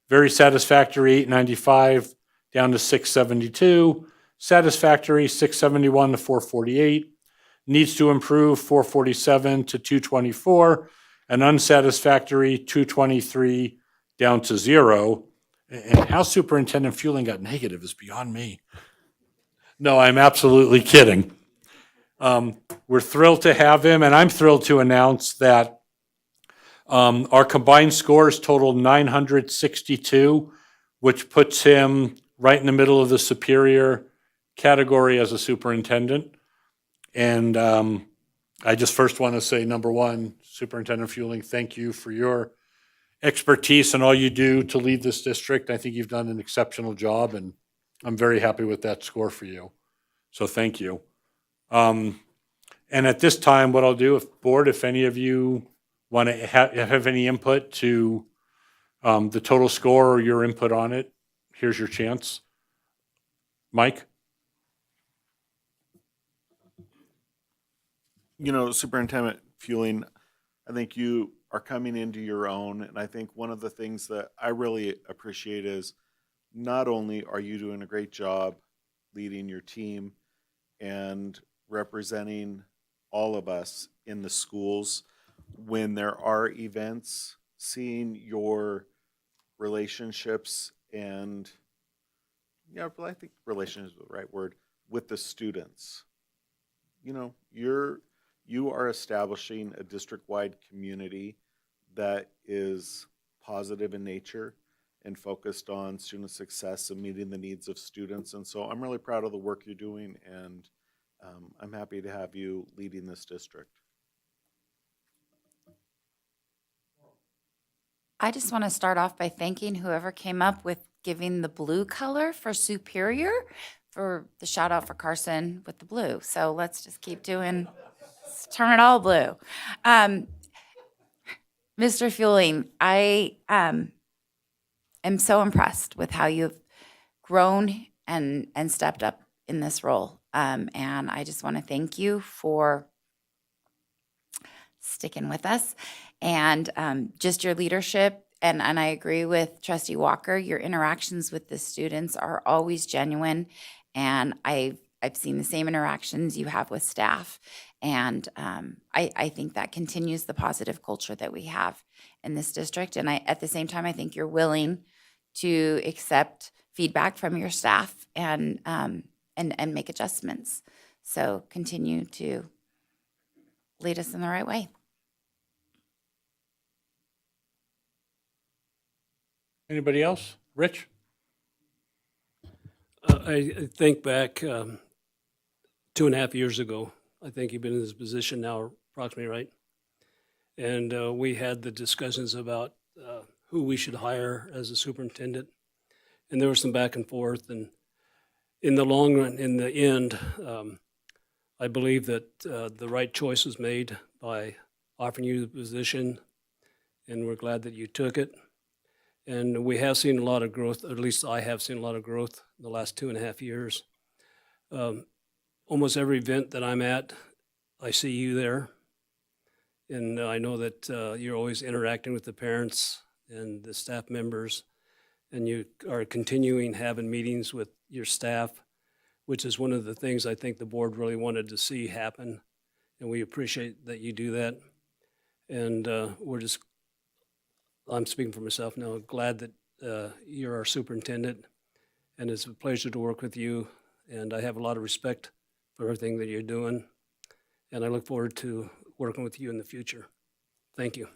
Very satisfactory, 895 down to 672. Satisfactory, 671 to 448. Needs to improve, 447 to 224. And unsatisfactory, 223 down to 0. And how Superintendent Fueling got negative is beyond me. No, I'm absolutely kidding. We're thrilled to have him, and I'm thrilled to announce that our combined scores total 962, which puts him right in the middle of the superior category as a superintendent. And I just first want to say, number one, Superintendent Fueling, thank you for your expertise and all you do to lead this district. I think you've done an exceptional job, and I'm very happy with that score for you. So thank you. And at this time, what I'll do, if any of you want to have any input to the total score or your input on it, here's your chance. Mike? Superintendent Fueling, I think you are coming into your own. And I think one of the things that I really appreciate is not only are you doing a great job leading your team and representing all of us in the schools when there are events, seeing your relationships and, yeah, I think relationship is the right word, with the students. You know, you are establishing a district-wide community that is positive in nature and focused on student success and meeting the needs of students. And so I'm really proud of the work you're doing, and I'm happy to have you leading this district. I just want to start off by thanking whoever came up with giving the blue color for Superior for the shout out for Carson with the blue. So let's just keep doing, let's turn it all blue. Mr. Fueling, I am so impressed with how you've grown and stepped up in this role. And I just want to thank you for sticking with us and just your leadership. And I agree with Trustee Walker, your interactions with the students are always genuine. And I've seen the same interactions you have with staff. And I think that continues the positive culture that we have in this district. And at the same time, I think you're willing to accept feedback from your staff and make adjustments. So continue to lead us in the right way. Anybody else? Rich? I think back 2.5 years ago, I think you've been in this position now approximately, right? And we had the discussions about who we should hire as a superintendent. And there was some back and forth. And in the long run, in the end, I believe that the right choice was made by offering you the position. And we're glad that you took it. And we have seen a lot of growth, or at least I have seen a lot of growth in the last 2.5 years. Almost every event that I'm at, I see you there. And I know that you're always interacting with the parents and the staff members, and you are continuing having meetings with your staff, which is one of the things I think the board really wanted to see happen. And we appreciate that you do that. And I'm speaking for myself now, glad that you're our superintendent, and it's a pleasure to work with you, and I have a lot of respect for everything that you're doing, and I look forward to working with you in the future. Thank you.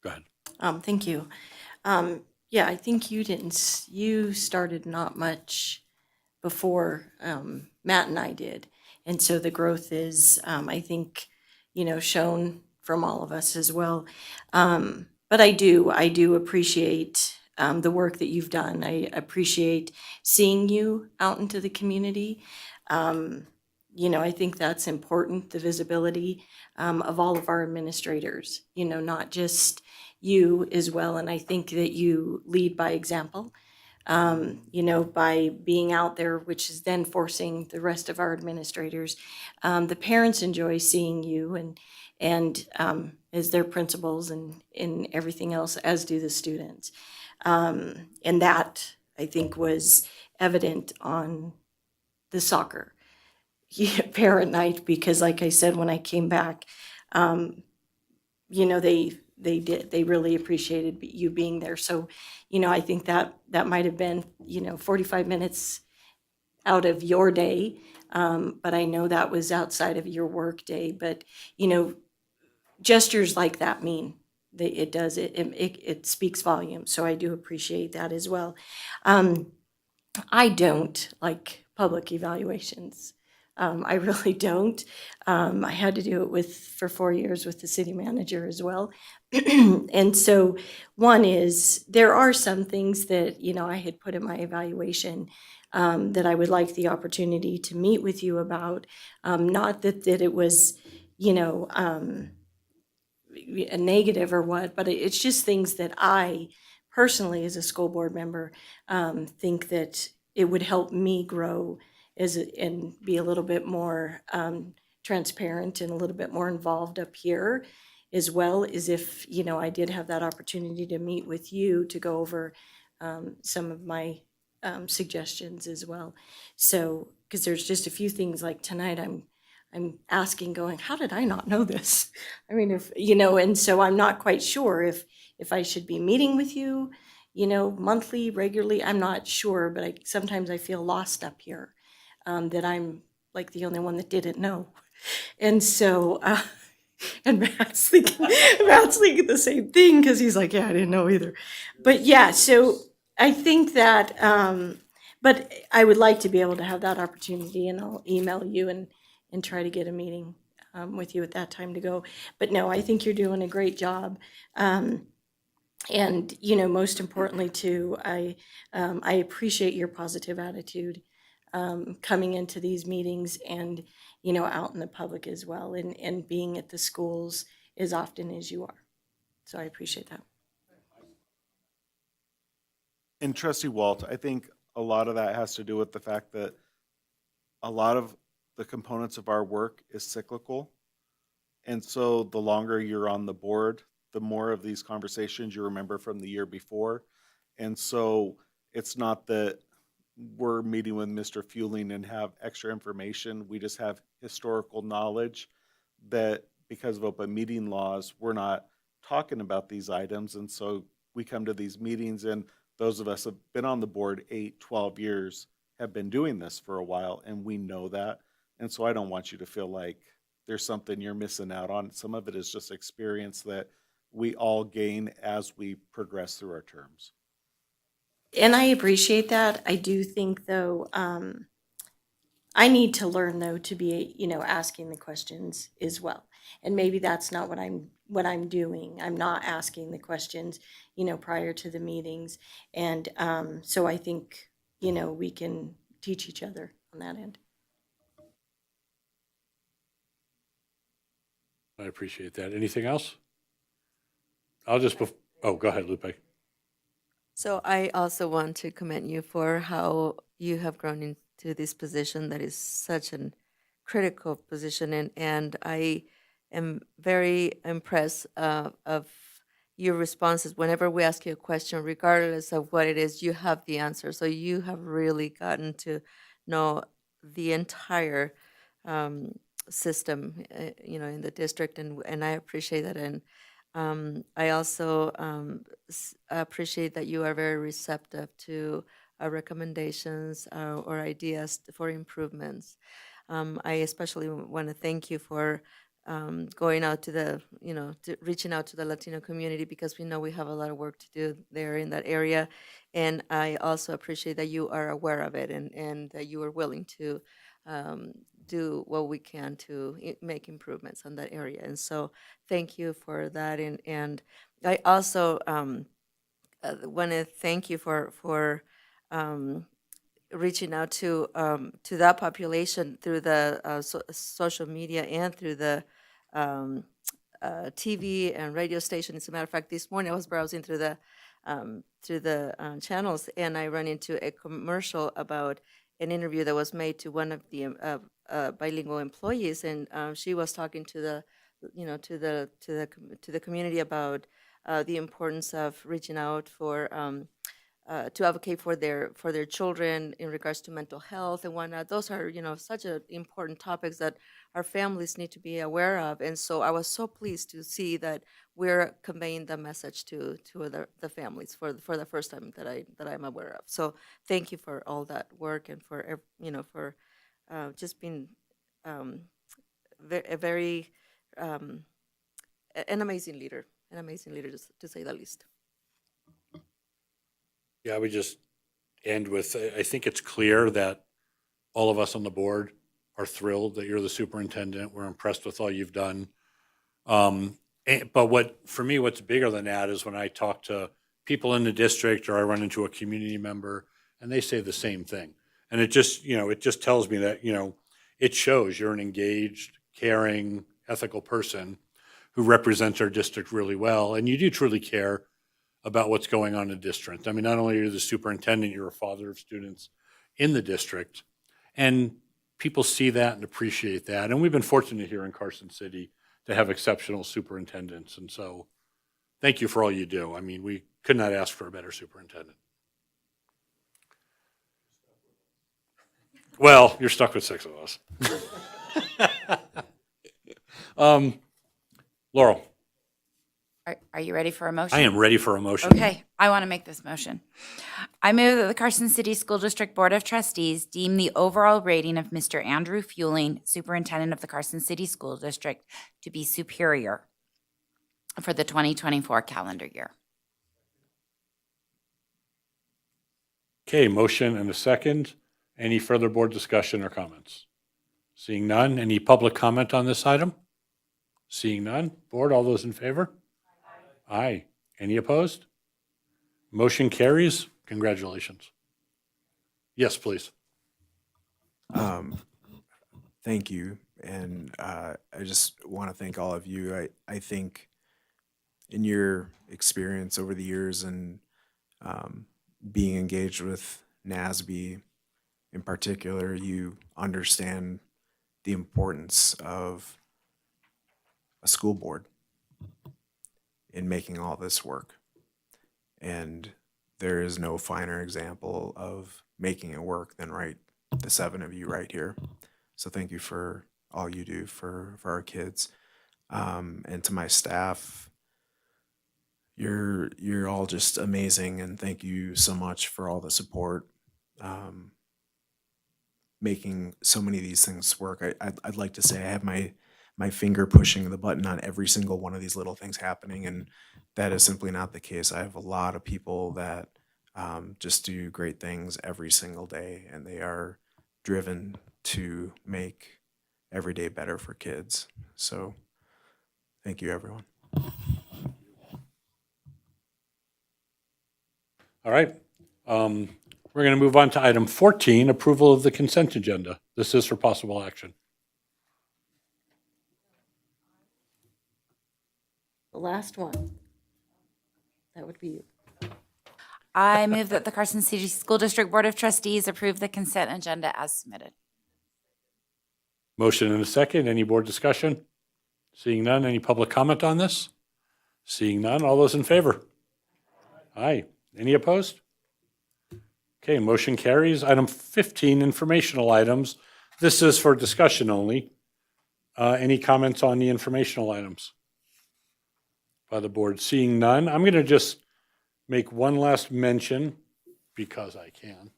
Go ahead. Thank you. Yeah, I think you started not much before Matt and I did. And so the growth is, I think, shown from all of us as well. But I do appreciate the work that you've done. I appreciate seeing you out into the community. I think that's important, the visibility of all of our administrators, not just you as well. And I think that you lead by example, by being out there, which is then forcing the rest of our administrators. The parents enjoy seeing you and as their principals and everything else, as do the students. And that, I think, was evident on the soccer parent night, because like I said, when I came back, they really appreciated you being there. So, I think that might have been, 45 minutes out of your day. But I know that was outside of your work day. But, gestures like that mean that it speaks volumes. So I do appreciate that as well. I don't like public evaluations. I really don't. I had to do it for 4 years with the city manager as well. And so one is, there are some things that, I had put in my evaluation that I would like the opportunity to meet with you about. Not that it was, a negative or what, but it's just things that I personally, as a school board member, think that it would help me grow and be a little bit more transparent and a little bit more involved up here, as well as if, you know, I did have that opportunity to meet with you to go over some of my suggestions as well. So, because there's just a few things like tonight I'm asking, going, how did I not know this? I mean, if, you know, and so I'm not quite sure if I should be meeting with you, you know, monthly, regularly, I'm not sure, but sometimes I feel lost up here, that I'm like the only one that didn't know. And so, and Matt's thinking the same thing, because he's like, yeah, I didn't know either. But yeah, so I think that, but I would like to be able to have that opportunity, and I'll email you and try to get a meeting with you at that time to go. But no, I think you're doing a great job. And, you know, most importantly too, I appreciate your positive attitude coming into these meetings and, you know, out in the public as well, and being at the schools as often as you are. So I appreciate that. And Trustee Walt, I think a lot of that has to do with the fact that a lot of the components of our work is cyclical. And so the longer you're on the board, the more of these conversations you remember from the year before. And so it's not that we're meeting with Mr. Fueling and have extra information. We just have historical knowledge that because of open meeting laws, we're not talking about these items. And so we come to these meetings, and those of us have been on the board 8, 12 years, have been doing this for a while, and we know that. And so I don't want you to feel like there's something you're missing out on. Some of it is just experience that we all gain as we progress through our terms. And I appreciate that. I do think though, I need to learn though to be, you know, asking the questions as well. And maybe that's not what I'm doing. I'm not asking the questions, you know, prior to the meetings. And so I think, you know, we can teach each other on that end. I appreciate that. Anything else? I'll just, oh, go ahead, Lupe. So I also want to commend you for how you have grown into this position that is such a critical position, and I am very impressed of your responses. Whenever we ask you a question, regardless of what it is, you have the answer. So you have really gotten to know the entire system, you know, in the district, and I appreciate that. And I also appreciate that you are very receptive to our recommendations or ideas for improvements. I especially want to thank you for going out to the, you know, reaching out to the Latino community, because we know we have a lot of work to do there in that area. And I also appreciate that you are aware of it, and that you are willing to do what we can to make improvements on that area. And so thank you for that. And I also want to thank you for reaching out to that population through the social media and through the TV and radio station. As a matter of fact, this morning I was browsing through the channels, and I ran into a commercial about an interview that was made to one of the bilingual employees, and she was talking to the, you know, to the community about the importance of reaching out for to advocate for their children in regards to mental health and whatnot. Those are, you know, such important topics that our families need to be aware of. And so I was so pleased to see that we're conveying the message to the families for the first time that I'm aware of. So thank you for all that work, and for, you know, for just being a very an amazing leader, to say the least. Yeah, I would just end with, I think it's clear that all of us on the board are thrilled that you're the superintendent. We're impressed with all you've done. But for me, what's bigger than that is when I talk to people in the district, or I run into a community member, and they say the same thing. And it just, you know, it just tells me that, you know, it shows you're an engaged, caring, ethical person who represents our district really well. And you do truly care about what's going on in the district. I mean, not only are you the superintendent, you're a father of students in the district. And people see that and appreciate that. And we've been fortunate here in Carson City to have exceptional superintendents. And so thank you for all you do. I mean, we could not ask for a better superintendent. Well, you're stuck with 6 of us. Laurel, Are you ready for a motion? I am ready for a motion. Okay, I want to make this motion. I move that the Carson City School District Board of Trustees deem the overall rating of Mr. Andrew Fueling, Superintendent of the Carson City School District, to be superior for the 2024 calendar year. Okay, motion and a second. Any further board discussion or comments? Seeing none, any public comment on this item? Seeing none, board, all those in favor? Aye. Any opposed? Motion carries. Congratulations. Yes, please. Thank you. And I just want to thank all of you. I think in your experience over the years and being engaged with NASB in particular, you understand the importance of a school board in making all this work. And there is no finer example of making it work than the 7 of you right here. So thank you for all you do for our kids. And to my staff, you're all just amazing, and thank you so much for all the support. Making so many of these things work. I'd like to say I have my finger pushing the button on every single one of these little things happening, and that is simply not the case. I have a lot of people that just do great things every single day, and they are driven to make every day better for kids. So thank you, everyone. All right. We're going to move on to item 14, approval of the consent agenda. This is for possible action. The last one. That would be you. I move that the Carson City School District Board of Trustees approve the consent agenda as submitted. Motion and a second. Any board discussion? Seeing none, any public comment on this? Seeing none, all those in favor? Aye. Any opposed? Okay, motion carries. Item 15, informational items. This is for discussion only. Any comments on the informational items by the board? Seeing none, I'm going to just make one last mention because I can.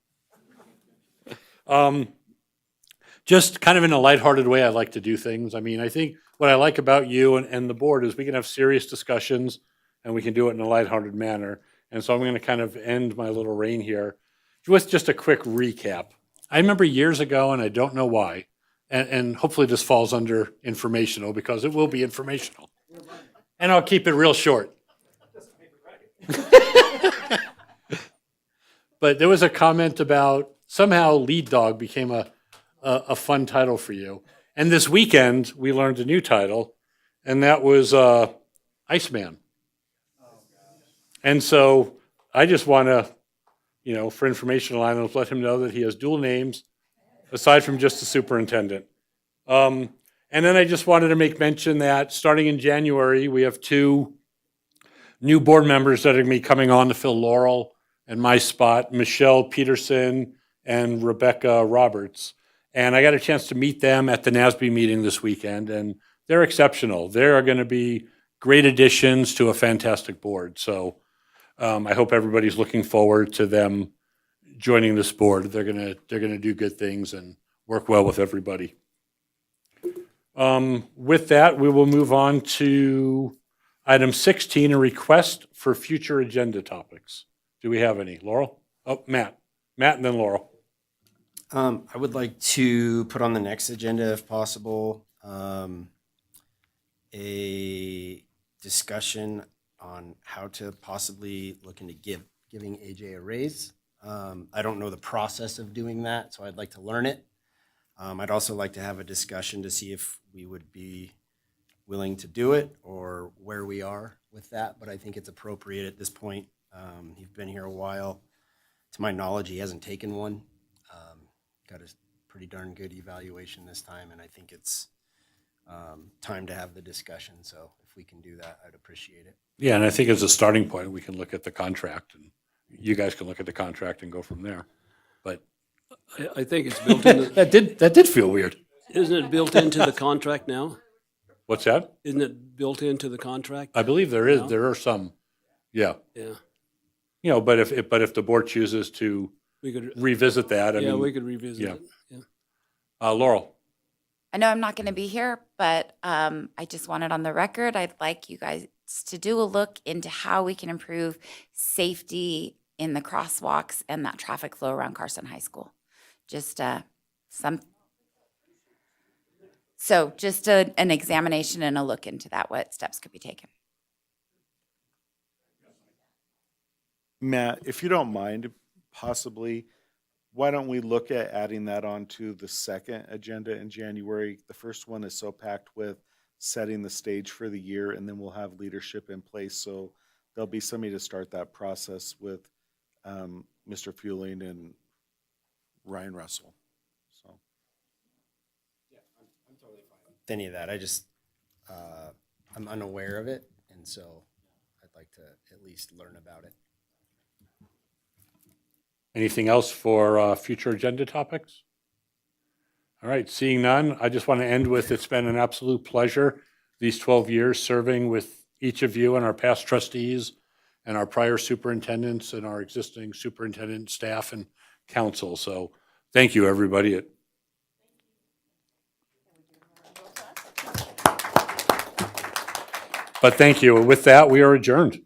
Just kind of in a lighthearted way, I like to do things. I mean, I think what I like about you and the board is we can have serious discussions and we can do it in a lighthearted manner. And so I'm going to kind of end my little reign here with just a quick recap. I remember years ago, and I don't know why, and hopefully this falls under informational because it will be informational. And I'll keep it real short. But there was a comment about somehow lead dog became a fun title for you. And this weekend, we learned a new title, and that was Iceman. And so I just want to, for informational items, let him know that he has dual names aside from just the superintendent. And then I just wanted to make mention that starting in January, we have 2 new board members that are going to be coming on to fill Laurel and my spot, Michelle Peterson and Rebecca Roberts. And I got a chance to meet them at the NASB meeting this weekend, and they're exceptional. They are going to be great additions to a fantastic board. So I hope everybody's looking forward to them joining this board. They're gonna do good things and work well with everybody. With that, we will move on to item 16, a request for future agenda topics. Do we have any? Laurel? Oh, Matt, and then Laurel. I would like to put on the next agenda, if possible, a discussion on how to possibly look into giving AJ a raise. I don't know the process of doing that, so I'd like to learn it. I'd also like to have a discussion to see if we would be willing to do it or where we are with that, but I think it's appropriate at this point. He's been here a while. To my knowledge, he hasn't taken one. Got a pretty darn good evaluation this time, and I think it's time to have the discussion. So if we can do that, I'd appreciate it. Yeah, and I think as a starting point, we can look at the contract, and you guys can look at the contract and go from there. But I think it's built in, that did feel weird. isn't it built into the contract now? What's that? Isn't it built into the contract? I believe there is. No? There are some. Yeah. Yeah, You know, but if the board chooses to we could, revisit that, I yeah, mean, we could revisit yeah. it. Yeah. Laurel. I know I'm not going to be here, but I just wanted on the record, I'd like you guys to do a look into how we can improve safety in the crosswalks and that traffic flow around Carson High School. Just an examination and a look into that, what steps could be taken. Matt, if you don't mind, possibly, why don't we look at adding that onto the second agenda in January? The first one is so packed with setting the stage for the year, and then we'll have leadership in place. So there'll be somebody to start that process with Mr. Fueling and Ryan Russell. So I'm totally fine with any of that. I just, I'm unaware of it, and so I'd like to at least learn about it. Anything else for future agenda topics? All right, seeing none, I just want to end with, it's been an absolute pleasure these 12 years serving with each of you and our past trustees and our prior superintendents and our existing superintendent staff and council. So thank you, everybody. But thank you. With that, we are adjourned.